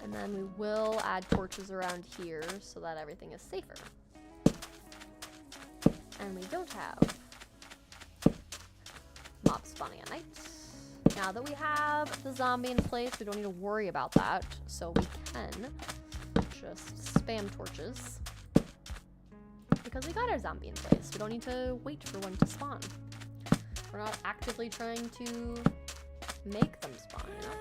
And then we will add torches around here so that everything is safer. And we don't have mobs spawning at night. Now that we have the zombie in place, we don't need to worry about that. So we can just spam torches. Because we got our zombie in place. We don't need to wait for one to spawn. We're not actively trying to make them spawn, you know?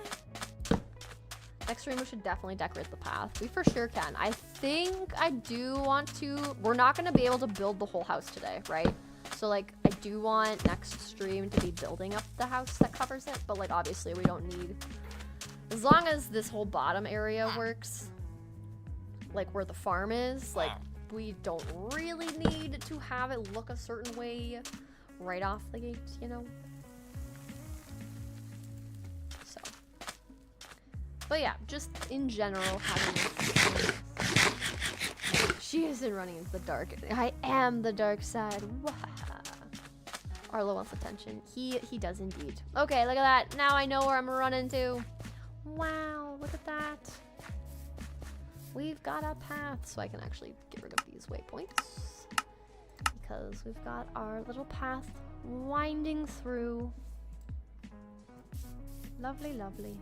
Next stream, we should definitely decorate the path. We for sure can. I think I do want to... We're not going to be able to build the whole house today, right? So like I do want next stream to be building up the house that covers it, but like obviously we don't need, as long as this whole bottom area works, like where the farm is, like we don't really need to have it look a certain way right off the gate, you know? So. But yeah, just in general having she isn't running into the dark. I am the dark side. Arlo wants attention. He does indeed. Okay, look at that. Now I know where I'm running to. Wow, look at that. We've got a path, so I can actually get rid of these waypoints because we've got our little path winding through. Lovely, lovely.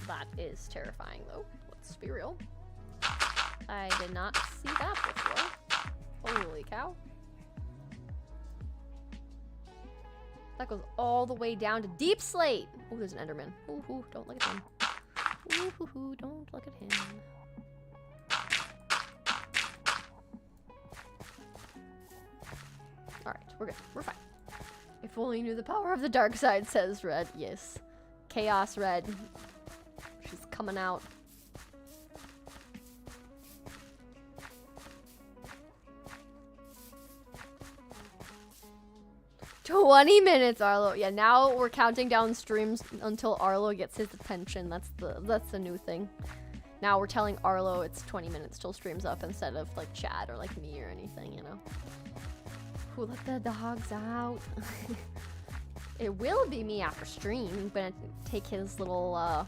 That is terrifying, though. Let's be real. I did not see that before. Holy cow. That goes all the way down to Deep Slate. Oh, there's an Enderman. Ooh, don't look at him. Ooh, don't look at him. Alright, we're good. We're fine. If only you knew the power of the dark side, says Red. Yes. Chaos Red. She's coming out. "20 minutes, Arlo." Yeah, now we're counting down streams until Arlo gets his attention. That's the new thing. Now we're telling Arlo it's 20 minutes till stream's up instead of like Chad or like me or anything, you know. Who let the dogs out? It will be me after stream. I'm gonna take his little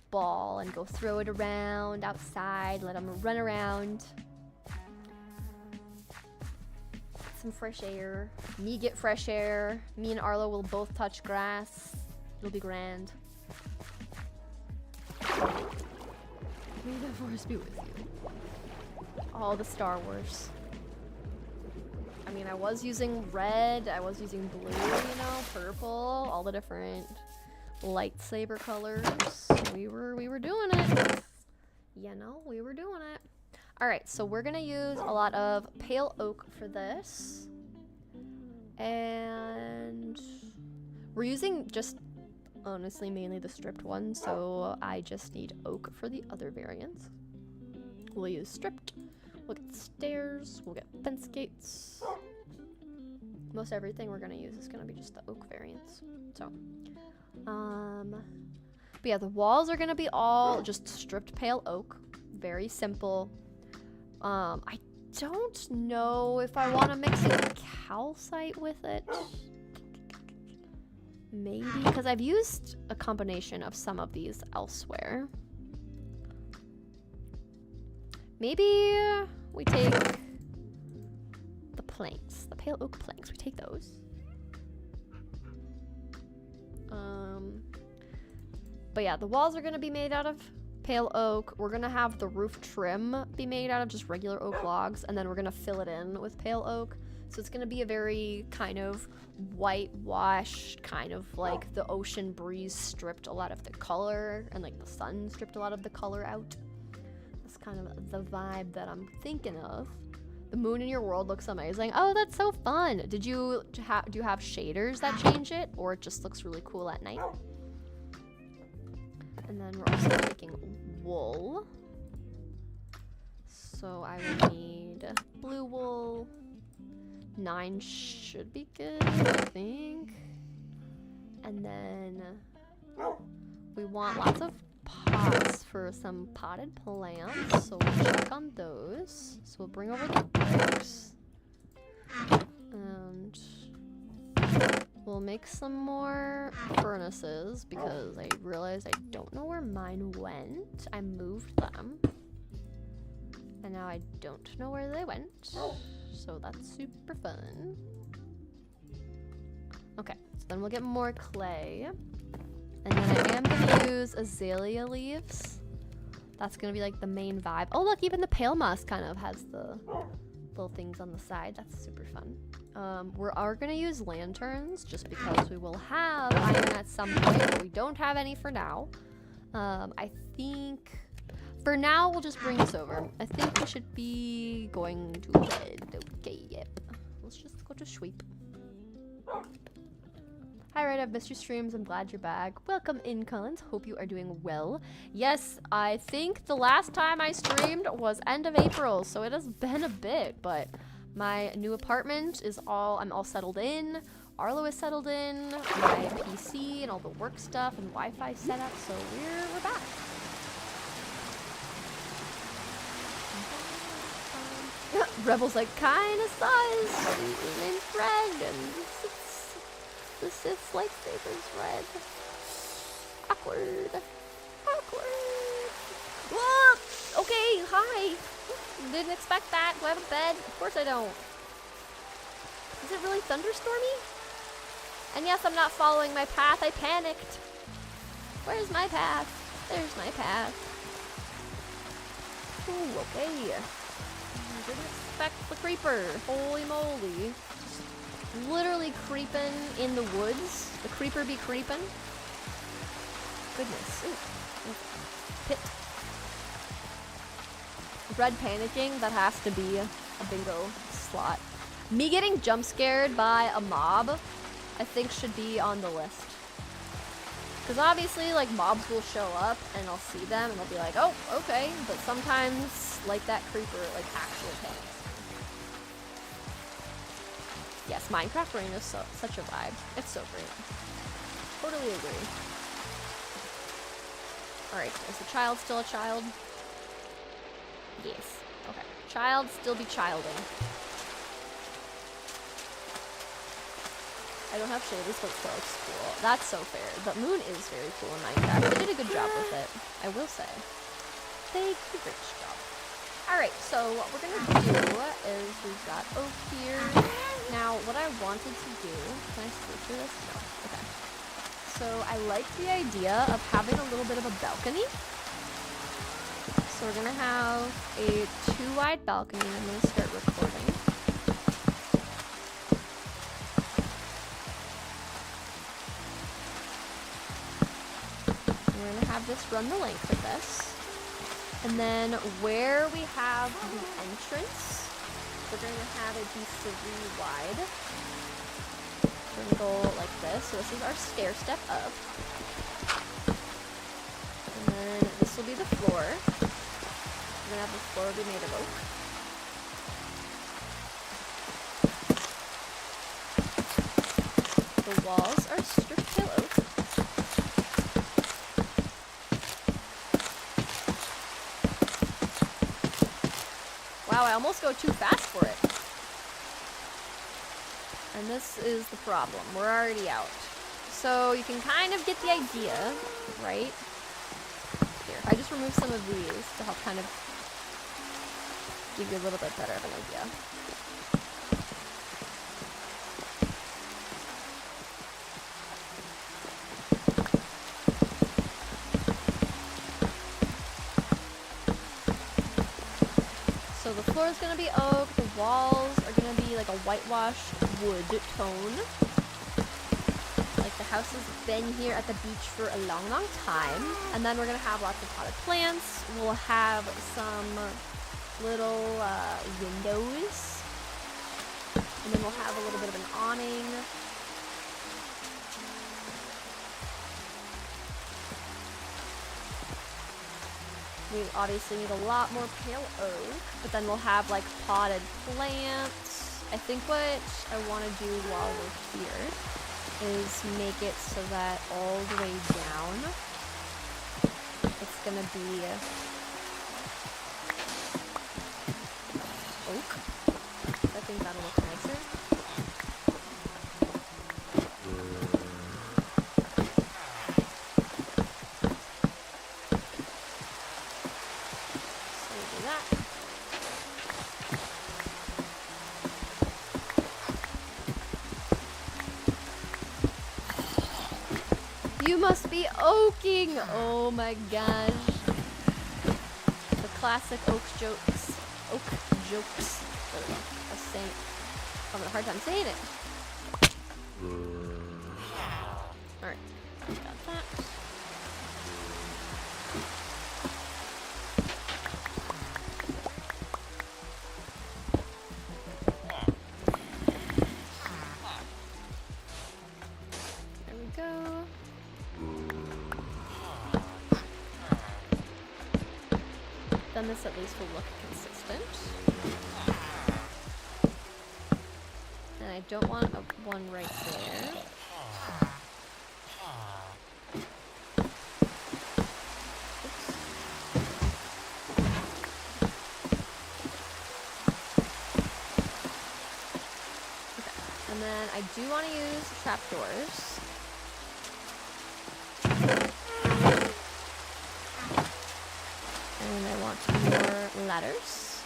ball and go throw it around outside, let him run around. Some fresh air. Me get fresh air. Me and Arlo will both touch grass. It'll be grand. May the force be with you. All the Star Wars. I mean, I was using red, I was using blue, you know, purple, all the different lightsaber colors. We were doing it. You know, we were doing it. Alright, so we're gonna use a lot of pale oak for this. And we're using just, honestly, mainly the stripped one, so I just need oak for the other variants. We'll use stripped, we'll get stairs, we'll get fence gates. Most everything we're gonna use is gonna be just the oak variants. So, but yeah, the walls are gonna be all just stripped pale oak. Very simple. I don't know if I want to mix in calcite with it. Maybe, because I've used a combination of some of these elsewhere. Maybe we take the planks, the pale oak planks. We take those. But yeah, the walls are going to be made out of pale oak. We're gonna have the roof trim be made out of just regular oak logs, and then we're gonna fill it in with pale oak. So it's gonna be a very kind of whitewashed, kind of like the ocean breeze stripped a lot of the color, and like the sun stripped a lot of the color out. That's kind of the vibe that I'm thinking of. The moon in your world looks amazing. Oh, that's so fun. Do you have shaders that change it, or it just looks really cool at night? And then we're also making wool. So I will need blue wool. 9 should be good, I think. And then we want lots of pots for some potted plants. So we'll check on those. So we'll bring over the bricks. And we'll make some more furnaces because I realized I don't know where mine went. I moved them. And now I don't know where they went. So that's super fun. Okay, so then we'll get more clay. And then I am going to use azalea leaves. That's going to be like the main vibe. Oh look, even the pale moss kind of has the little things on the side. That's super fun. We are going to use lanterns just because we will have iron at some point, but we don't have any for now. I think For now, we'll just bring this over. I think we should be going to bed. Okay, yep. Let's just go to sleep. Hi, Red. I've missed your streams. I'm glad you're back. Welcome in, Collins. Hope you are doing well. Yes, I think the last time I streamed was end of April, so it has been a bit, but my new apartment is I'm all settled in. Arlo is settled in, my PC and all the work stuff and Wi-Fi set up, so we're back. Rebel's like, kinda sus. His name's Red, and the Sith's lightsaber's red. Awkward. Awkward. Whoa! Okay, hi. Didn't expect that. Do I have a bed? Of course I don't. Is it really thunderstormy? And yes, I'm not following my path. I panicked. Where's my path? There's my path. Ooh, okay. I didn't expect the creeper. Holy moly. Just literally creeping in the woods. The creeper be creeping. Goodness. Ooh. Pit. Red panicking, that has to be a bingo slot. Me getting jump scared by a mob, I think should be on the list. Because obviously, like, mobs will show up and I'll see them and I'll be like, oh, okay. But sometimes, like, that creeper, like, actually panics. Yes, Minecraft Rain is such a vibe. It's so great. Totally agree. Alright, is the child still a child? Yes. Okay. Child still be childing. I don't have shaders, but it looks cool. That's so fair. But Moon is very cool in Minecraft. They did a good job with it, I will say. They did a great job. Alright, so what we're gonna do is we've got oak here. Now, what I wanted to do... Can I switch through this? No. Okay. So I like the idea of having a little bit of a balcony. So we're gonna have a 2-wide balcony. I'm gonna start recording. We're gonna have this run the length of this. And then where we have the entrance, we're gonna have it be 3 wide. We're gonna go like this. So this is our stair step up. And then this will be the floor. We're gonna have the floor be made of oak. The walls are stripped tail oak. Wow, I almost go too fast for it. And this is the problem. We're already out. So you can kind of get the idea, right? Here, if I just remove some of these to help kind of give you a little bit better of an idea. So the floor is going to be oak, the walls are going to be like a whitewashed wood tone. Like the house has been here at the beach for a long, long time. And then we're going to have lots of potted plants. We'll have some little windows. And then we'll have a little bit of an awning. We obviously need a lot more pale oak, but then we'll have like potted plants. I think what I want to do while we're here is make it so that all the way down, it's gonna be oak. I think that'll look nicer. You must be oaking! Oh my gosh. The classic oak jokes. Oak jokes. I don't know. I was saying, I'm having a hard time saying it. Alright. Got that. then this at least will look consistent. And I don't want one right there. And then I do want to use trapdoors. And I want more ladders.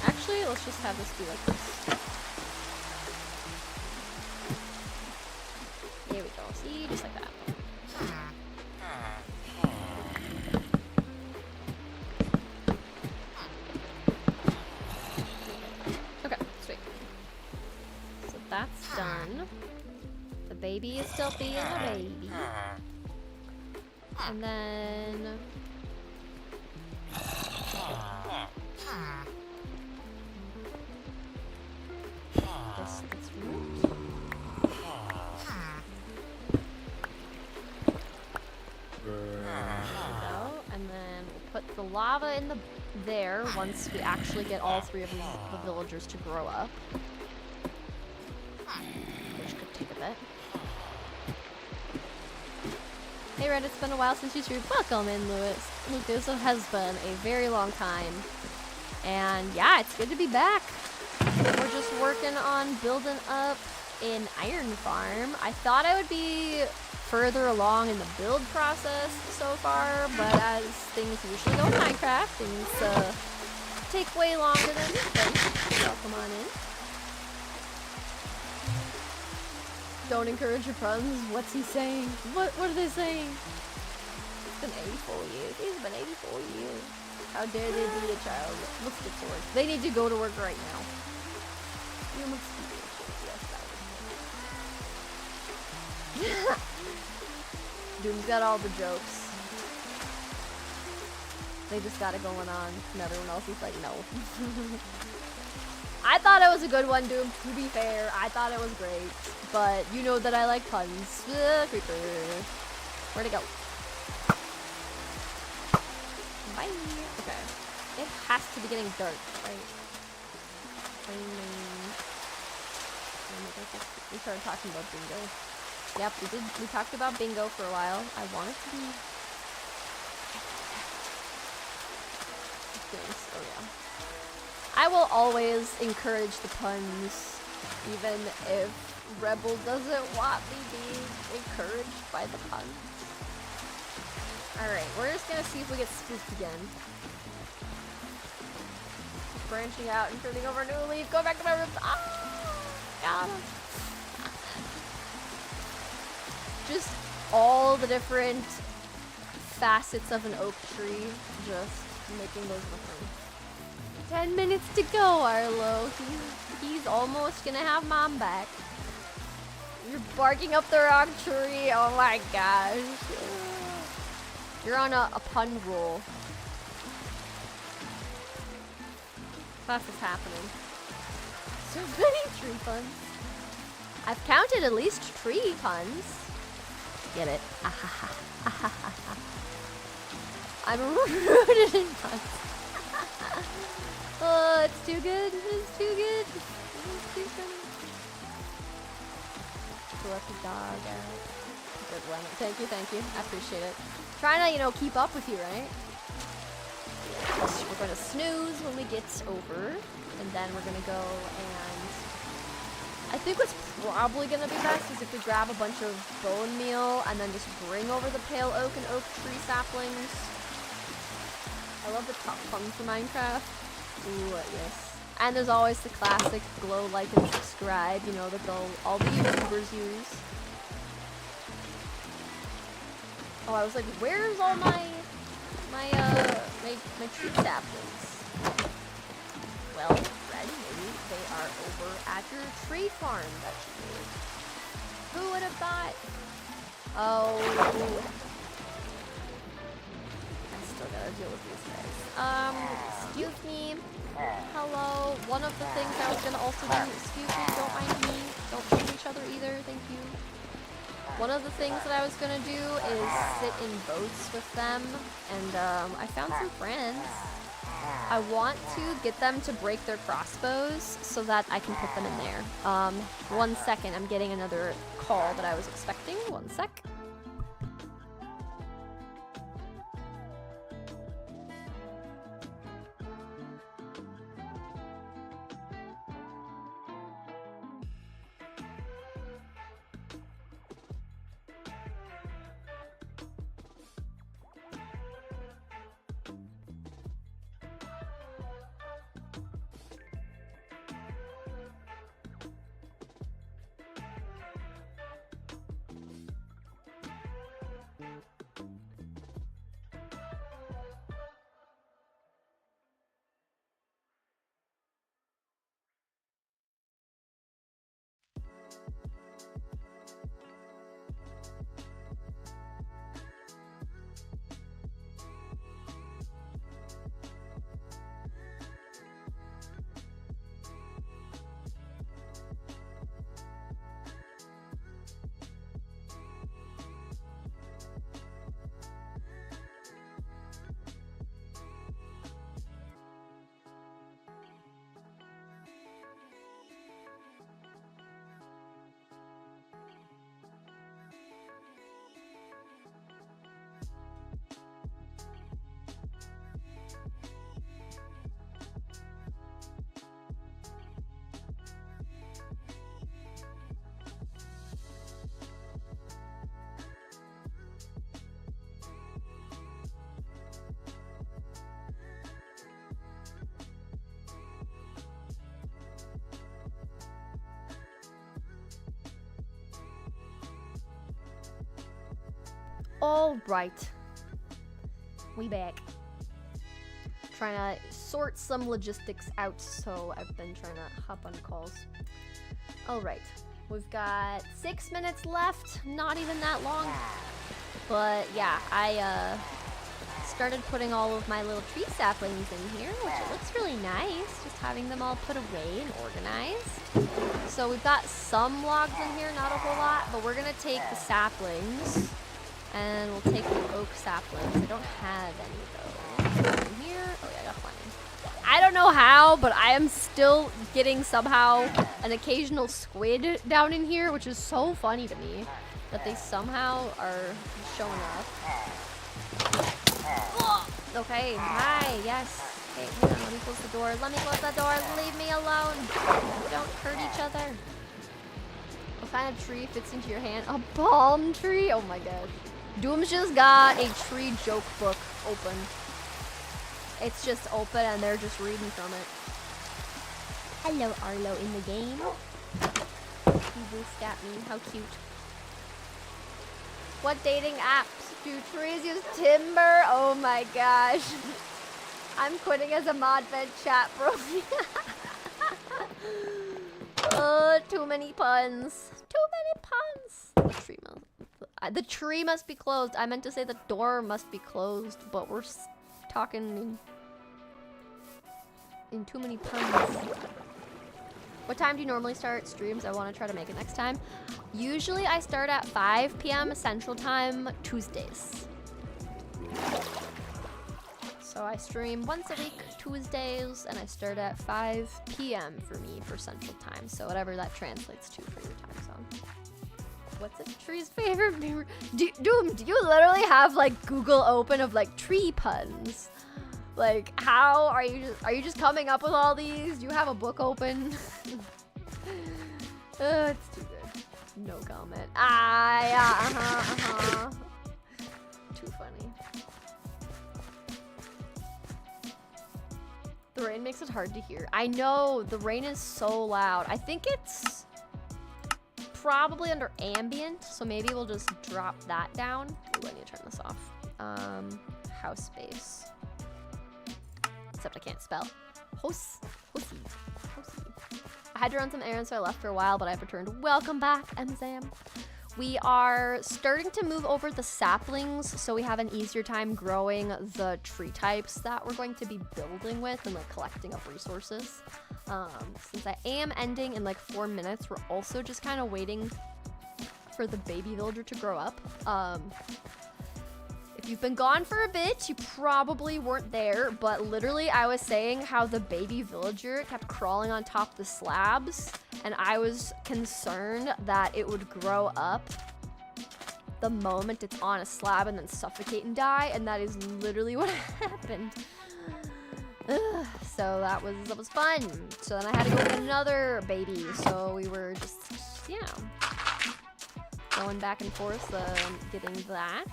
Actually, let's just have this be like this. There we go. See? Just like that. That's done. The baby is still being a baby. And then... this gets removed. There we go. And then we'll put the lava in there once we actually get all three of the villagers to grow up. Which could take a bit. Hey Red, it's been a while since you streamed. Welcome in, Lucas. It has been a very long time. And yeah, it's good to be back. We're just working on building up an iron farm. I thought I would be further along in the build process so far, but as things usually go in Minecraft, things take way longer than you think. So come on in. Don't encourage your puns. What's he saying? What are they saying? It's been 84 years. It's been 84 years. How dare they be a child? Let's get to work. They need to go to work right now. You must be bitches. Yes, that was Doom's got all the jokes. They just got it going on, and everyone else is like, no. I thought it was a good one, Doom. To be fair, I thought it was great. But you know that I like puns. Creeper. Where'd it go? Bye. Okay. It has to be getting dark, right? We started talking about bingo. Yep, we did. We talked about bingo for a while. I want it to be... Oh, yeah. I will always encourage the puns, even if Rebel doesn't want me being encouraged by the puns. Alright, we're just gonna see if we get spooked again. Branching out and turning over a new leaf. Go back to my roots. Ah! Got him. Just all the different facets of an oak tree. Just making those different. 10 minutes to go, Arlo. He's almost gonna have Mom back. You're barking up the wrong tree. Oh my gosh. You're on a pun roll. That's what's happening. So many tree puns. I've counted at least tree puns. Get it? I'm rooted in puns. Oh, it's too good. It's too good. It's too funny. To let the dog out. Good one. Thank you. I appreciate it. Trying to, keep up with you, right? We're going to snooze when we get over. And then we're going to go and... I think what's probably going to be best is if we grab a bunch of bone meal and then just bring over the pale oak and oak tree saplings. I love the top fun for Minecraft. Ooh, yes. And there's always the classic glow, like, and subscribe, that all the YouTubers use. Oh, I was like, where's all my tree saplings? Well, Red, maybe they are over at your tree farm that you made. Who would have thought? Oh. I still gotta deal with these guys. Excuse me. Hello. One of the things I was gonna also do, excuse me, don't mind me. Don't shoot each other either, thank you. One of the things that I was gonna do is sit in boats with them, and I found some friends. I want to get them to break their crossbows so that I can put them in there. 1 second, I'm getting another call that I was expecting. 1 sec. All right, we back. Trying to sort some logistics out, so I've been trying to hop on calls. All right, we've got 6 minutes left, not even that long. But yeah, I started putting all of my little tree saplings in here, which it looks really nice, just having them all put away and organized. So we've got some logs in here, not a whole lot, but we're gonna take the saplings and we'll take the oak saplings. I don't have any though. In here, oh yeah, I got plenty. I don't know how, but I am still getting somehow an occasional squid down in here, which is so funny to me that they somehow are showing up. Okay, hi, yes. Okay, hang on, let me close the door. Let me close the door. Leave me alone. Don't hurt each other. What kind of tree fits into your hand? A palm tree? Oh my god. Doom's just got a tree joke book open. It's just open and they're just reading from it. Hello, Arlo in the game. He whisked at me. How cute. What dating apps do trees use? Timber? Oh my gosh. I'm quitting as a mod vent chat, bro. Oh, too many puns. Too many puns. The tree must be closed. I meant to say the door must be closed, but we're talking in too many puns. What time do you normally start streams? I want to try to make it next time. Usually I start at 5 p.m. Central Time Tuesdays. So I stream once a week Tuesdays, and I start at 5 p.m. for me for Central Time. So whatever that translates to for your time zone. What's a tree's favorite memory? Doom, do you literally have like Google open of like tree puns? Like, how are you just coming up with all these? Do you have a book open? It's too good. No comment. Yeah, Too funny. The rain makes it hard to hear. I know, the rain is so loud. I think it's probably under ambient, so maybe we'll just drop that down. Ooh, I need to turn this off. House space. Except I can't spell. Hosi. I had to run some errands, so I left for a while, but I've returned. Welcome back, MZam. We are starting to move over the saplings, so we have an easier time growing the tree types that we're going to be building with and like collecting up resources. Since I am ending in like 4 minutes, we're also just kind of waiting for the baby villager to grow up. If you've been gone for a bit, you probably weren't there, but literally I was saying how the baby villager kept crawling on top of the slabs, and I was concerned that it would grow up the moment it's on a slab and then suffocate and die, and that is literally what happened. Ugh, so that was fun. So then I had to go get another baby, so we were just, yeah, going back and forth, getting that.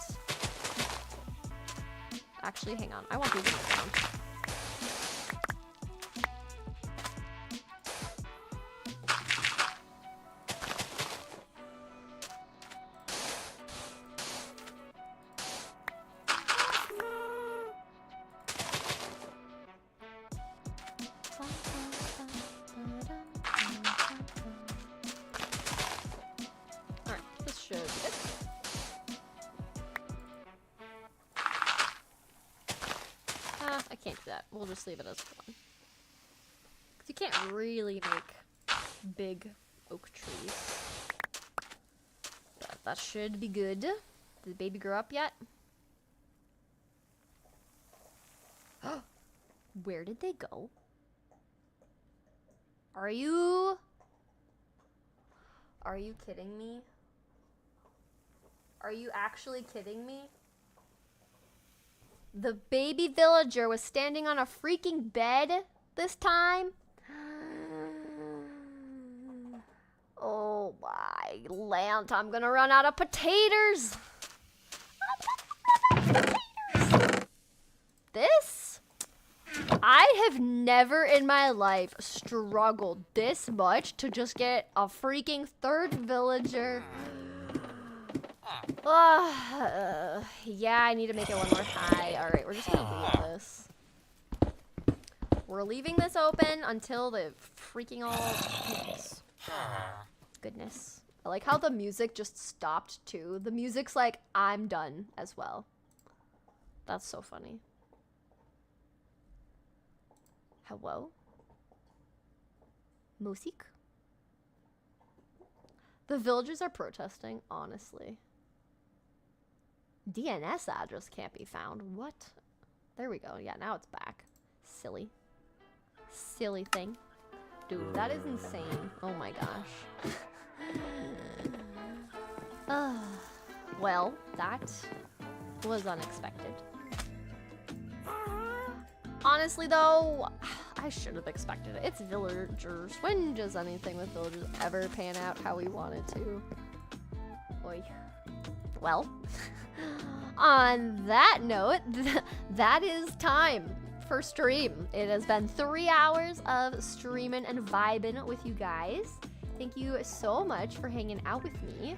Actually, hang on. I want these in the ground. Alright, this should be good. I can't do that. We'll just leave it as one. 'Cause you can't really make big oak trees. But that should be good. Did the baby grow up yet? Where did they go? Are you kidding me? Are you actually kidding me? The baby villager was standing on a freaking bed this time? Oh my Lent, I'm gonna run out of potatoes! This? I have never in my life struggled this much to just get a freaking third villager. Yeah, I need to make it one more high. Alright, we're just gonna leave this. We're leaving this open until the freaking all... Goodness. I like how the music just stopped too. The music's like, I'm done as well. That's so funny. Hello? Musik? The villagers are protesting, honestly. DNS address can't be found. What? There we go. Yeah, now it's back. Silly. Silly thing. Dude, that is insane. Oh my gosh. Well, that was unexpected. Honestly, though, I should have expected it. It's villagers. When does anything with villagers ever pan out how we want it to? Oy. Well, on that note, that is time for stream. It has been 3 hours of streaming and vibing with you guys. Thank you so much for hanging out with me.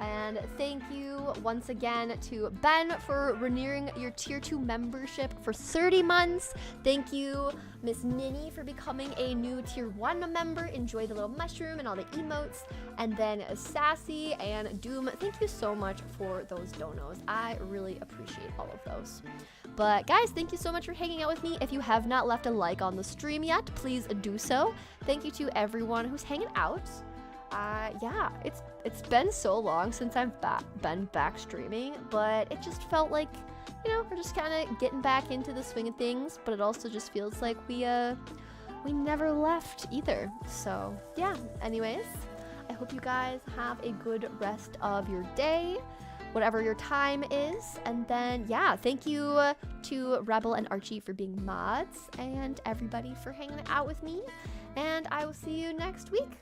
And thank you once again to Ben for renewing your tier 2 membership for 30 months. Thank you, Miss Minnie, for becoming a new tier 1 member. Enjoy the little mushroom and all the emotes. And then Sassy and Doom, thank you so much for those donos. I really appreciate all of those. But guys, thank you so much for hanging out with me. If you have not left a like on the stream yet, please do so. Thank you to everyone who's hanging out. Yeah, it's been so long since I've been back streaming, but it just felt like, you know, we're just kind of getting back into the swing of things, but it also just feels like we never left either. So yeah, anyways, I hope you guys have a good rest of your day, whatever your time is. And then, yeah, thank you to Rebel and Archie for being mods, and everybody for hanging out with me. And I will see you next week.